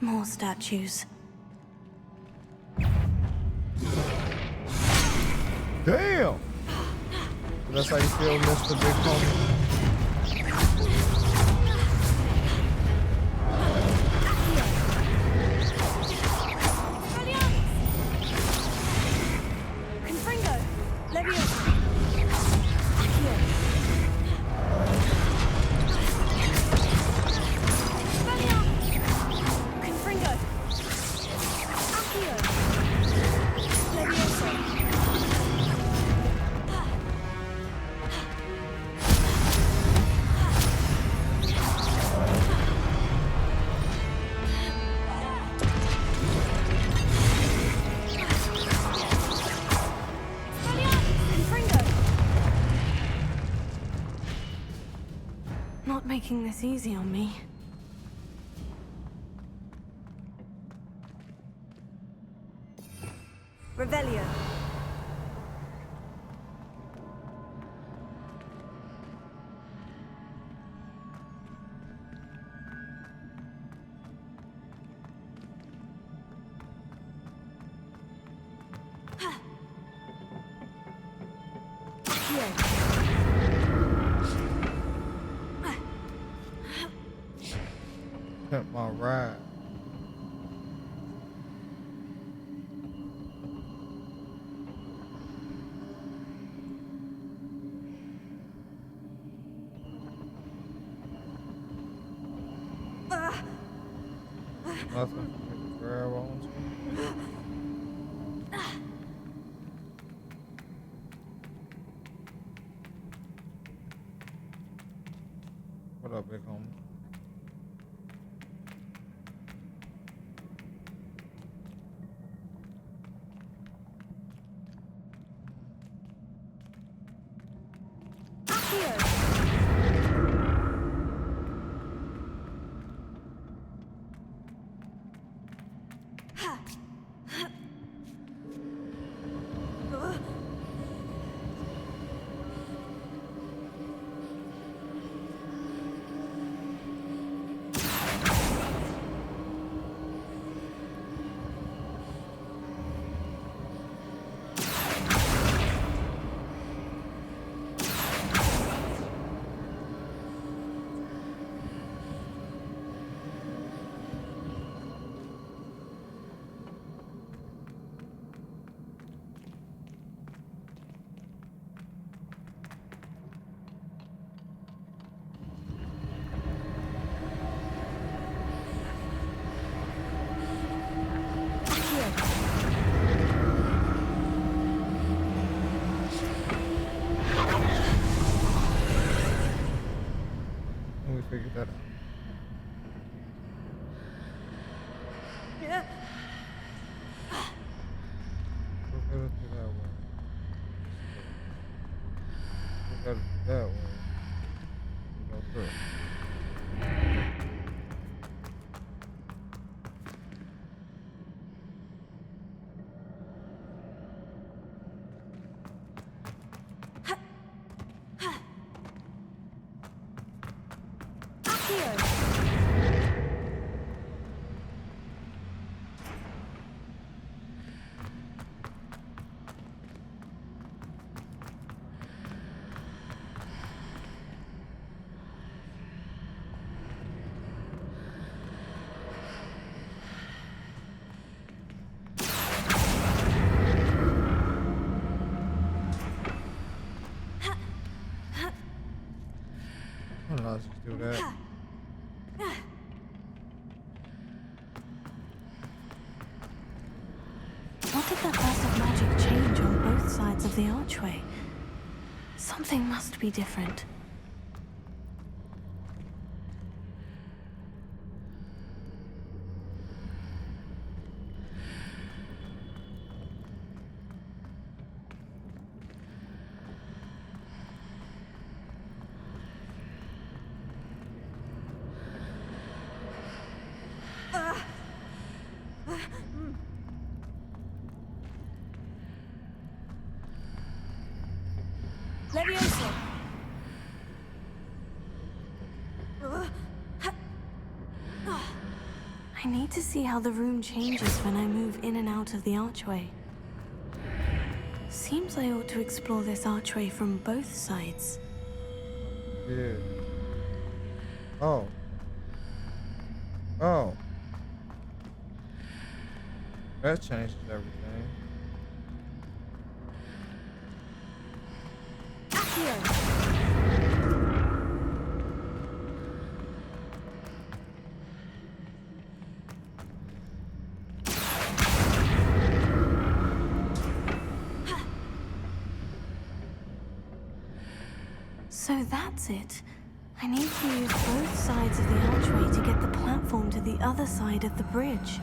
More statues. Damn! That's how you feel, Mr. Big Homie? Confringo. Accio. making this easy on me. Revelio. Pimp my ride. Nothing for me to grab onto. What up, big homie? Figure that out. Yeah. We're gonna do that way. We gotta do that way. We go through. Let's just do that. What did that burst of magic change on both sides of the archway? Something must be different. Leviosa. I need to see how the room changes when I move in and out of the archway. Seems I ought to explore this archway from both sides. Yeah. Oh. Oh. That changes everything. So that's it. I need to use both sides of the archway to get the platform to the other side of the bridge.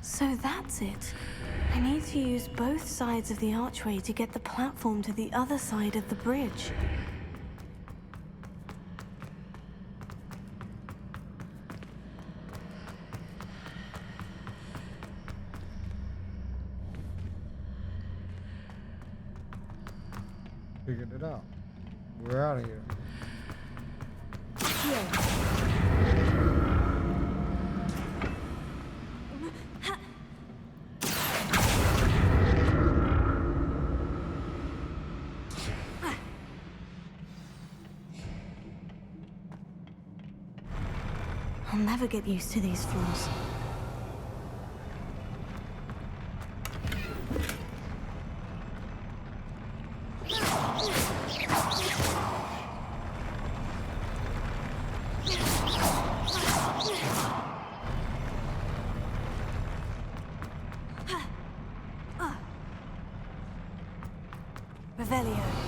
So that's it. I need to use both sides of the archway to get the platform to the other side of the bridge. Figured it out. We're out of here. I'll never get used to these floors. Revelio.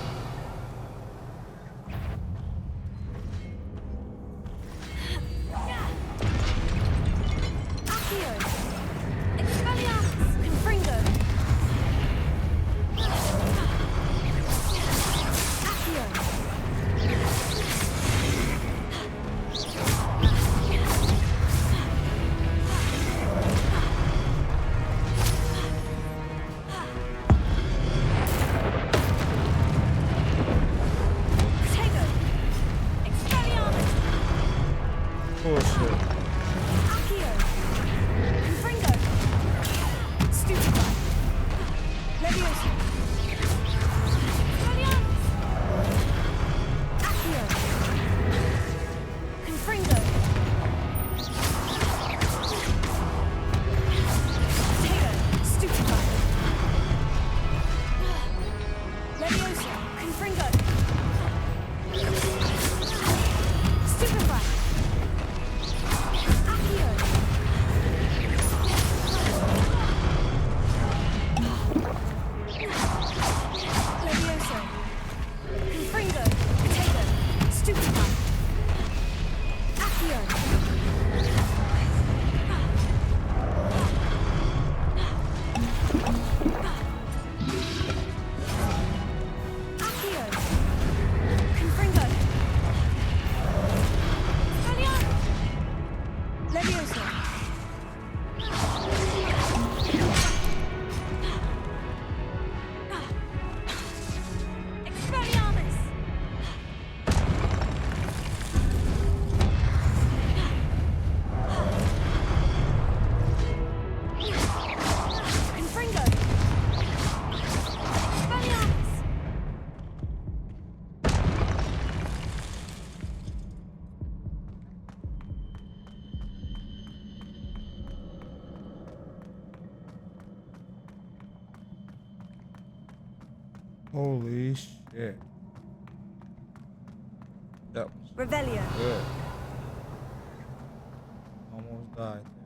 Holy shit. That was Revelio. good. Almost died there.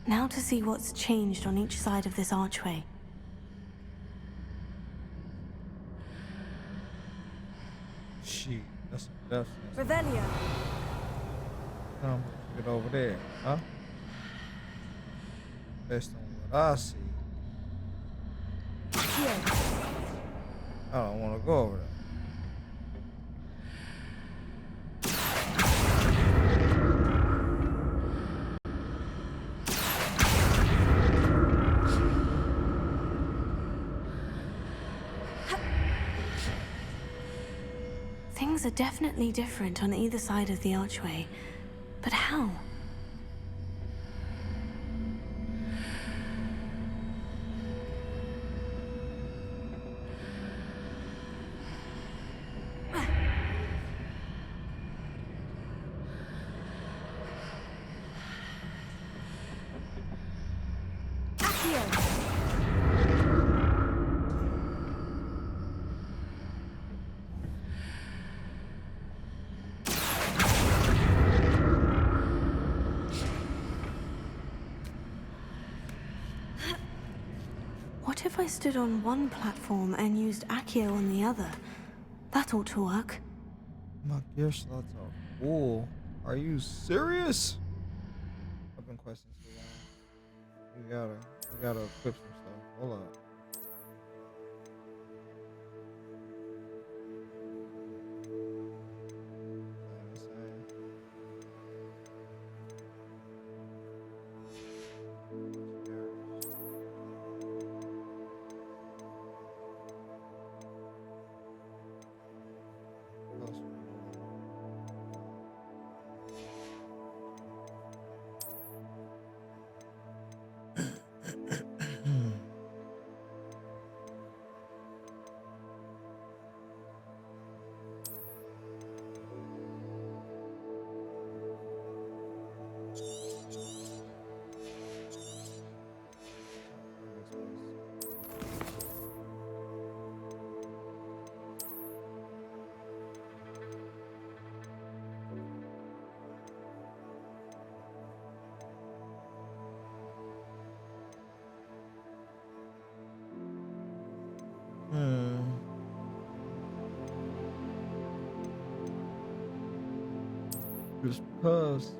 Now to see what's changed on each side of this archway. Shit, that's some depth. Revelio. Get over there, huh? Based on what I see. I don't want to go over there. Things are definitely different on either side of the archway. But how? What if I stood on one platform and used Accio on the other? That ought to work. My gear slots are full. Are you serious? I've been questioning so long. We gotta equip some stuff. Hold up. Just because.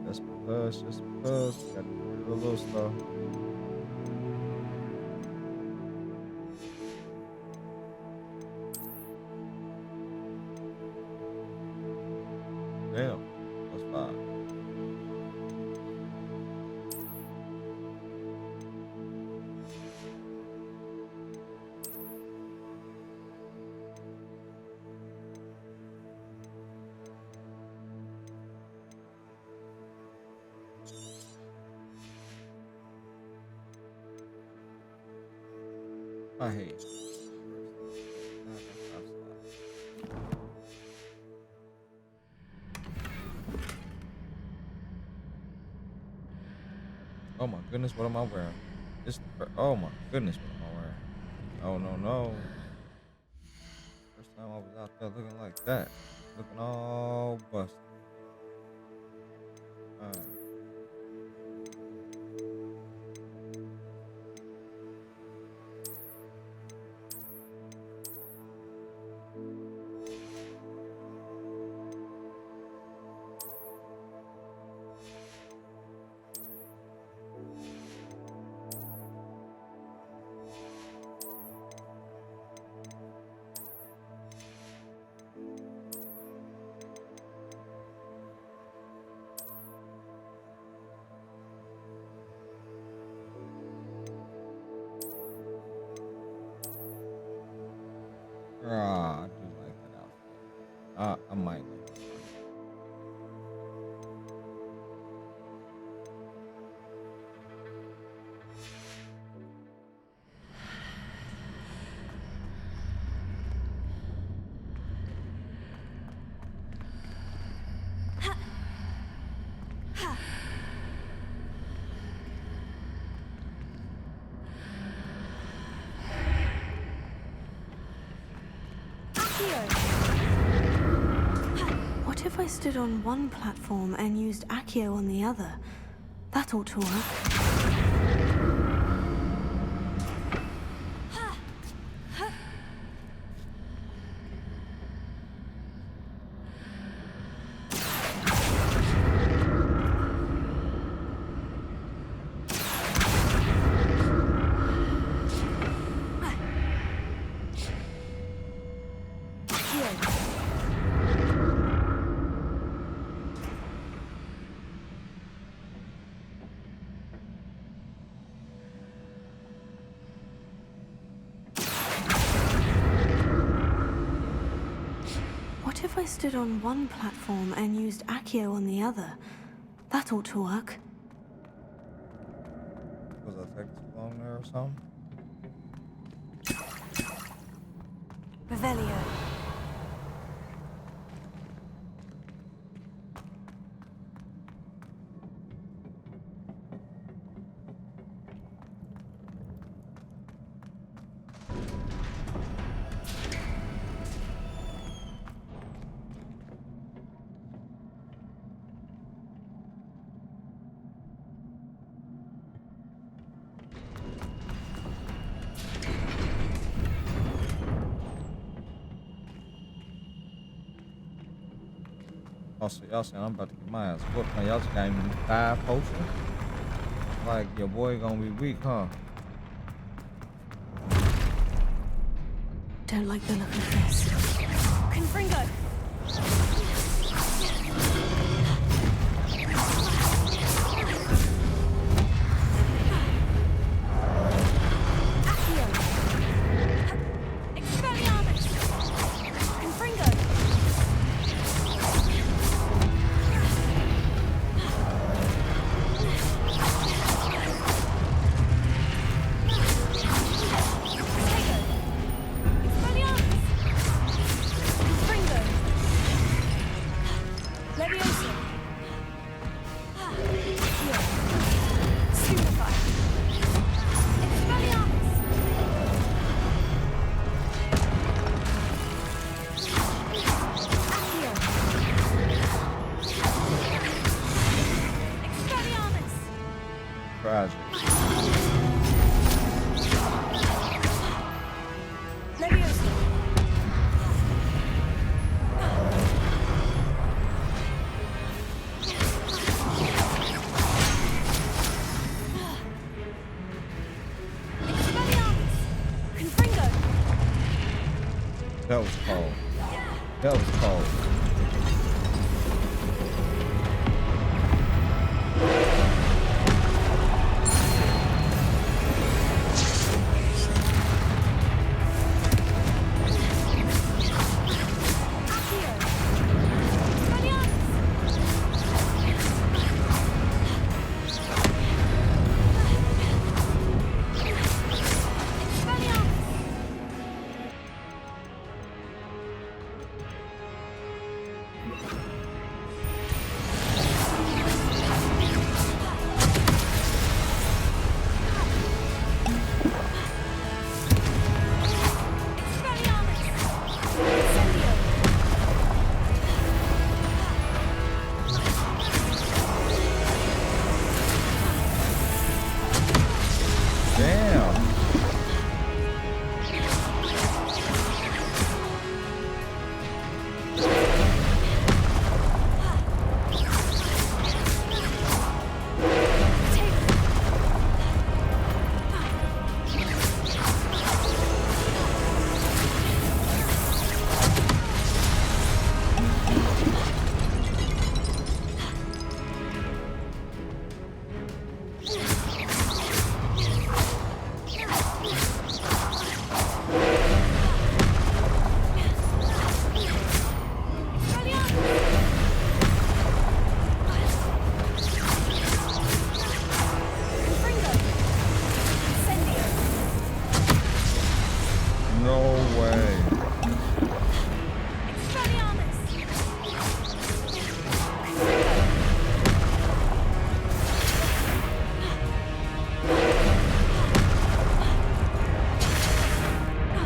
Just because. Gotta do a little stuff. Damn. That's 5. I hate it. Oh my goodness, what am I wearing? Oh my goodness, what am I wearing? Oh no. First time I was out there looking like that. Looking all busted. Alright. Ah, I do like that outfit. I might like that. What if I stood on one platform and used Accio on the other? That ought to work. if I stood on one platform and used Accio on the other? That ought to work. Was I take too long there or something? Revelio. Oh, so y'all saying I'm about to get my ass whooped. Man, y'all just gave me 5 potions? Like, your boy gonna be weak, huh? Don't like the look of this. Confringo! That was cold. That was cold.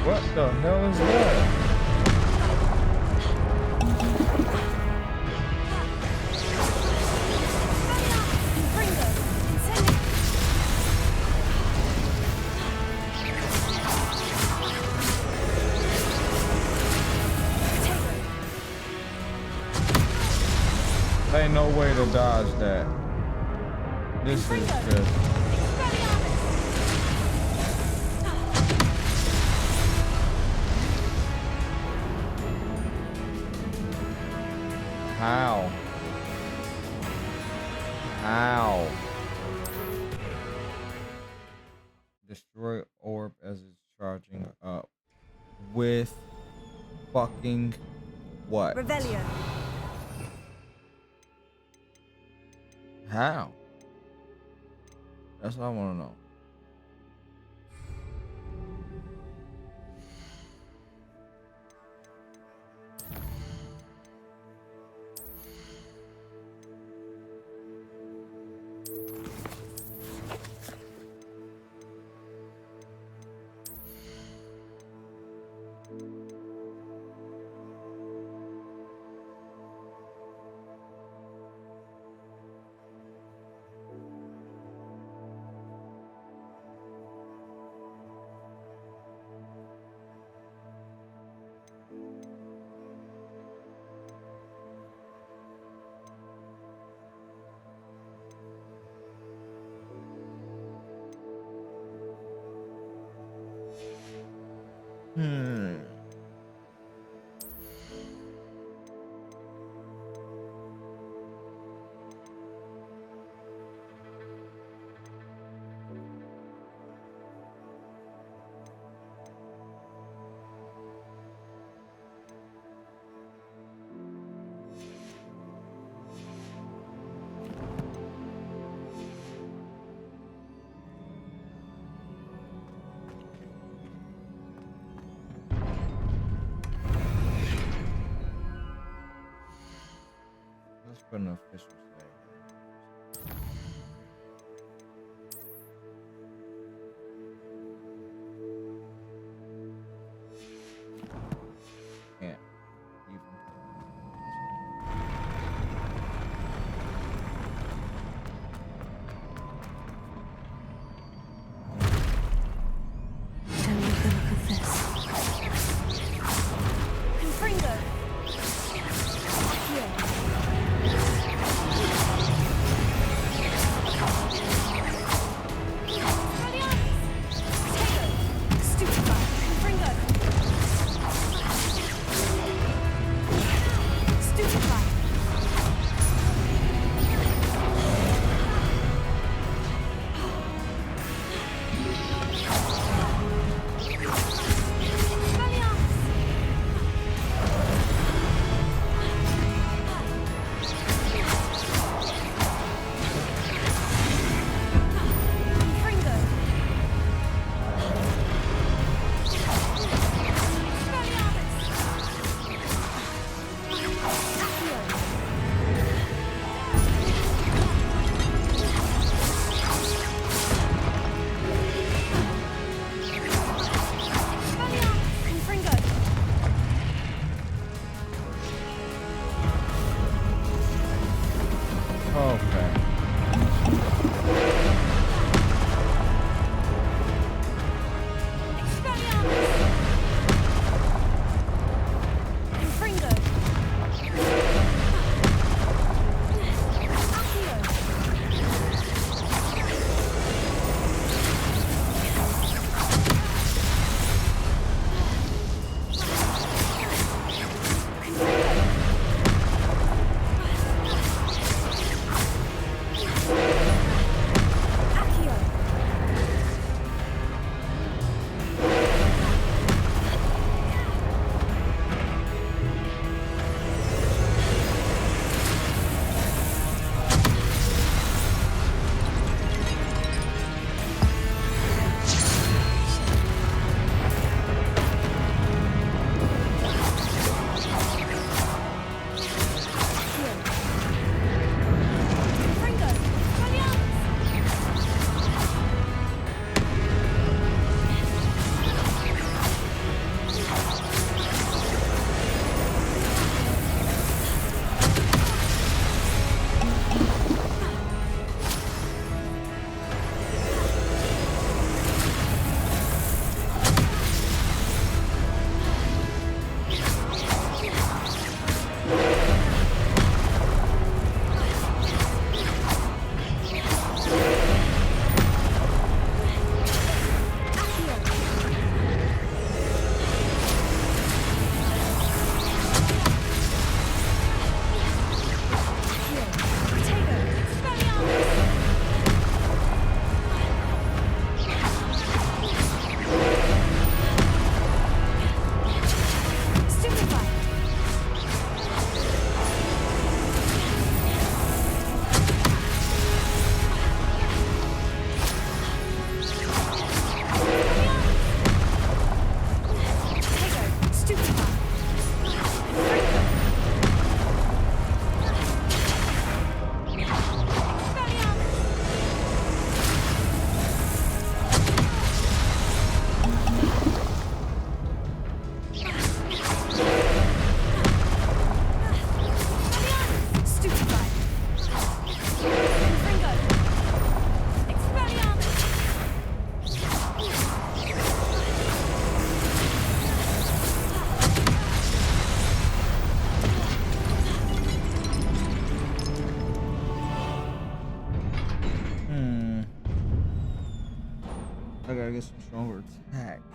What the hell is that? Ain't no way to dodge that. This is just... How? How? Destroy orb as it's charging up. With fucking What? Revelio. How? That's what I want to know. Let's put an official say. Yeah. Confringo. Here.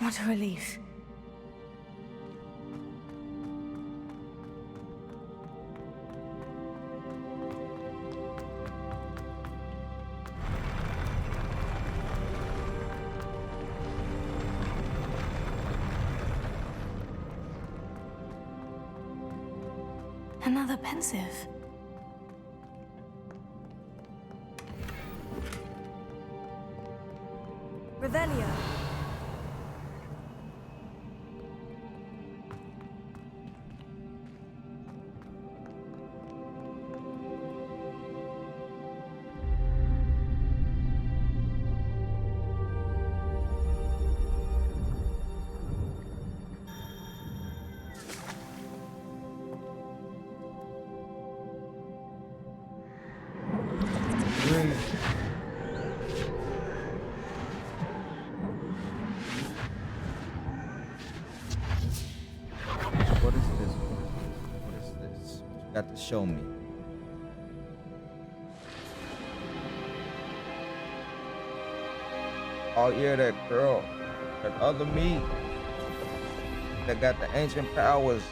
What a relief. Another pensive. Revelio. What is this? What is this? What you got to show me? Oh yeah, that girl, that other me, that got the ancient powers.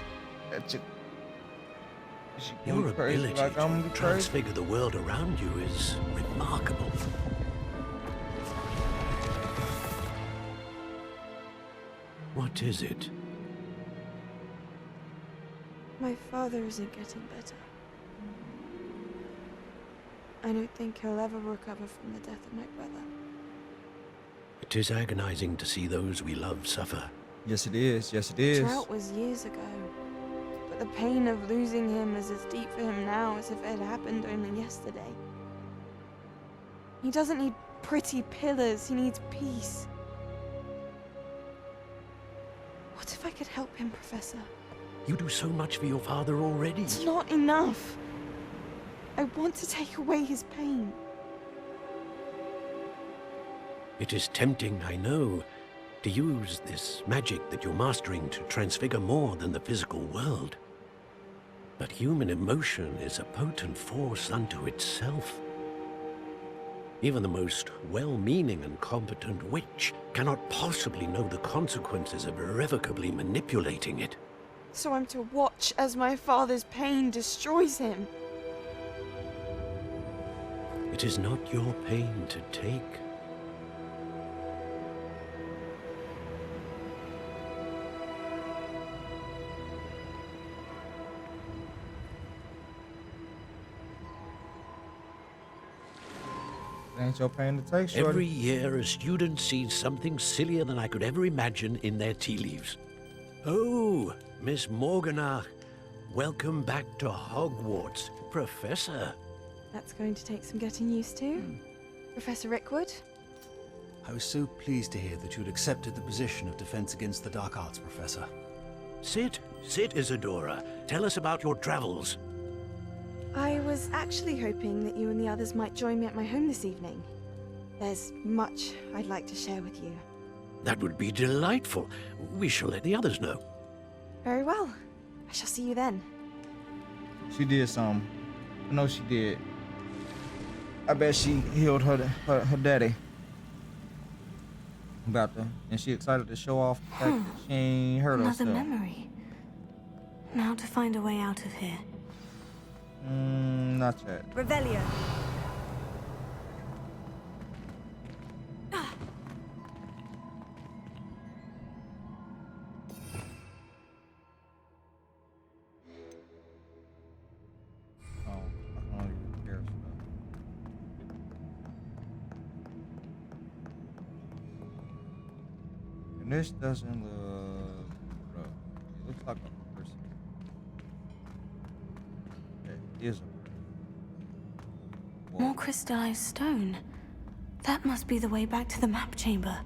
That she Your crazy ability like I'm to crazy. transfigure the world around you is remarkable. What is it? My father isn't getting better. I don't think he'll ever recover from the death of my brother. It is agonizing to see those we love suffer. Yes, it is. Yes, it The is. drought was years ago. But the pain of losing him is as deep for him now as if it had happened only yesterday. He doesn't need pretty pillars, he needs peace. What if I could help him, Professor? You do so much for your father already. It's not enough. I want to take away his pain. It is tempting, I know, to use this magic that you're mastering to transfigure more than the physical world. But human emotion is a potent force unto itself. Even the most well-meaning and competent witch cannot possibly know the consequences of irrevocably manipulating it. So I'm to watch as my father's pain destroys him. It is not your pain to take. It ain't your pain to take, shorty. Every year, a student sees something sillier than I could ever imagine in their tea leaves. Oh, Miss Morganach, welcome back to Hogwarts, Professor. That's going to take some getting used to. Professor Rickwood? I was so pleased to hear that you'd accepted the position of Defense Against the Dark Arts, Professor. Sit, Isadora. Tell us about your travels. I was actually hoping that you and the others might join me at my home this evening. There's much I'd like to share with you. That would be delightful. We shall let the others know. Very well. I shall see you then. She did something. I know she did. I bet she healed her daddy. About to, and she excited to show off the fact that she ain't hurt herself. Another memory. Now to find a way out of here. Not yet. Revelio. And this doesn't look rough. It looks like a person. It is a person. More crystallized stone. That must be the way back to the map chamber.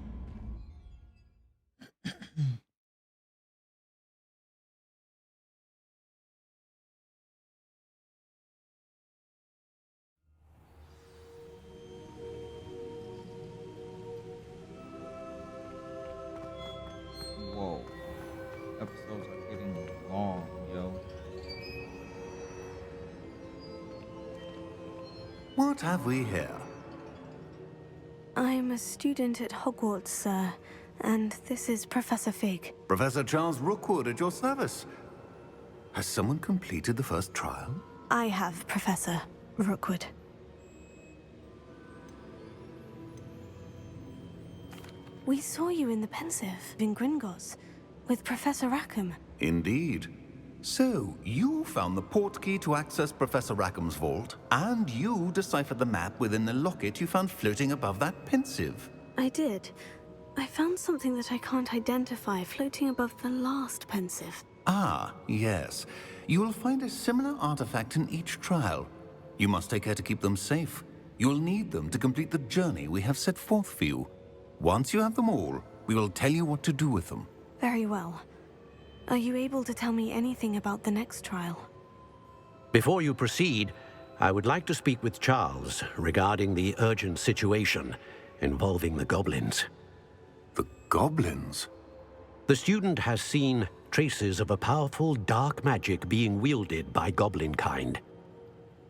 Whoa. Episodes are getting long, yo. What have we here? I'm a student at Hogwarts, sir, And this is Professor Fig. Professor Charles Rookwood at your service. Has someone completed the first trial? I have, Professor Rookwood. We saw you in the Pensive in Gringotts with Professor Rackham. Indeed. So, you found the portkey to access Professor Rackham's vault, and you deciphered the map within the locket you found floating above that Pensive. I did. I found something that I can't identify floating above the last Pensive. Ah, yes. You will find a similar artifact in each trial. You must take care to keep them safe. You will need them to complete the journey we have set forth for you. Once you have them all, we will tell you what to do with them. Very well. Are you able to tell me anything about the next trial? Before you proceed, I would like to speak with Charles regarding the urgent situation involving the goblins. The goblins? The student has seen traces of a powerful dark magic being wielded by goblin kind.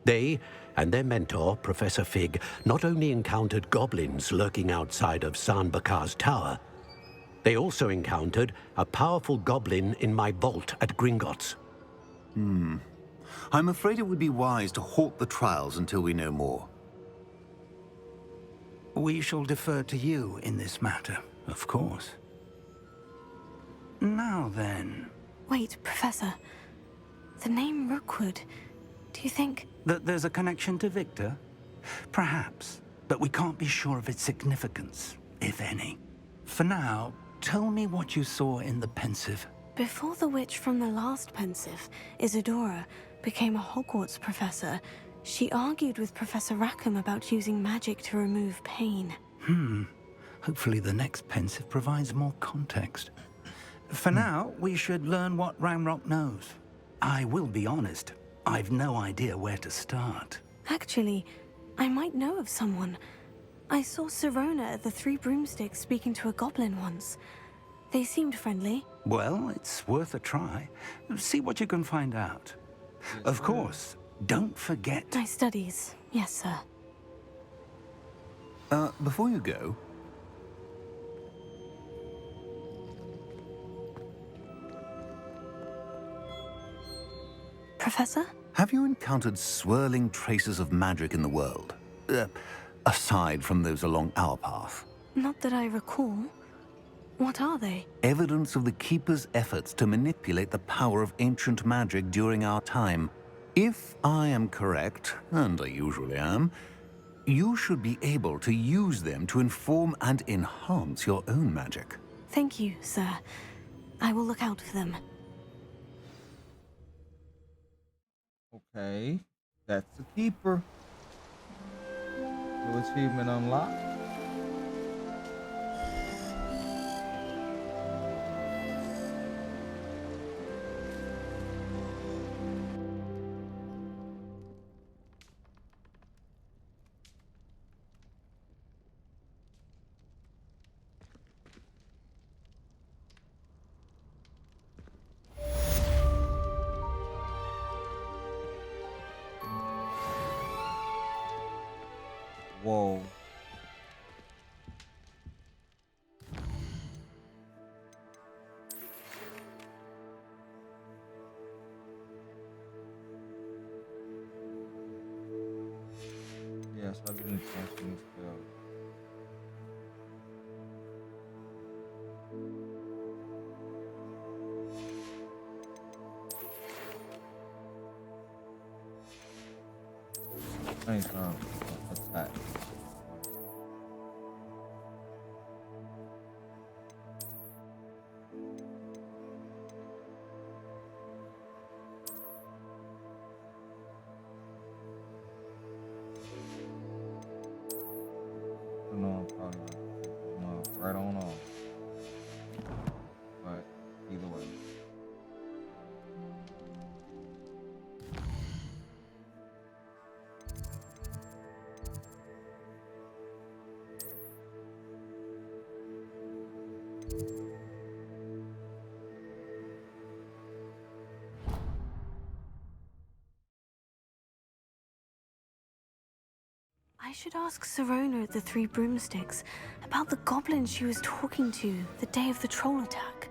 They and their mentor, Professor Fig, not only encountered goblins lurking outside of San Bakar's tower, they also encountered a powerful goblin in my vault at Gringotts. I'm afraid it would be wise to halt the trials until we know more. We shall defer to you in this matter, of course. Now then... Wait, Professor. The name Rookwood. Do you think... That there's a connection to Victor? Perhaps, but we can't be sure of its significance, if any. For now, tell me what you saw in the Pensive. Before the witch from the last Pensive, Isadora, became a Hogwarts professor, she argued with Professor Rackham about using magic to remove pain. Hopefully the next Pensive provides more context. For now, we should learn what Ranrock knows. I will be honest, I've no idea where to start. Actually, I might know of someone. I saw Sirona at the Three Broomsticks speaking to a goblin once. They seemed friendly. Well, it's worth a try. See what you can find out. Of course, don't forget... My studies, yes, sir. Before you go... Professor? Have you encountered swirling traces of magic in the world? Aside from those along our path? Not that I recall. What are they? Evidence of the Keeper's efforts to manipulate the power of ancient magic during our time. If I am correct, and I usually am, you should be able to use them to inform and enhance your own magic. Thank you, sir. I will look out for them. Okay, that's the Keeper. New achievement unlocked. Whoa. Yes, I didn't catch any spells. Anytime attack. No, I'm probably right on off. But either way. I should ask Sirona at the Three Broomsticks about the goblin she was talking to the day of the troll attack.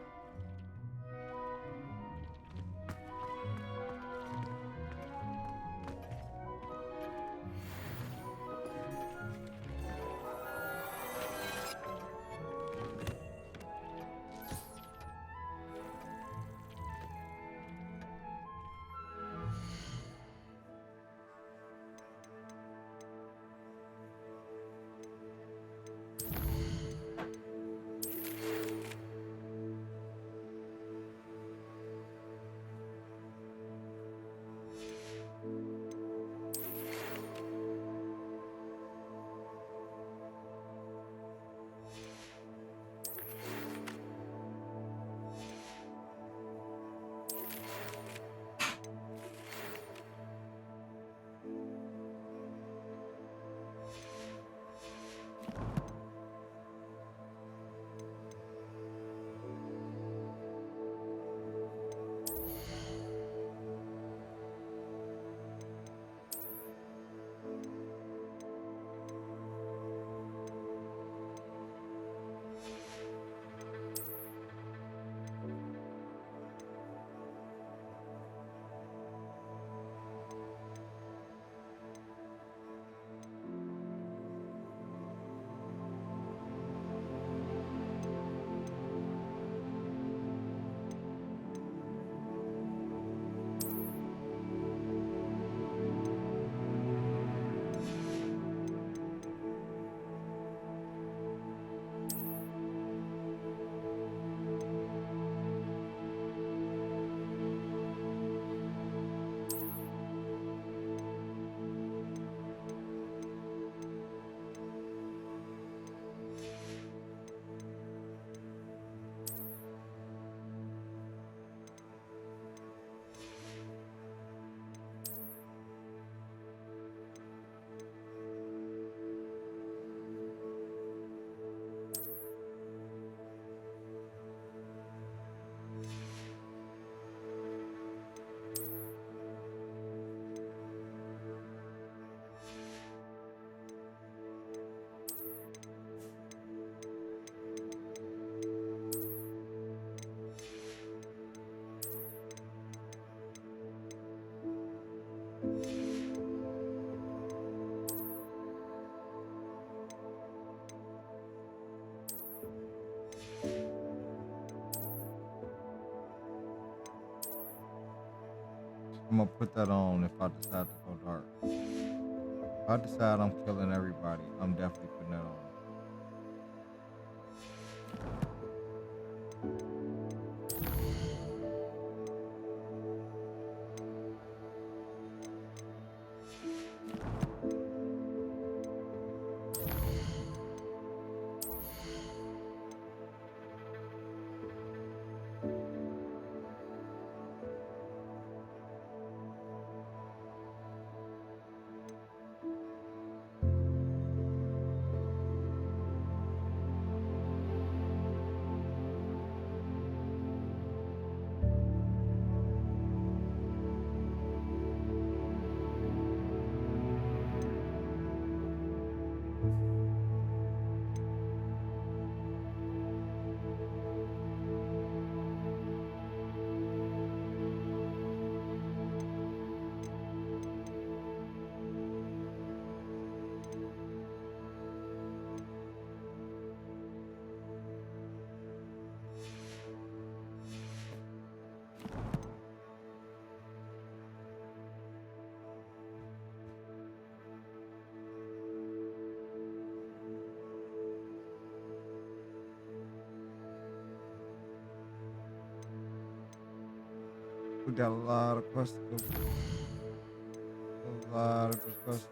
I'm gonna put that on if I decide to go dark. If I decide I'm killing everybody, I'm definitely putting that on. We got a lot of questions. A lot of good questions.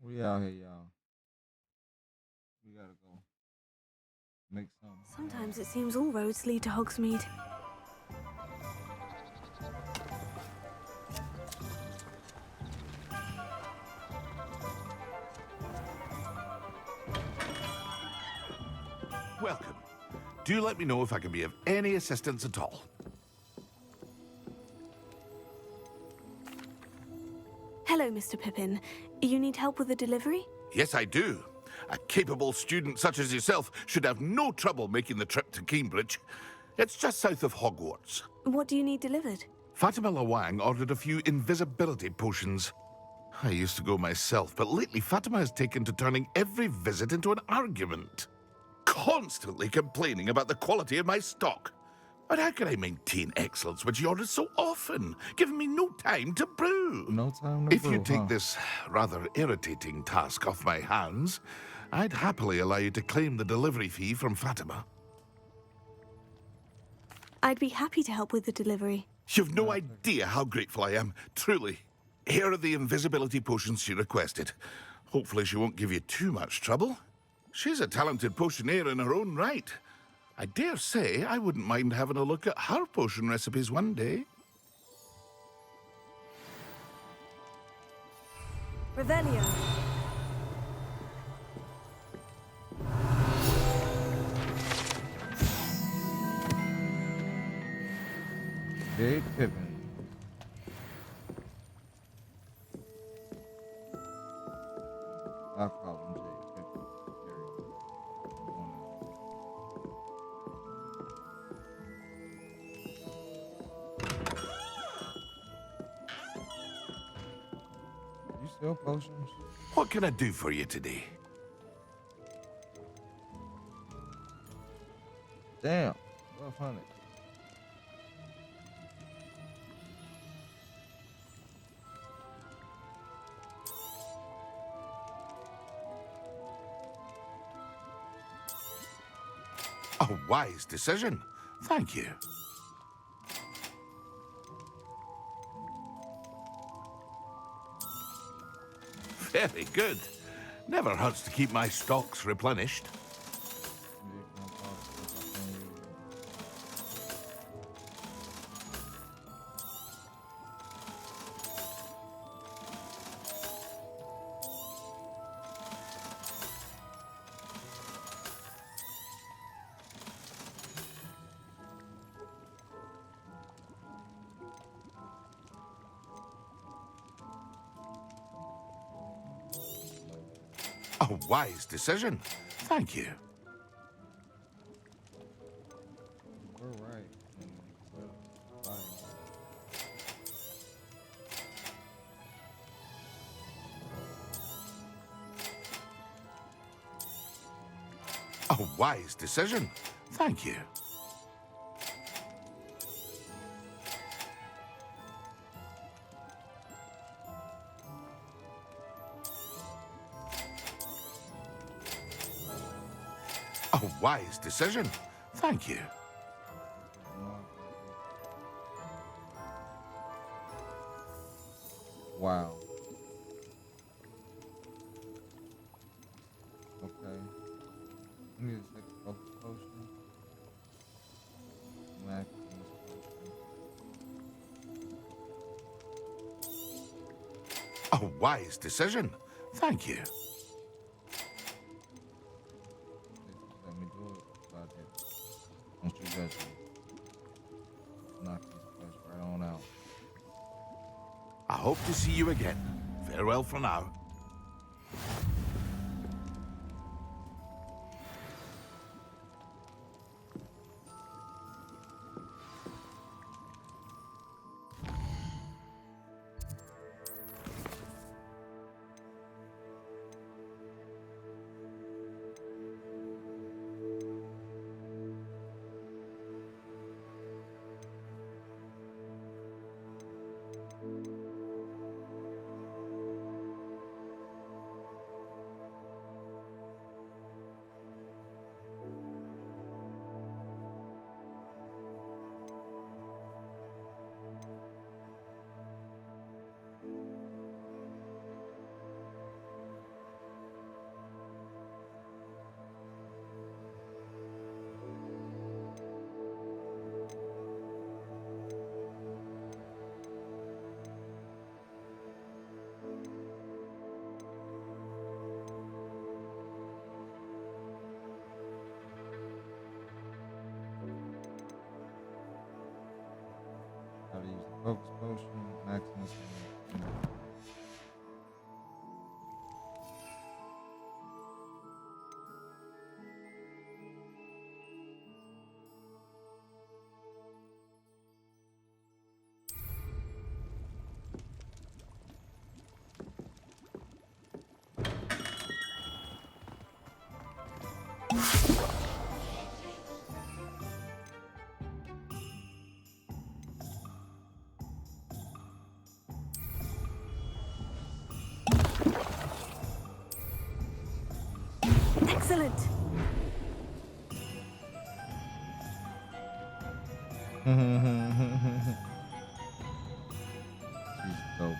We out here, y'all. We gotta go make some. Sometimes it seems all roads lead to Hogsmeade. Welcome. Do let me know if I can be of any assistance at all. Hello, Mr. Pippin. You need help with a delivery? Yes, I do. A capable student such as yourself should have no trouble making the trip to Cambridge. It's just south of Hogwarts. What do you need delivered? Fatima Lawang ordered a few invisibility potions. I used to go myself, but lately Fatima has taken to turning every visit into an argument. Constantly complaining about the quality of my stock. But how can I maintain excellence when she orders so often, giving me no time to brew? No time to If brew, you take huh? this rather irritating task off my hands, I'd happily allow you to claim the delivery fee from Fatima. I'd be happy to help with the delivery. You've no idea how grateful I am, truly. Here are the invisibility potions she requested. Hopefully she won't give you too much trouble. She's a talented potioneer in her own right. I dare say I wouldn't mind having a look at her potion recipes one day. Revelio. Jade Pippin. I'll call him Jade Pippin. There you go. You sell potions? What can I do for you today? Damn. 1200. A wise decision. Thank you. Very good. Never hurts to keep my stocks replenished. A wise decision. Thank you. We're right. A wise decision. Thank you. A wise decision. Thank you. Wow. Okay. I need to take a focus potion. Max potion. A wise decision. Thank you. Let me do it. About it. Don't you judge me. Knock these quests right on out. I hope to see you again. Farewell for now. Focus potion, Maximus. Excellent. She's dope.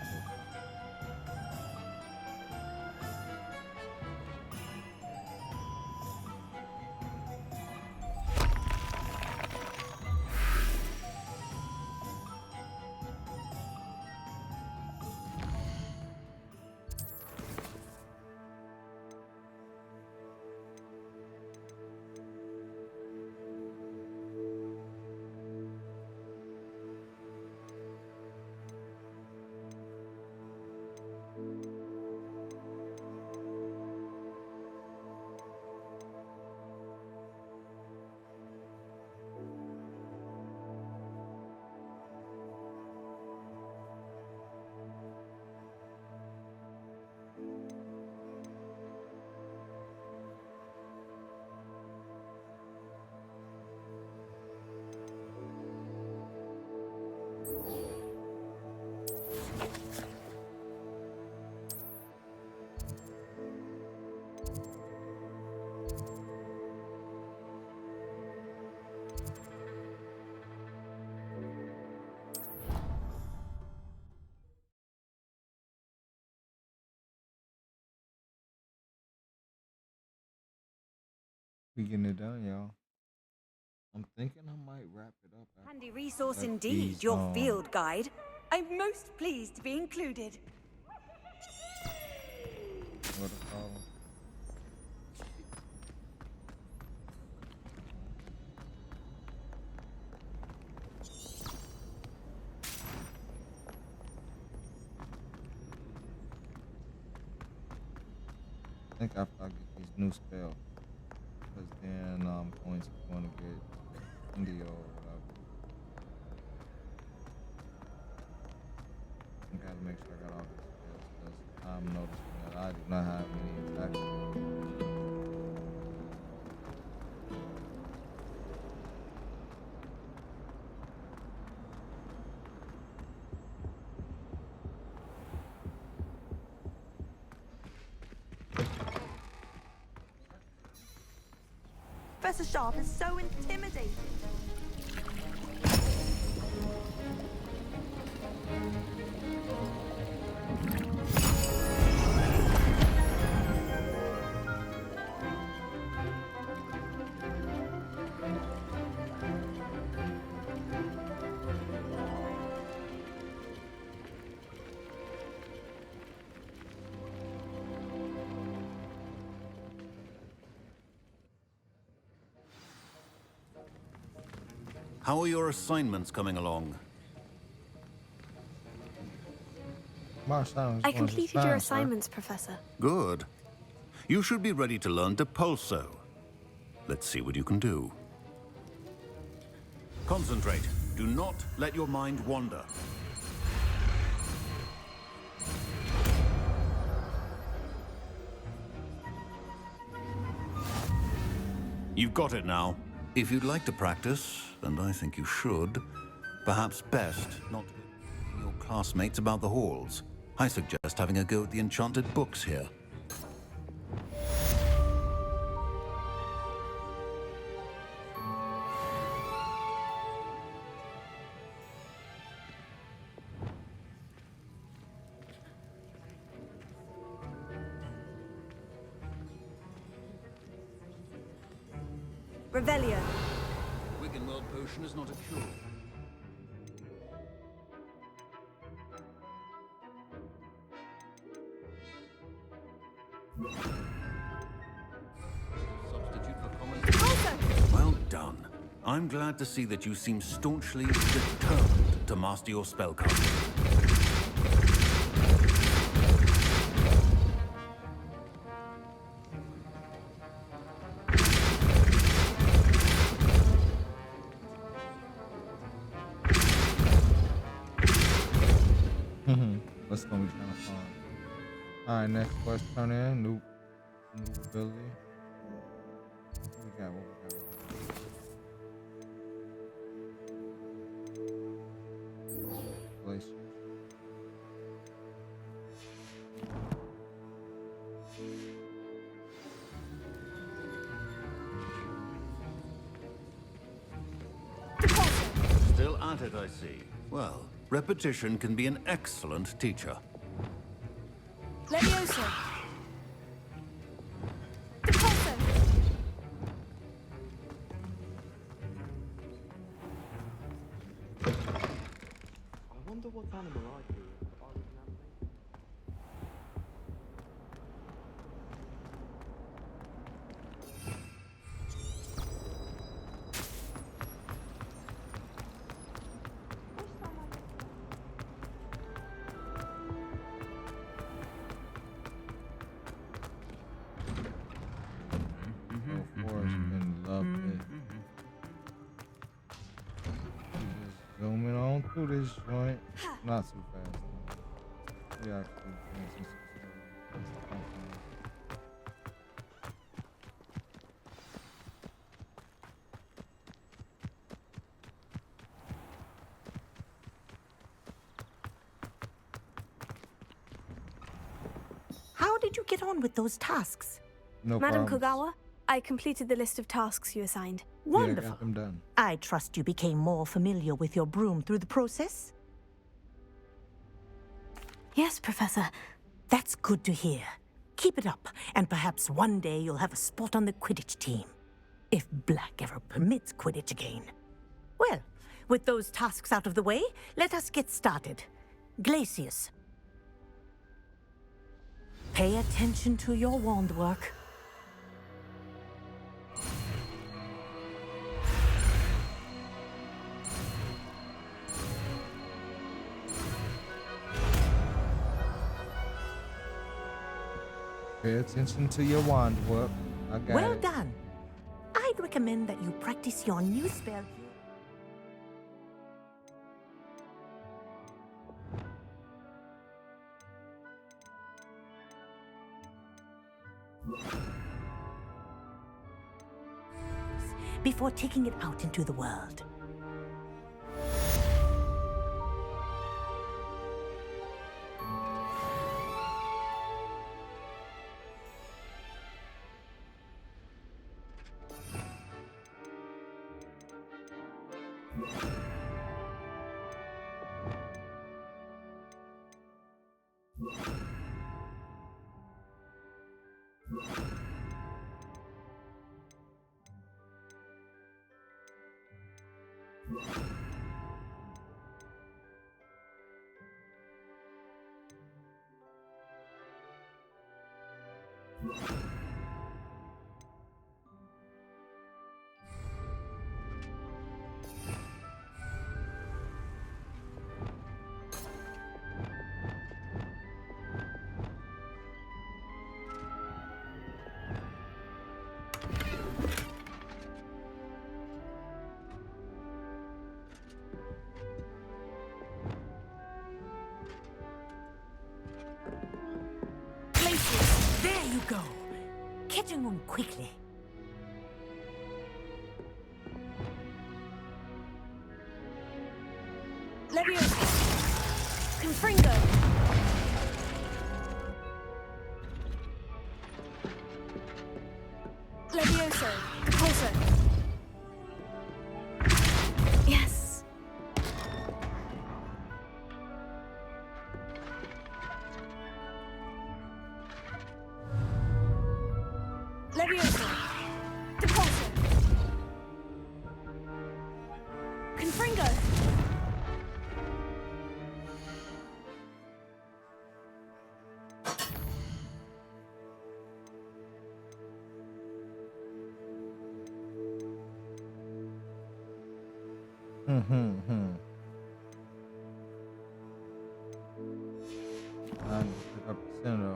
We getting it done, y'all. I'm thinking I might wrap it up. Handy resource Let indeed, these, your field guide. I'm most pleased to be included. What to call 'em? I think after I get these new spells, because then I'm going to get Indio or whatever. I gotta make sure I got all these spells because I'm noticing that I do not have any attacks. Professor Sharp is so intimidating. How are your assignments coming along? I completed your assignments, Professor. Good. You should be ready to learn Depulso. Let's see what you can do. Concentrate. Do not let your mind wander. You've got it now. If you'd like to practice, and I think you should, perhaps best not to go your classmates about the halls. I suggest having a go at the enchanted books here. Revelio. Wigan World Potion is not a cure. Substitute for common. Well done. I'm glad to see that you seem staunchly determined to master your spellcasting. What's gonna be kind of fun. Alright, next quest turn in. New ability. What we got? Place. Still at it, I see. Well, repetition can be an excellent teacher. Leviosa. I wonder what animal I'd be if I was an animal. Zooming on through this joint. Not too fast. We actually doing some stuff. How did you get on with those tasks? No Madam problems. Kogawa, I completed the list of tasks you assigned. Wonderful. Yeah, got them done. I trust you became more familiar with your broom through the process? Yes, Professor. That's good to hear. Keep it up, and perhaps one day you'll have a spot on the Quidditch team. If Black ever permits Quidditch again. Well, with those tasks out of the way, let us get started. Glacius. Pay attention to your wand work. Pay attention to your wand work. I got Well it. done. I'd recommend that you practice your new spell. Before taking it out into the world. There you go. Catching on quickly. Leviosa. Confringo. Levioso. Repulso. Yes. Leviosa. Repulso. Confringo. I need to pick up the center.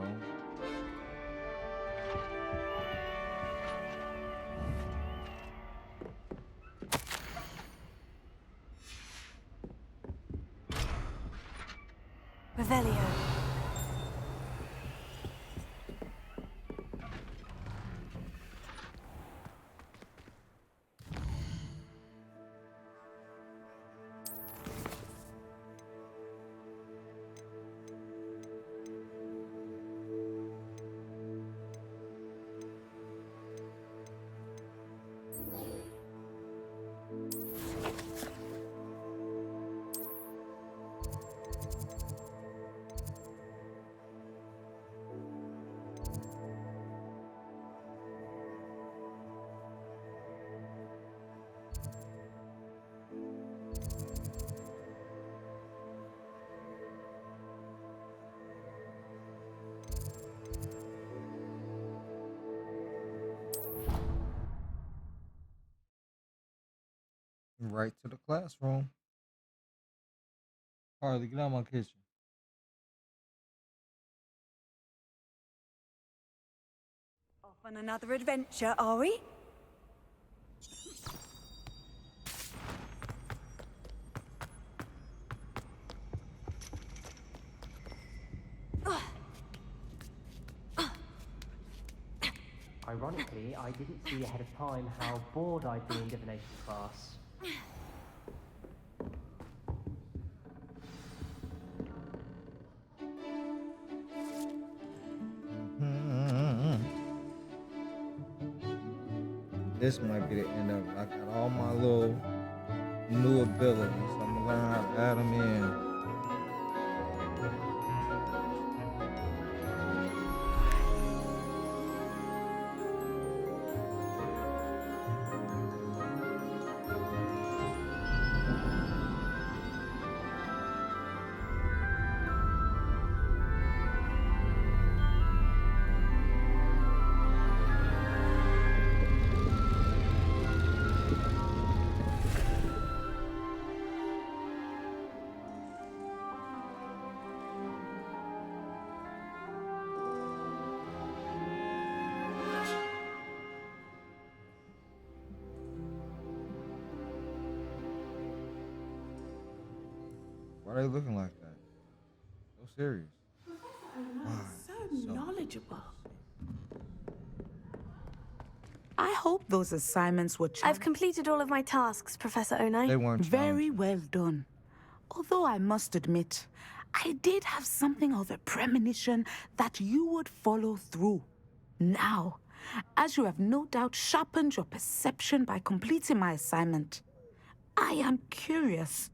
Revelio. Right to the classroom. Harley, get out of my kitchen. Off on another adventure, are we? Ironically, I didn't see ahead of time how bored I'd be in divination class. This might be the end of it. I got all my little new abilities, so I'm gonna learn how to add them in. Why are they looking like that? So serious. So knowledgeable. I hope those assignments were I've completed all of my tasks, Professor Onai. They weren't very well done. Although I must admit, I did have something of a premonition that you would follow through. Now, as you have no doubt sharpened your perception by completing my assignment, I am curious,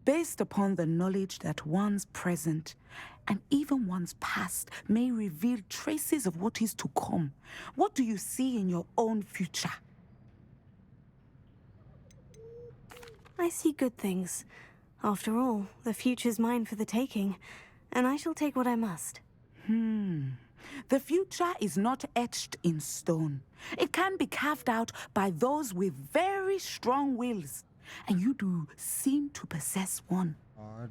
based upon the knowledge that one's present and even one's past may reveal traces of what is to come. What do you see in your own future? I see good things. After all, the future's mine for the taking, and I shall take what I must. The future is not etched in stone. It can be carved out by those with very strong wills, and you do seem to possess one.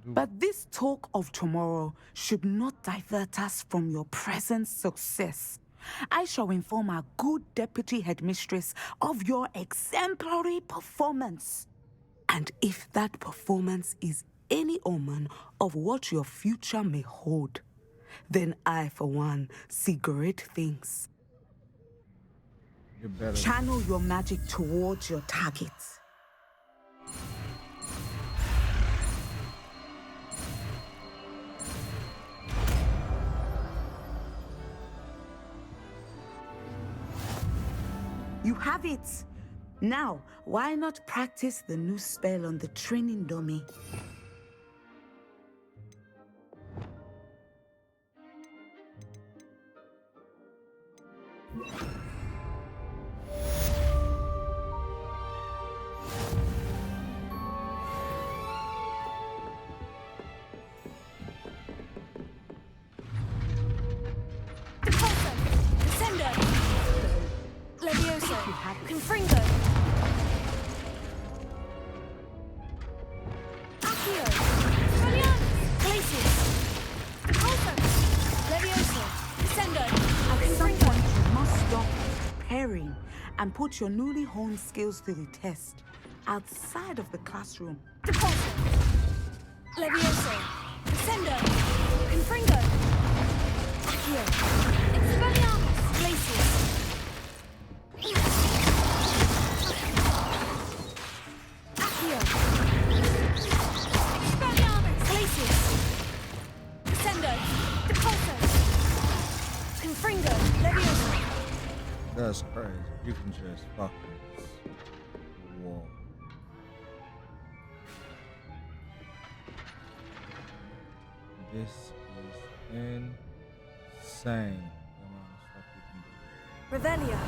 But this talk of tomorrow should not divert us from your present success. I shall inform our good deputy headmistress of your exemplary performance. And if that performance is any omen of what your future may hold, then I, for one, see great things. Channel your magic towards your targets. You have it! Now, why not practice the new spell on the training dummy? daring and put your newly honed skills to the test outside of the classroom. Levioso. Ascendo. Confringo. Accio. Expelliarmus. Glacius. Accio. Expelliarmus. Glacius. Ascendo. Depulso. Confringo. Levioso. That's crazy. You can just fucking. Whoa. This is insane. The amount of stuff you can do. Revelio.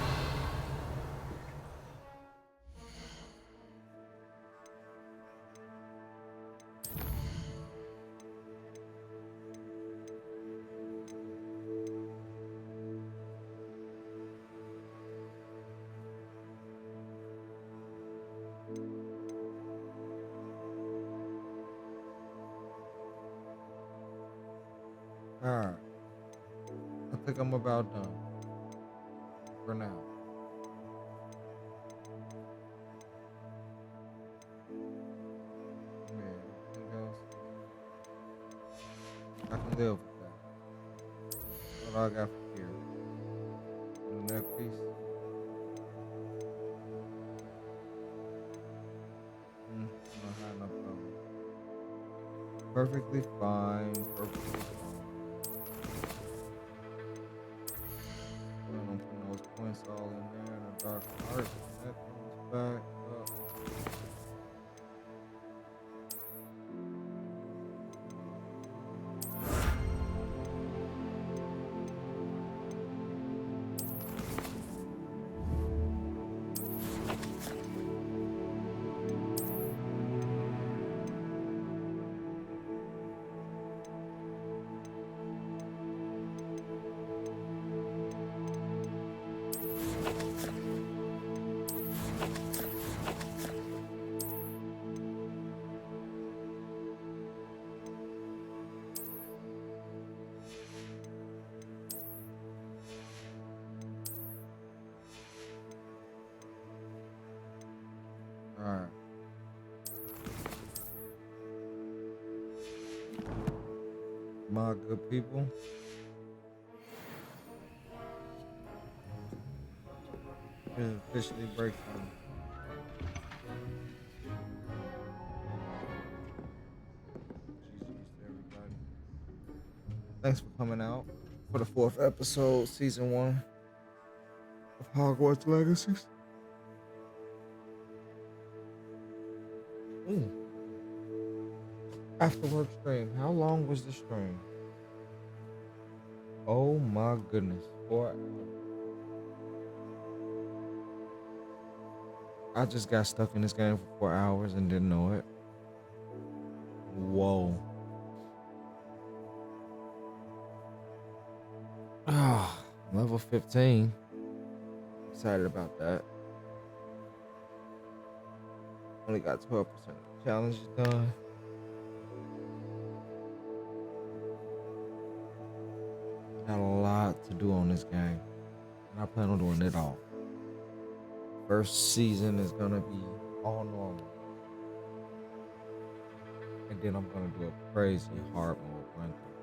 Alright. I think I'm about done. For now. Yeah, anything else? I can live with that. What I got for here? The neck piece? I don't have no problem. Perfectly fine. Perfectly fine. I'm putting those points all in there, and the dark art that comes back up. Alright. My good people. It is officially break time. GG's to everybody. Thanks for coming out for the 4th episode, season 1 of Hogwarts Legacies. Ooh. After work stream. How long was the stream? Oh my goodness. 4 hours. I just got stuck in this game for 4 hours and didn't know it. Whoa. Ah, level 15. Excited about that. Only got 12% of the challenge done. Got a lot to do on this game. And I plan on doing it all. First season is gonna be all normal. And then I'm gonna do a crazy hard mode run through.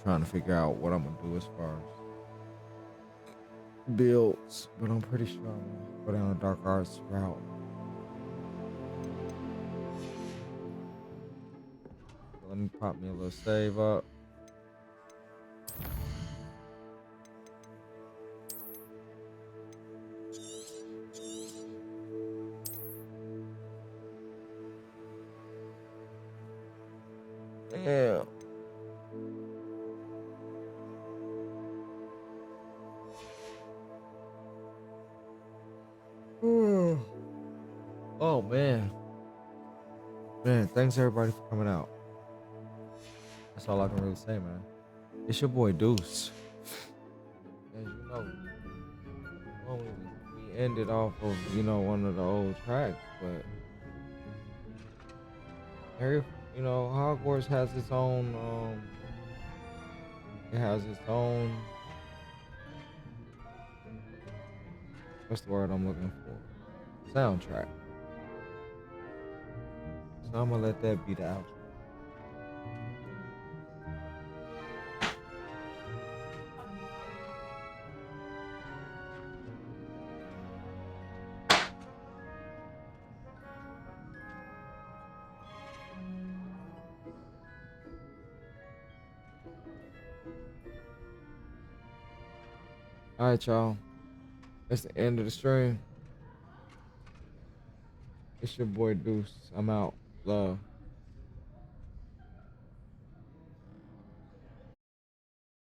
Trying to figure out what I'm gonna do as far as builds. But I'm pretty sure I'm gonna go down the dark arts route. Let me pop me a little save up. Yeah. Oh man. Man, thanks everybody for coming out. That's all I can really say, man. It's your boy Deuce. As you know, normally we ended off of, one of the old tracks, but Hogwarts has its own What's the word I'm looking for? Soundtrack. So I'm gonna let that be the outro. All right, y'all. That's the end of the stream. It's your boy Deuce. I'm out. Love.